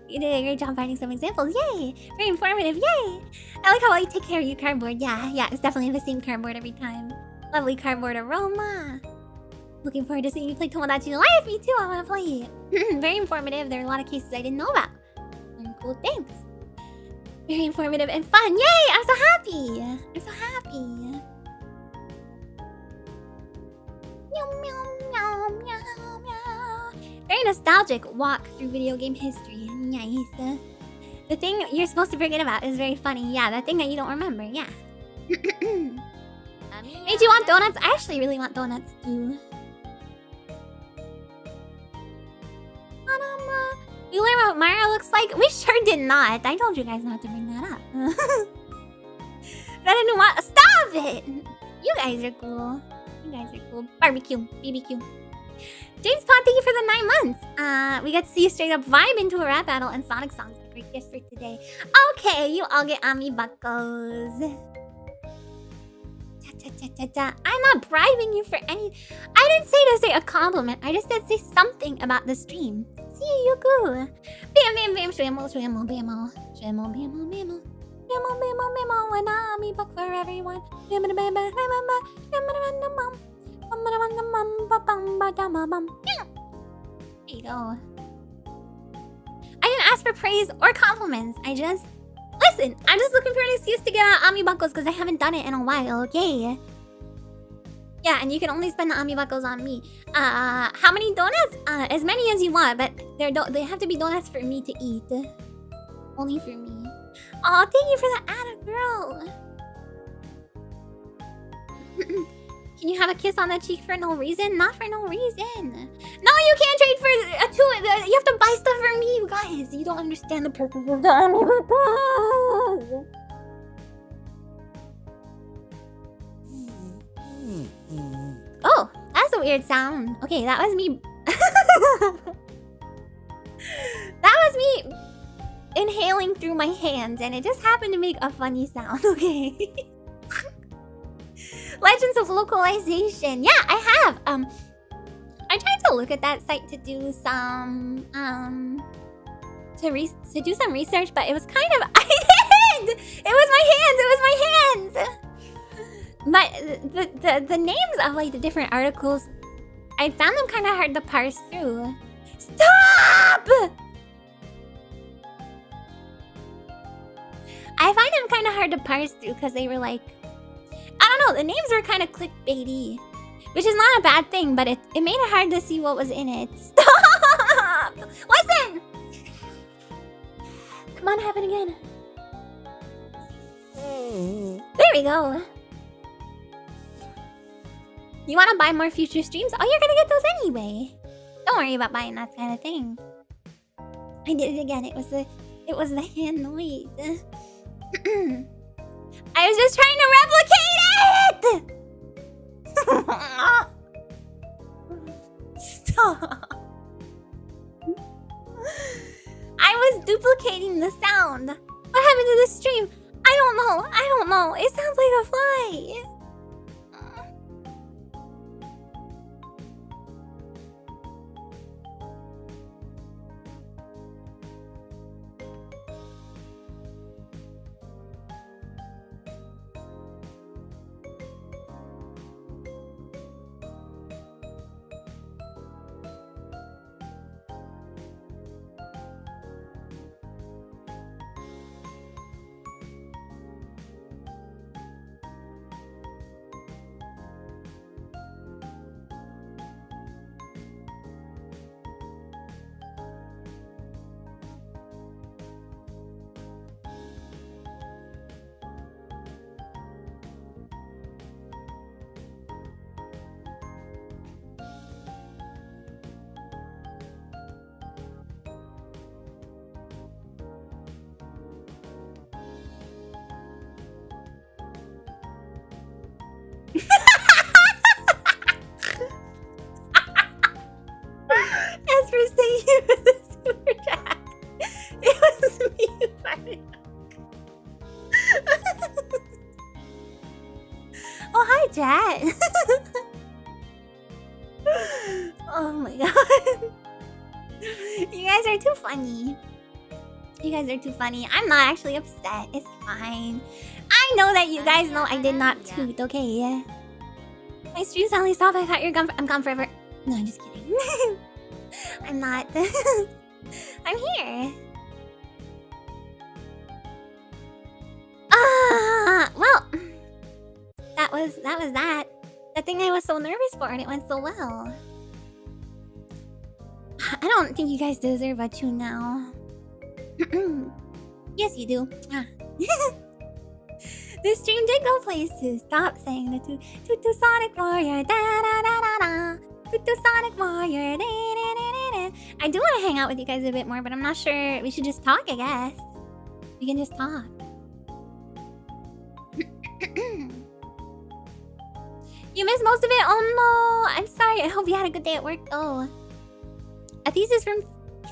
You did a great job finding some examples. Yay! Very informative. Yay! I like how well you take care of your cardboard. Yeah. It's definitely the same cardboard every time. Lovely cardboard aroma. Looking forward to seeing you play Tomodachi Life. Me too. I want to play it. Very informative. There are a lot of cases I didn't know about. Very cool. Thanks. Very informative and fun. Yay! I'm so happy. Very nostalgic walk through video game history. Nice. The thing you're supposed to forget about is very funny. Yeah, that thing that you don't remember. Yeah. Made you want donuts? I actually really want donuts too. You learned what Mario looks like? We sure did not. I told you guys not to bring that up. I didn't want. Stop it! You guys are cool. Barbecue. BBQ. James Pod, thank you for the 9 months. We got to see you straight up vibe into a rap battle and Sonic songs. A great gift for today. Okay, you all get Amibakos. I'm not bribing you for any. I didn't say to say a compliment. I just said say something about the stream. See you go. Bam, shwamo, bamo. Shwamo, bamo. An Amibak for everyone. There you go. I didn't ask for praise or compliments. Listen, I'm just looking for an excuse to get on Amibakos because I haven't done it in a while, okay? Yeah, and you can only spend the Amibakos on me. How many donuts? As many as you want, but they have to be donuts for me to eat. Only for me. Oh, thank you for the atta girl. Can you have a kiss on the cheek for no reason? Not for no reason. No, you can't trade for you have to buy stuff for me, you guys. You don't understand the purpose of the Amibakos. Oh, that's a weird sound. Okay, that was me. That was me inhaling through my hands, and it just happened to make a funny sound. Okay. Legends of Localization. Yeah, I have. I tried to look at that site to do some to do some research, but it was kind of I did. It was my hands. But the names of like the different articles, I found them kind of hard to parse through. Stop! I find them kind of hard to parse through because they were like, I don't know, the names were kind of clickbaity, which is not a bad thing, but it made it hard to see what was in it. Stop! Listen! Come on, happen again. There we go. You want to buy more future streams? Oh, you're gonna get those anyway. Don't worry about buying that kind of thing. I did it again. It was the hand noise. I was just trying to replicate it. Stop. I was duplicating the sound. What happened to the stream? I don't know. It sounds like a fly. As for saying you with the super chat, it was me fighting. Oh, hi, chat. Oh my god. You guys are too funny. I'm not actually upset. It's fine. I know that you guys know I did not toot, okay? My stream suddenly stopped. I thought I'm gone forever. No, I'm just kidding. I'm not. I'm here. Well, that was that. That thing I was so nervous for, and it went so well. I don't think you guys deserve a tune now. Yes, you do. This stream did go places. Stop saying the toot Sonic Warrior. Da da da da da. Toot Sonic Warrior. Da, da, da, da, da. I do want to hang out with you guys a bit more, but I'm not sure. We should just talk, I guess. We can just talk. You missed most of it? Oh no! I'm sorry. I hope you had a good day at work. Oh. A thesis from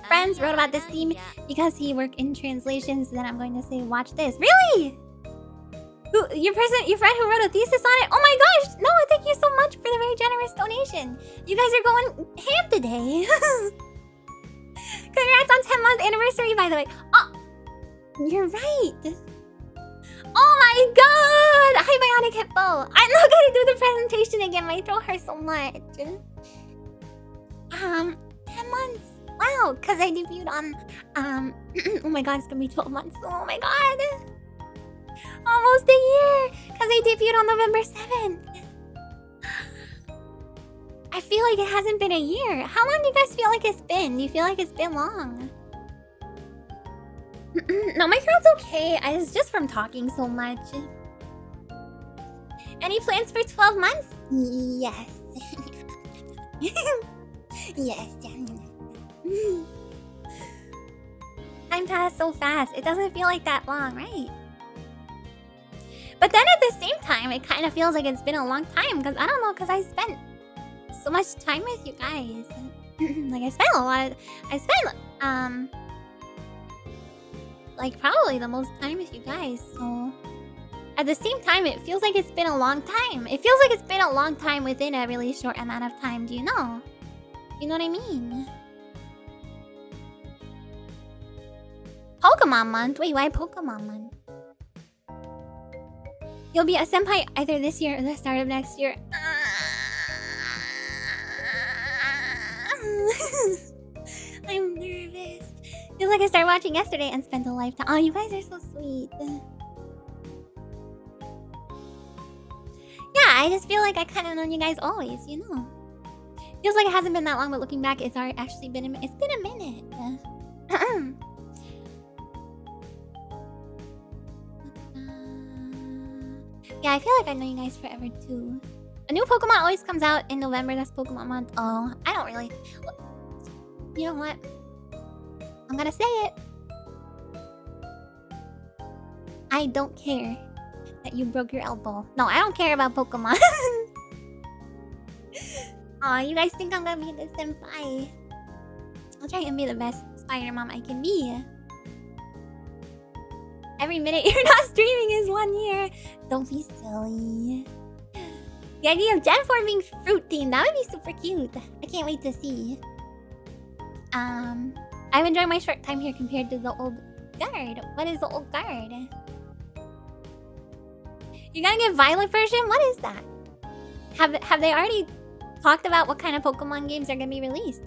friends wrote about this theme because he worked in translations. Then I'm going to say, watch this. Really? Your friend who wrote a thesis on it? Oh my gosh! Noah, thank you so much for the very generous donation. You guys are going ham today. Congrats on 10-month anniversary, by the way. Oh, you're right. Oh my god! Hi, Bionic Hippo. I'm not gonna do the presentation again. My throat hurts so much. 10 months. Wow, because I debuted on oh my god, it's gonna be 12 months. Oh my god. Almost a year, because I debuted on November 7th. I feel like it hasn't been a year. How long do you guys feel like it's been? Do you feel like it's been long? No, my throat's okay. It's just from talking so much. Any plans for 12 months? Yes. Yes. Time passed so fast. It doesn't feel like that long, right? But then at the same time, it kind of feels like it's been a long time. Because, I don't know, because I spent so much time with you guys. Like, I spent a lot of... like probably the most time with you guys, so at the same time it feels like it's been a long time. It feels like it's been a long time within a really short amount of time, do you know? You know what I mean? Pokemon month? Wait, why Pokemon month? You'll be a senpai either this year or the start of next year. I'm nervous. Feels like I started watching yesterday and spent a lifetime. Oh, you guys are so sweet. Yeah, I just feel like I kind of known you guys always, you know. Feels like it hasn't been that long, but looking back, it's already actually been it's been a minute. Yeah, I feel like I've known you guys forever too. A new Pokemon always comes out in November. That's Pokemon month. Oh, I don't really. You know what? I'm gonna say it. I don't care that you broke your elbow. No, I don't care about Pokemon. Aw, you guys think I'm gonna be the senpai. I'll try and be the best spider mom I can be. Every minute you're not streaming is 1 year. Don't be silly. The idea of Gen 4 being fruit themed, that would be super cute. I can't wait to see. I've enjoyed my short time here compared to the old guard. What is the old guard? You're gonna get Violet version? What is that? Have they already talked about what kind of Pokemon games are gonna be released?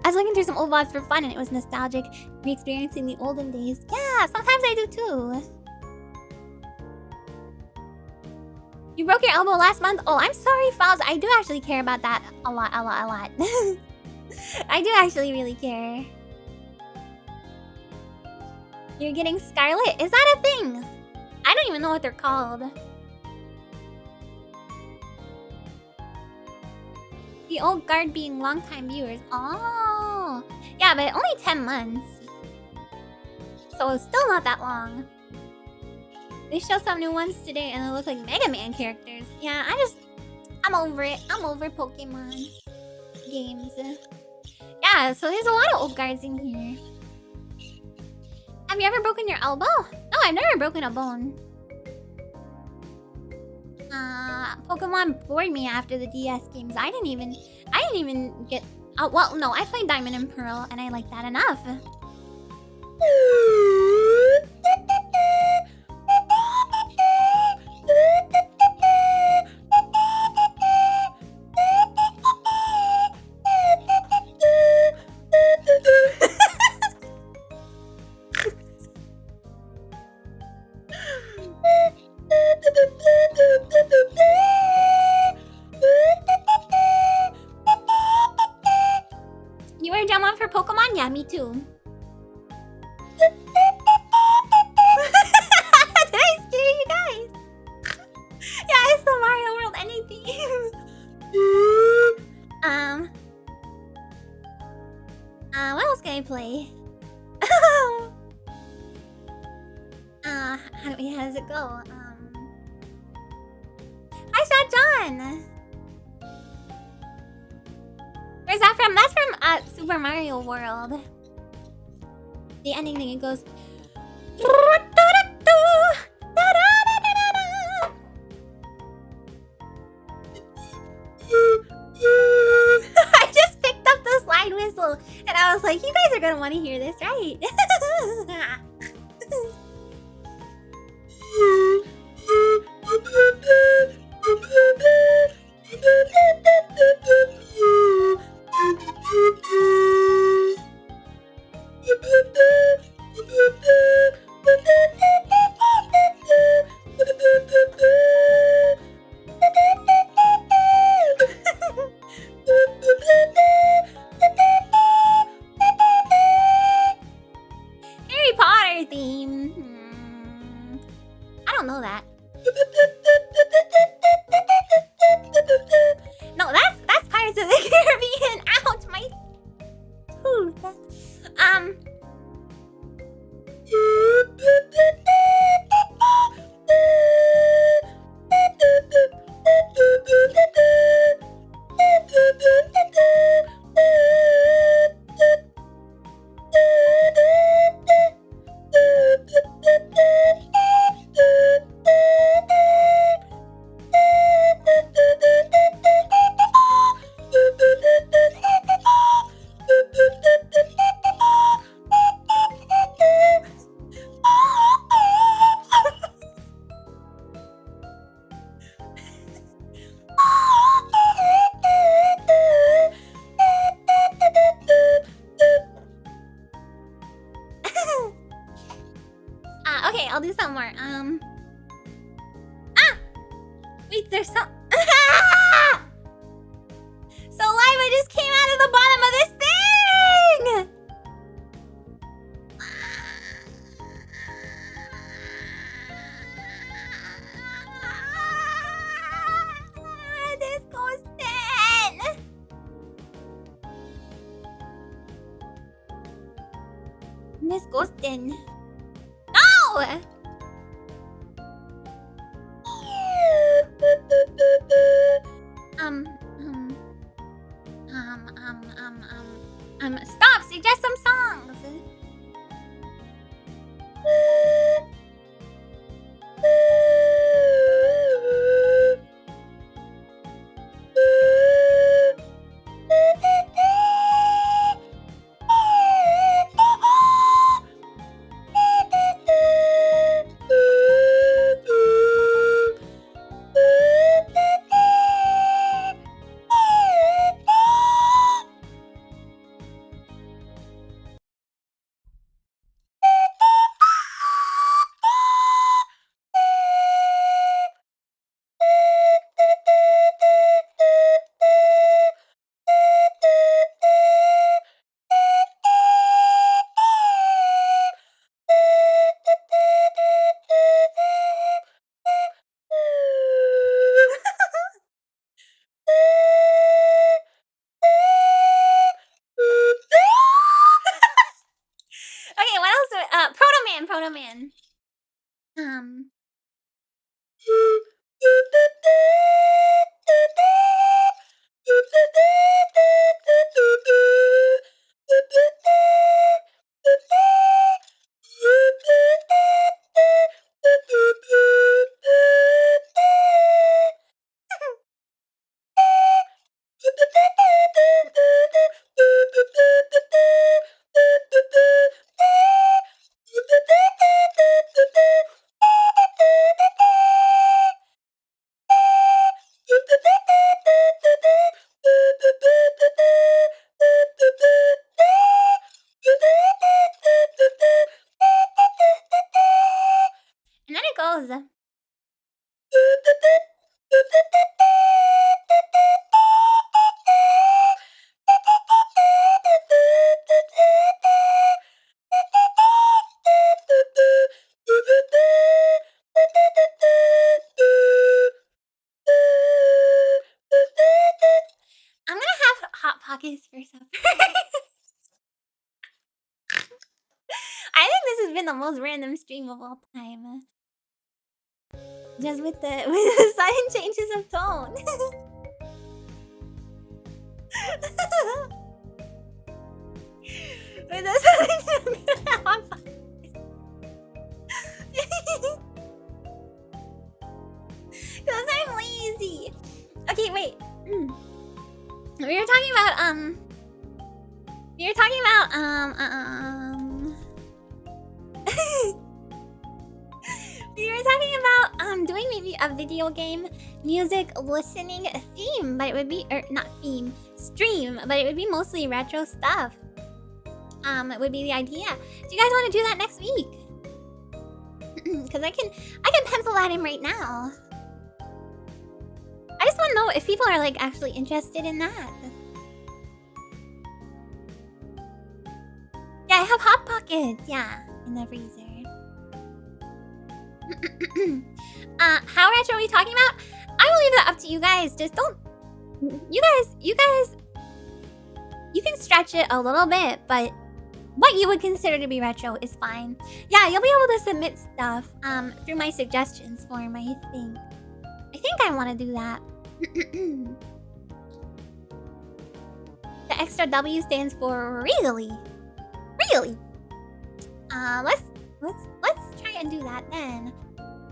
I was looking through some old VODs for fun and it was nostalgic, re-experiencing the olden days. Yeah, sometimes I do too. You broke your elbow last month? Oh, I'm sorry, Files. I do actually care about that a lot. I do actually really care. You're getting Scarlet? Is that a thing? I don't even know what they're called. The old guard being longtime viewers. Oh, yeah, but only 10 months. So it's still not that long. They showed some new ones today and they look like Mega Man characters. Yeah, I'm over it. I'm over Pokemon games. Yeah, so there's a lot of old guards in here. Have you ever broken your elbow? No, I've never broken a bone. Pokemon bored me after the DS games. I didn't even get. Well, no, I played Diamond and Pearl, and I liked that enough. You were a jam on for Pokemon? Yeah, me too. Did I scare you guys? Yeah, it's the Mario World anything. What else can I play? How does it go? Hi, Shot John. Where's that from? That's from Super Mario World. The ending thing, it goes. I just picked up the slide whistle and I was like, you guys are gonna want to hear this, right? Harry Potter theme. I don't know that. No, that's Pirates of the Caribbean. Ouch, my tooth. Okay, I'll do some more. Wait, there's some. Saliva just came out of the bottom of this thing. This goes in. This goes in. No! Stop! Suggest some songs! Okay, what else? Proto Man, Proto Man. And then it goes. I'm gonna have Hot Pockets for supper. I think this has been the most random stream of all time. Just with the sudden changes of tone. With the sudden Hot Pockets. Because I'm lazy. Okay, wait. We were talking about we were talking about doing maybe a video game music listening theme, but it would be, or not theme, stream, but it would be mostly retro stuff. It would be the idea. Do you guys want to do that next week? Because I can pencil that in right now. I just want to know if people are like actually interested in that. Yeah, I have Hot Pockets. Yeah, in the freezer. How retro are we talking about? I will leave that up to you guys. Just don't. You guys. You can stretch it a little bit, but what you would consider to be retro is fine. Yeah, you'll be able to submit stuff through my suggestions form, I think. I think I want to do that. The extra W stands for really. Really. Let's try and do that then.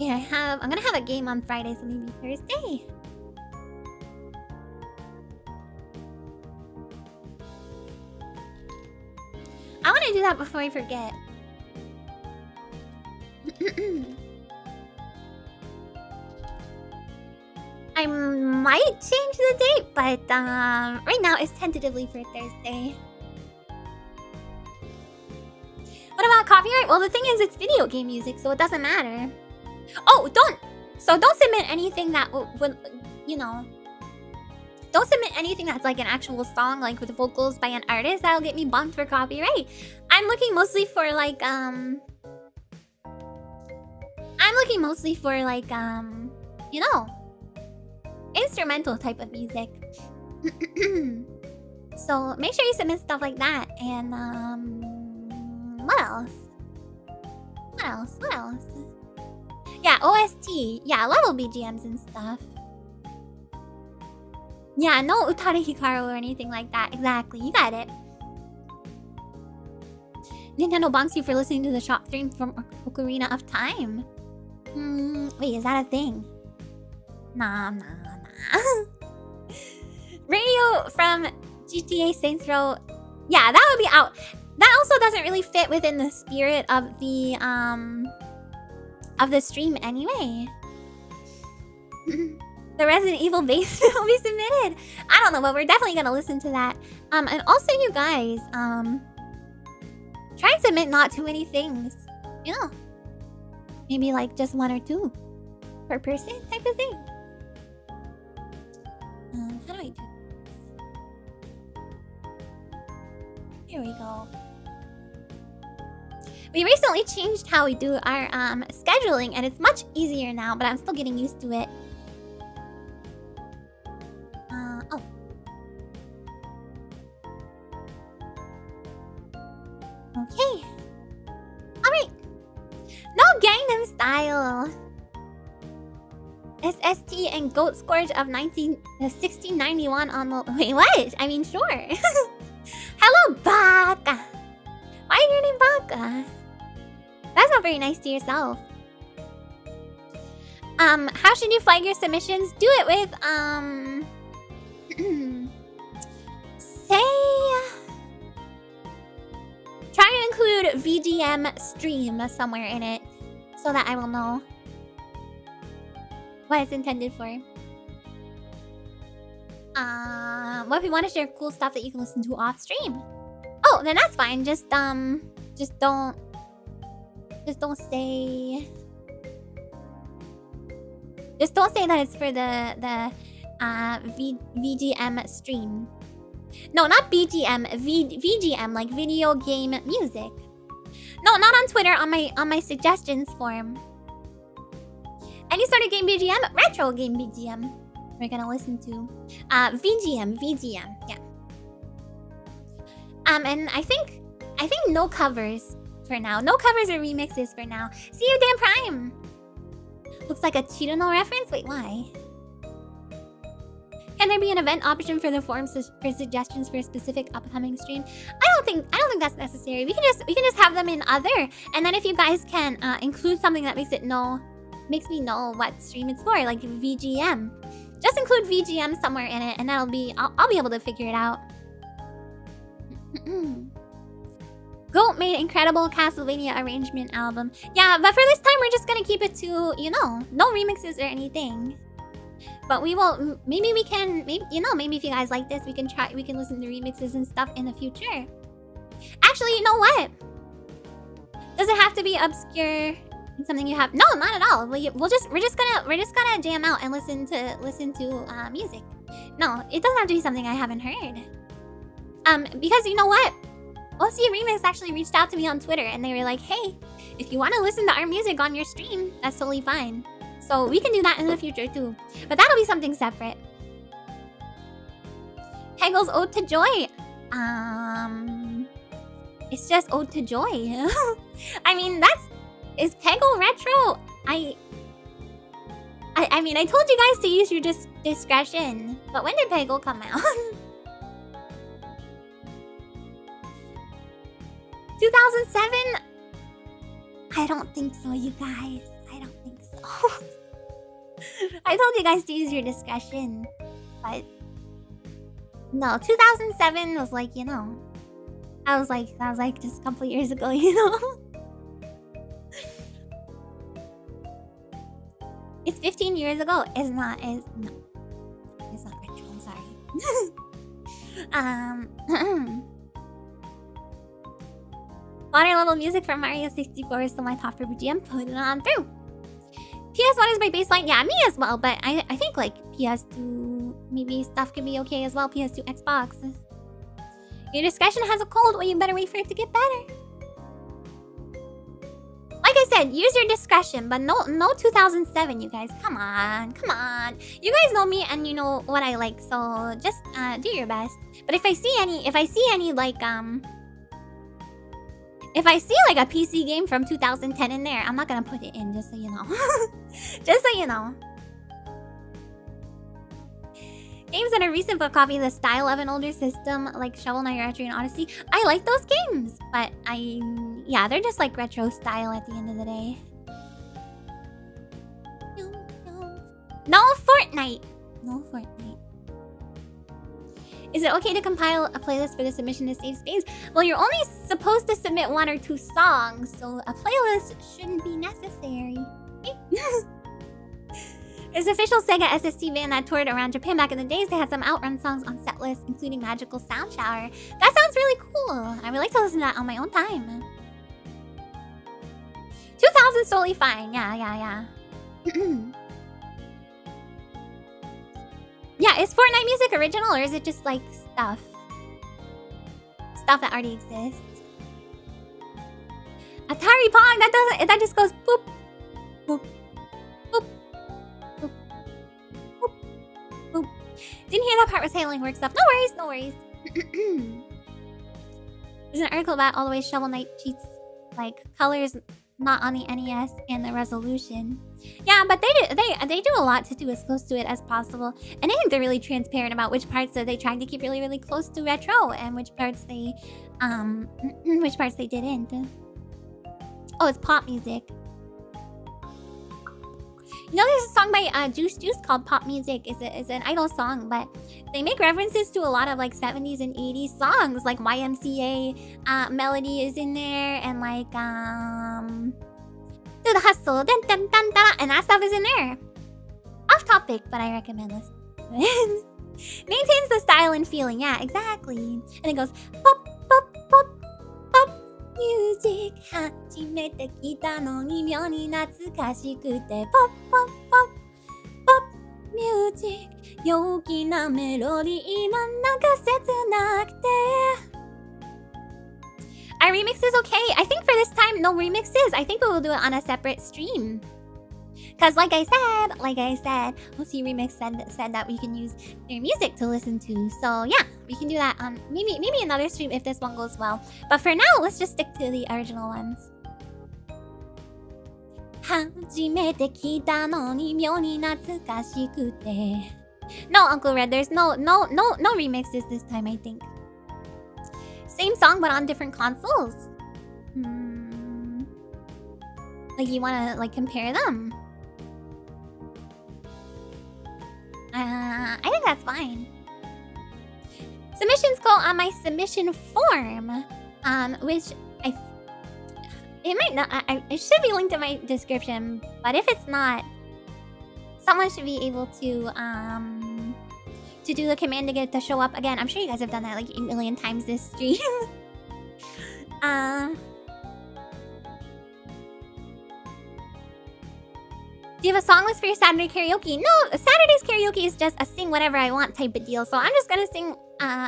Yeah, I'm gonna have a game on Friday, so maybe Thursday. I want to do that before I forget. I might change the date, but right now it's tentatively for Thursday. What about copyright? Well, the thing is, it's video game music, so it doesn't matter. Oh, don't submit anything that would, you know, don't submit anything that's like an actual song, like with vocals by an artist. That'll get me bumped for copyright. I'm looking mostly for like, you know, instrumental type of music. So make sure you submit stuff like that. And what else? What else? Yeah, OST. Yeah, level BGMs and stuff. Yeah, no Utare Hikaru or anything like that. Exactly, you got it. Nintendo bonks you for listening to the shop stream from Ocarina of Time. Wait, is that a thing? Nah. Radio from GTA Saints Row. Yeah, that would be out. That also doesn't really fit within the spirit of the stream anyway. The Resident Evil base will be submitted. I don't know, but we're definitely gonna listen to that. And also you guys, try and submit not too many things. You know, maybe like just 1 or 2 per person type of thing. How do I do this? Here we go. We recently changed how we do our scheduling, and it's much easier now, but I'm still getting used to it. Oh. Okay. Alright. No Gangnam Style. SST and Goat Scourge of 1691 on the... Wait, what? I mean, sure. Hello, Baka. Why is your name Baka? That's not very nice to yourself. How should you flag your submissions? Do it with, say... Try to include VGM stream somewhere in it, so that I will know what it's intended for. What if you want to share cool stuff that you can listen to off stream? Oh, then that's fine. Just don't say... Just don't say that it's for the VGM stream. No, not BGM. VGM, like video game music. No, not on Twitter. On my suggestions form. Any sort of game BGM, retro game BGM. We're gonna listen to VGM. Yeah. And I think no covers for now. No covers or remixes for now. See you, Dan Prime. Looks like a Chirano reference. Wait, why? Can there be an event option for the forums for suggestions for a specific upcoming stream? I don't think that's necessary. We can just have them in other, and then if you guys can include something that makes me know what stream it's for, like VGM. Just include VGM somewhere in it, and I'll be able to figure it out. Goat made incredible Castlevania arrangement album. Yeah, but for this time we're just gonna keep it to, you know, no remixes or anything. But we will, maybe if you guys like this, we can listen to remixes and stuff in the future. Actually, you know what? Does it have to be obscure and something you have? No, not at all. We're just gonna jam out and listen to music. No, it doesn't have to be something I haven't heard. Because you know what? OC Remix actually reached out to me on Twitter and they were like, hey, if you want to listen to our music on your stream, that's totally fine. So we can do that in the future too. But that'll be something separate. Peggle's Ode to Joy. It's just Ode to Joy. I mean, is Peggle retro? I mean, I told you guys to use your discretion. But when did Peggle come out? 2007? I don't think so, you guys. I don't think so. I told you guys to use your discretion. But no, 2007 was like, you know. That was like just a couple years ago, you know. It's 15 years ago. It's not retro, I'm sorry. Water level music from Mario 64 is still my top favorite GM. Put it on through. PS1 is my baseline. Yeah, me as well. But I think like PS2, maybe stuff could be okay as well. PS2, Xbox. Your discretion has a cold. Well, you better wait for it to get better. Like I said, use your discretion, but no 2007, you guys. Come on. You guys know me and you know what I like, so just do your best. But if I see any like if I see like a PC game from 2010 in there, I'm not gonna put it in, just so you know. Just so you know. Games that are recent but copy the style of an older system, like Shovel Knight, Retro, and Odyssey. I like those games, but yeah, they're just like retro style at the end of the day. No Fortnite. No Fortnite. Is it okay to compile a playlist for the submission to save space? Well, you're only supposed to submit 1 or 2 songs, so a playlist shouldn't be necessary. There's an official Sega SST band that toured around Japan back in the days. They had some Outrun songs on set lists, including Magical Sound Shower. That sounds really cool. I would like to listen to that on my own time. 2000's totally fine. Yeah. Yeah, is Fortnite music original or is it just like stuff? Stuff that already exists. Atari Pong, that just goes boop, boop, boop, boop, boop, boop. Didn't hear that part was handling work stuff. No worries. There's an article about all the way Shovel Knight cheats, like colors not on the NES and the resolution. Yeah, but they do a lot to do as close to it as possible, and I think they're really transparent about which parts that they tried to keep really close to retro and which parts they didn't. Oh, it's pop music. You know, there's a song by Juice called Pop Music. It's an idol song, but they make references to a lot of like 70s and 80s songs, like YMCA melody is in there, and like Do the Hustle, dun, dun, dun, dun, and that stuff is in there. Off topic, but I recommend listening. Maintains the style and feeling, yeah, exactly. And it goes pop, pop, pop, pop music. 初めて聞いたのに妙に懐かしくて pop, pop, pop, pop music. 陽気なメロディーなんか切なくて Our remix is okay. I think for this time, no remixes. I think we will do it on a separate stream. Because like I said, OC Remix said that we can use their music to listen to. So yeah, we can do that on maybe another stream if this one goes well. But for now, let's just stick to the original ones. 初めて聞いたのに妙に懐かしくて No, Uncle Red, there's no remixes this time, I think. Same song, but on different consoles. Like, you wanna, like, compare them? I think that's fine. Submissions go on my submission form, which it might not, it should be linked in my description, but if it's not, someone should be able to do the command to get it to show up again. I'm sure you guys have done that like 8 million times this stream. Do you have a song list for your Saturday karaoke? No, Saturday's karaoke is just a sing whatever I want type of deal. So I'm just gonna sing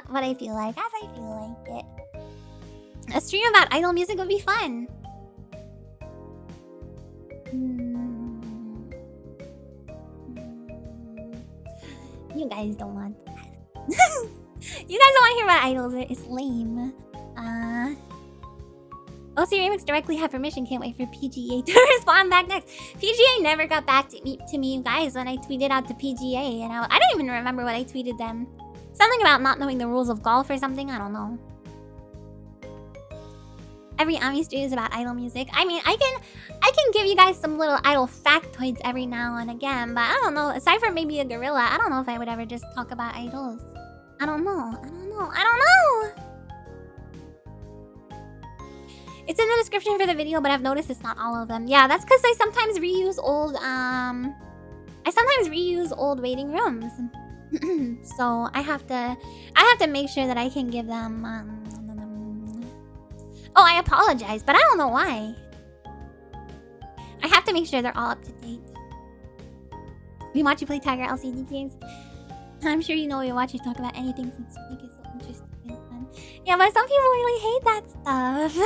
what I feel like, as I feel like it. A stream about idol music would be fun. You guys don't want that. You guys don't want to hear about idols. It's lame. OC Remix directly had permission. Can't wait for PGA to respond back next. PGA never got back to me, you guys, when I tweeted out to PGA. And I don't even remember what I tweeted them. Something about not knowing the rules of golf or something. I don't know. Every Ami stream is about idol music. I mean, I can give you guys some little idol factoids every now and again, but I don't know. Aside from maybe a gorilla, I don't know if I would ever just talk about idols. I don't know. It's in the description for the video, but I've noticed it's not all of them. Yeah, that's because I sometimes reuse old waiting rooms. So I have to make sure that I can give them Oh, I apologize, but I don't know why. I have to make sure they're all up to date. We watch you play Tiger LCD games. I'm sure you know we watch you talk about anything since you think it's so interesting and fun. Yeah, but some people really hate that stuff.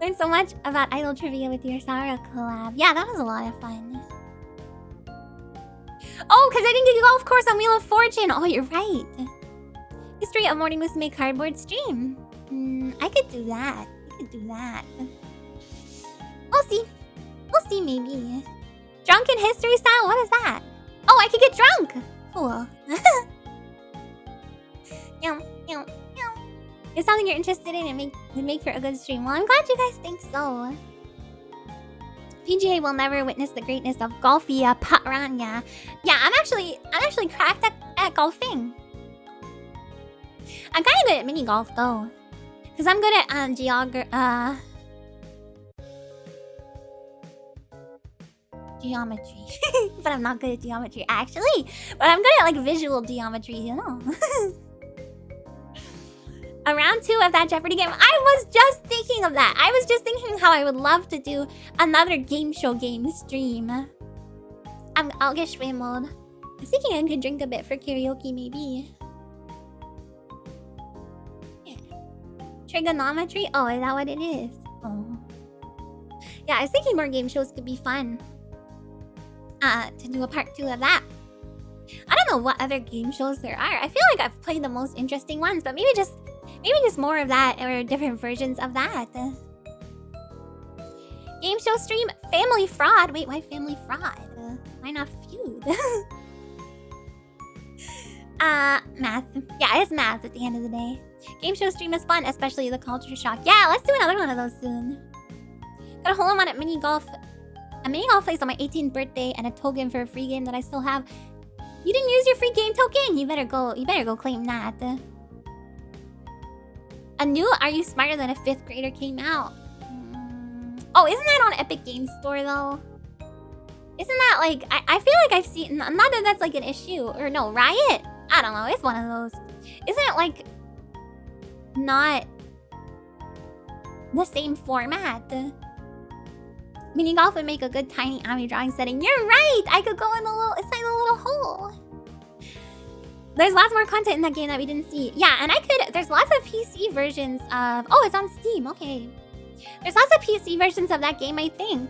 Learned so much about idol trivia with your Sarah collab. Yeah, that was a lot of fun. Oh, because I didn't get a golf course on Wheel of Fortune. Oh, you're right. History of Morning Musume cardboard stream. I could do that. I could do that. We'll see. We'll see, maybe. Drunken history style? What is that? Oh, I could get drunk! Cool. It's something you're interested in and would make for a good stream. Well, I'm glad you guys think so. PGA will never witness the greatness of Golfia Patranya. Yeah, I'm actually cracked at golfing. I'm kind of good at mini golf though, because I'm good at geometry. But I'm not good at geometry actually. But I'm good at like visual geometry, you know. Round 2 of that Jeopardy game. I was just thinking of that. I was just thinking how I would love to do another game show game stream. I'll get Schway mode. I was thinking I could drink a bit for karaoke maybe. Yeah. Trigonometry? Oh, is that what it is? Oh. Yeah, I was thinking more game shows could be fun. To do a part 2 of that. I don't know what other game shows there are. I feel like I've played the most interesting ones, but maybe just more of that or different versions of that. Game show stream Family Fraud. Wait, why Family Fraud? Why not Feud? Math. Yeah, it's math at the end of the day. Game show stream is fun, especially the culture shock. Yeah, let's do another one of those soon. Got a hole in one at mini golf. A mini golf place on my 18th birthday and a token for a free game that I still have. You didn't use your free game token. You better go claim that. A new Are You Smarter Than a 5th Grader came out. Oh, isn't that on Epic Games Store though? Isn't that like I feel like I've seen, not that that's like an issue, or no, Riot? I don't know, it's one of those. Isn't it like not the same format? Mini golf would make a good tiny Ami drawing setting. You're right! I could go in the little, it's like a little hole. There's lots more content in that game that we didn't see. Yeah, and there's lots of PC versions of, oh, it's on Steam, okay. There's lots of PC versions of that game, I think,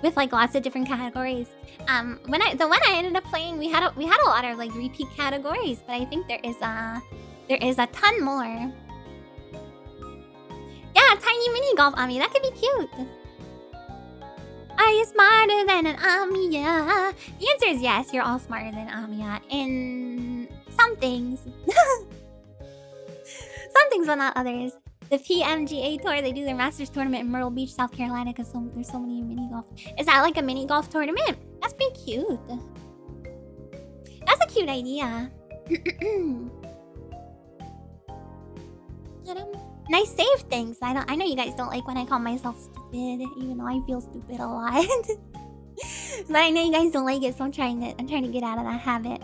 with like lots of different categories. The one I ended up playing, we had a lot of like repeat categories, but I think there is a ton more. Yeah, tiny mini golf Ami, that could be cute. Are you smarter than an Amiya? The answer is yes, you're all smarter than Amiya in some things. Some things, but not others. The PMGA Tour, they do their Masters tournament in Myrtle Beach, South Carolina, because there's so many mini golf. Is that like a mini golf tournament? That's pretty cute. That's a cute idea. Nice save things. I know you guys don't like when I call myself stupid, even though I feel stupid a lot. But I know you guys don't like it, so I'm trying to get out of that habit.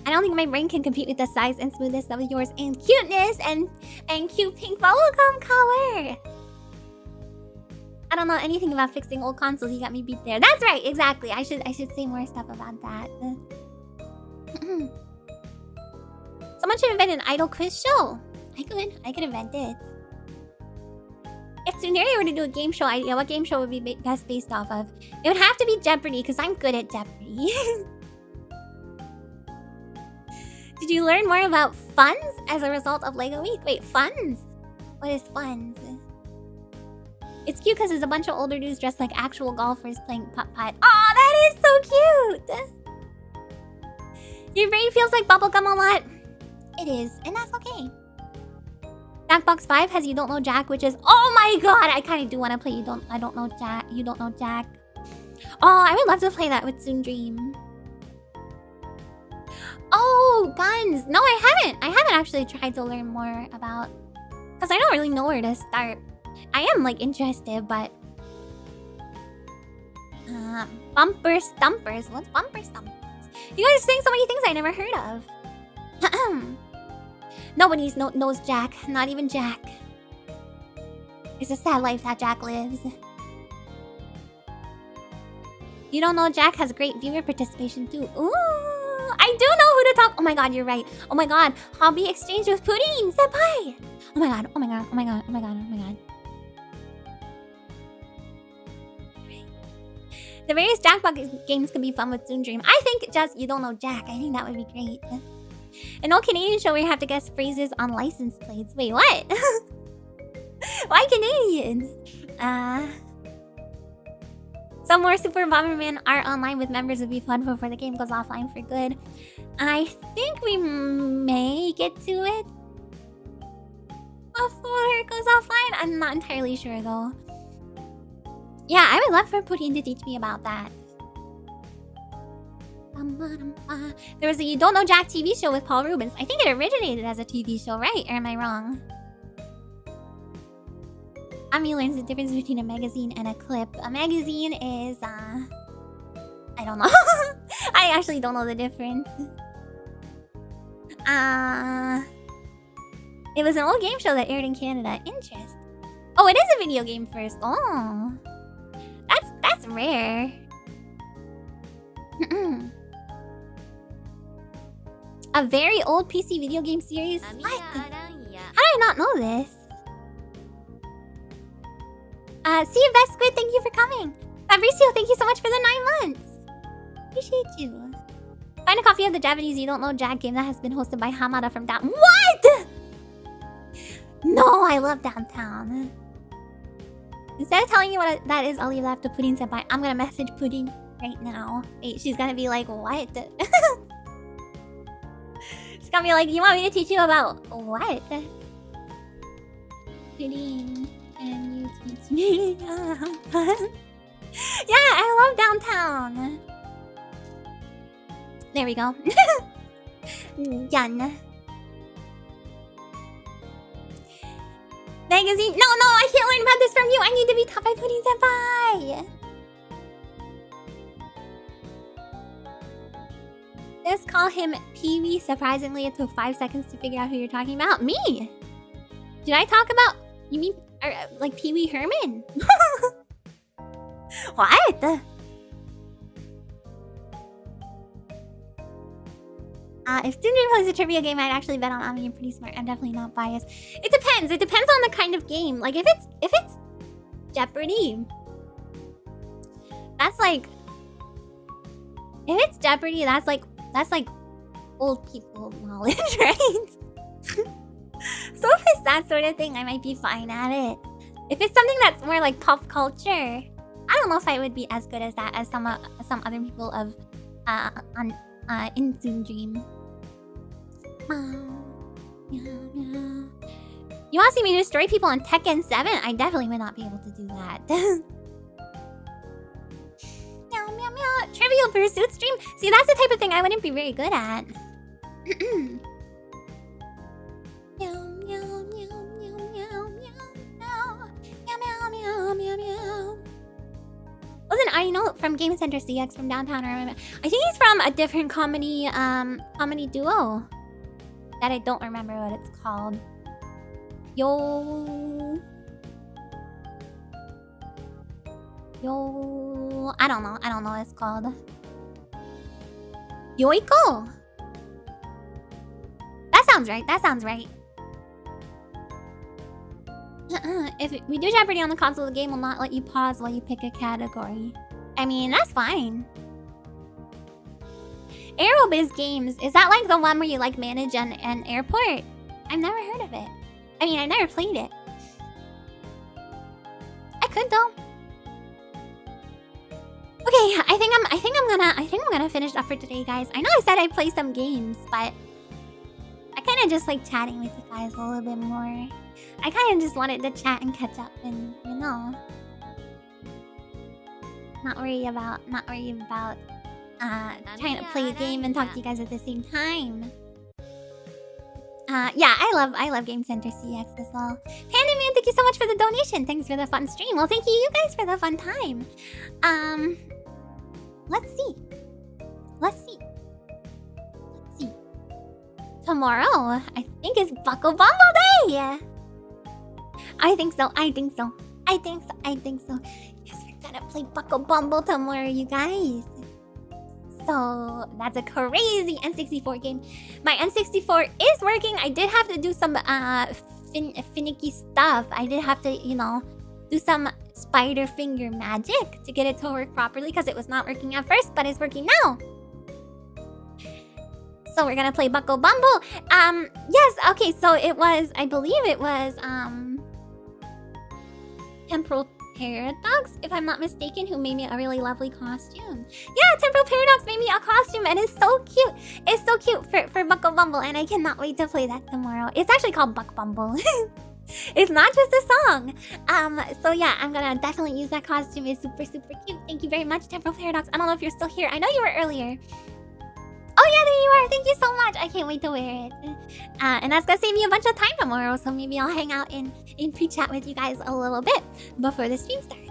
I don't think my brain can compete with the size and smoothness of yours and cuteness and cute pink bubblegum color. I don't know anything about fixing old consoles. You got me beat there. That's right, exactly. I should say more stuff about that. Someone should invent an idol quiz show. I could invent it. If Tsunderia were to do a game show idea, what game show would be best based off of? It would have to be Jeopardy, because I'm good at Jeopardy. Did you learn more about funds as a result of LEGO Week? Wait, funds? What is funds? It's cute because it's a bunch of older dudes dressed like actual golfers playing putt-putt. Aw, that is so cute! Your brain feels like bubblegum a lot. It is, and that's okay. Jackbox 5 has You Don't Know Jack, which is, oh my god, I kind of do want to play You Don't Know Jack. Oh, I would love to play that with Soon Dream. Oh, guns. No, I haven't actually tried to learn more about, because I don't really know where to start. I am like interested, but bumper stumpers. What's bumper stumpers? You guys are saying so many things I never heard of. Nobody knows Jack. Not even Jack. It's a sad life that Jack lives. You don't know Jack has great viewer participation too. Ooh, I do know who to talk. Oh my god, you're right. Oh my god, hobby exchange with Pudding Senpai. Oh my god, oh my god, oh my god, oh my god, oh my god. The various Jackbox games can be fun with Tsunderia. I think just you don't know Jack. I think that would be great. An old Canadian show where you have to guess phrases on license plates. Wait, what? Why Canadian? Some more Super Bomberman art online with members would be fun before the game goes offline for good. I think we may get to it before it goes offline. I'm not entirely sure though. Yeah, I would love for Pudding to teach me about that. There was a You Don't Know Jack TV show with Paul Rubens. I think it originated as a TV show, right? Or am I wrong? Ami learns the difference between a magazine and a clip. A magazine is, I don't know. I actually don't know the difference. It was an old game show that aired in Canada. Interest. Oh, it is a video game first. Oh. That's rare. A very old PC video game series? What? Amiya Aranha. How did I not know this? See you, Best Squid. Thank you for coming. Fabricio, thank you so much for the 9 months. Appreciate you. Find a copy of the Japanese You Don't Know Jack game that has been hosted by Hamada from Downtown. What? No, I love Downtown. Instead of telling you what that is, I'll leave that to Pudding Senpai. I'm gonna message Pudding right now. Wait, she's gonna be like, what? She's gonna be like, you want me to teach you about what? Pudding, can you teach me? Yeah, I love Downtown. There we go. Done. Magazine? No, I can't learn about this from you. I need to be taught by Pudding Senpai. Just call him Pee-wee. Surprisingly, it took 5 seconds to figure out who you're talking about. Me? Did I talk about... You mean, like Pee-wee Herman? What? If Tsunderia plays a trivia game, I'd actually bet on Ami. You're pretty smart. I'm definitely not biased. It depends. It depends on the kind of game. Like, if it's Jeopardy, that's like... If it's Jeopardy, that's like old people knowledge, right? So if it's that sort of thing, I might be fine at it. If it's something that's more like pop culture, I don't know if I would be as good as that as some other people of in Tsunderia. You want to see me destroy people on Tekken 7? I definitely would not be able to do that. Meow, meow, meow. Trivial Pursuit stream? See, that's the type of thing I wouldn't be very good at. Meow, meow, meow, meow, meow, meow, meow, meow, meow, meow. Wasn't Aino from Game Center CX from Downtown? I think he's from a different comedy duo that I don't remember what it's called. Yo, I don't know what it's called. Yoiko. That sounds right. If we do Jeopardy on the console, the game will not let you pause while you pick a category. I mean, that's fine. Aerobiz Games. Is that like the one where you like manage an airport? I've never heard of it. I mean, I never played it. I could though. Okay, I think I'm gonna finish up for today, guys. I know I said I'd play some games, but I kind of just like chatting with you guys a little bit more. I kind of just wanted to chat and catch up and, you know, not worry about trying to play a game and talk to you guys at the same time. Yeah, I love Game Center CX as well. Panda Man, thank you so much for the donation. Thanks for the fun stream. Well, thank you guys for the fun time. Let's see. tomorrow, I think, is Buckle Bumble Day. I think so. Yes, we're gonna play Buckle Bumble tomorrow, you guys. So that's a crazy N64 game. My N64 is working. I did have to do some finicky stuff. I did have to, do some spider finger magic to get it to work properly because it was not working at first, but it's working now. So we're gonna play Buckle Bumble. Yes, okay, so I believe it was Temporal Paradox, if I'm not mistaken, who made me a really lovely costume. Yeah, Temporal Paradox made me a costume and it's so cute. It's so cute for Buckle Bumble, and I cannot wait to play that tomorrow. It's actually called Buck Bumble. It's not just a song. So yeah, I'm gonna definitely use that costume. It's super, super cute. Thank you very much, Temporal Paradox. I don't know if you're still here. I know you were earlier. Oh yeah, there you are. Thank you so much. I can't wait to wear it. And that's gonna save me a bunch of time tomorrow. So maybe I'll hang out in pre-chat with you guys a little bit before the stream starts.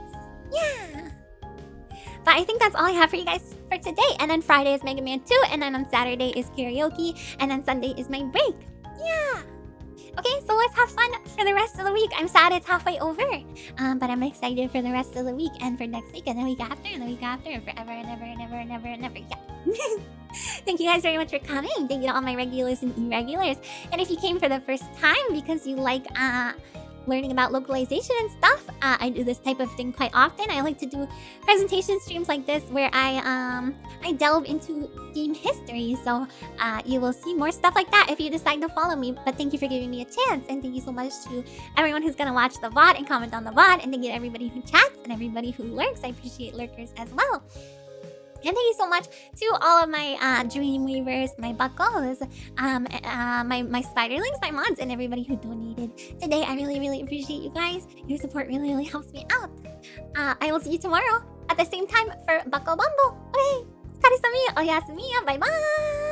Yeah. But I think that's all I have for you guys for today. And then Friday is Mega Man 2. And then on Saturday is karaoke. And then Sunday is my break. Yeah. Okay, so let's have fun for the rest of the week. I'm sad it's halfway over. But I'm excited for the rest of the week and for next week and the week after and the week after and forever and ever and ever and ever and ever. Yeah. Thank you guys very much for coming. Thank you to all my regulars and irregulars. And if you came for the first time because you like learning about localization and stuff, I do this type of thing quite often. I like to do presentation streams like this where I delve into game history. So you will see more stuff like that if you decide to follow me. But thank you for giving me a chance, and thank you so much to everyone who's gonna watch the VOD and comment on the VOD, and thank you to everybody who chats and everybody who lurks. I appreciate lurkers as well. And thank you so much to all of my Dreamweavers, my buckles, my spiderlings, my mods, and everybody who donated today. I really, really appreciate you guys. Your support really, really helps me out. I will see you tomorrow at the same time for Buckle Bumble. Okay, Karisamia, Oyasumia, bye-bye!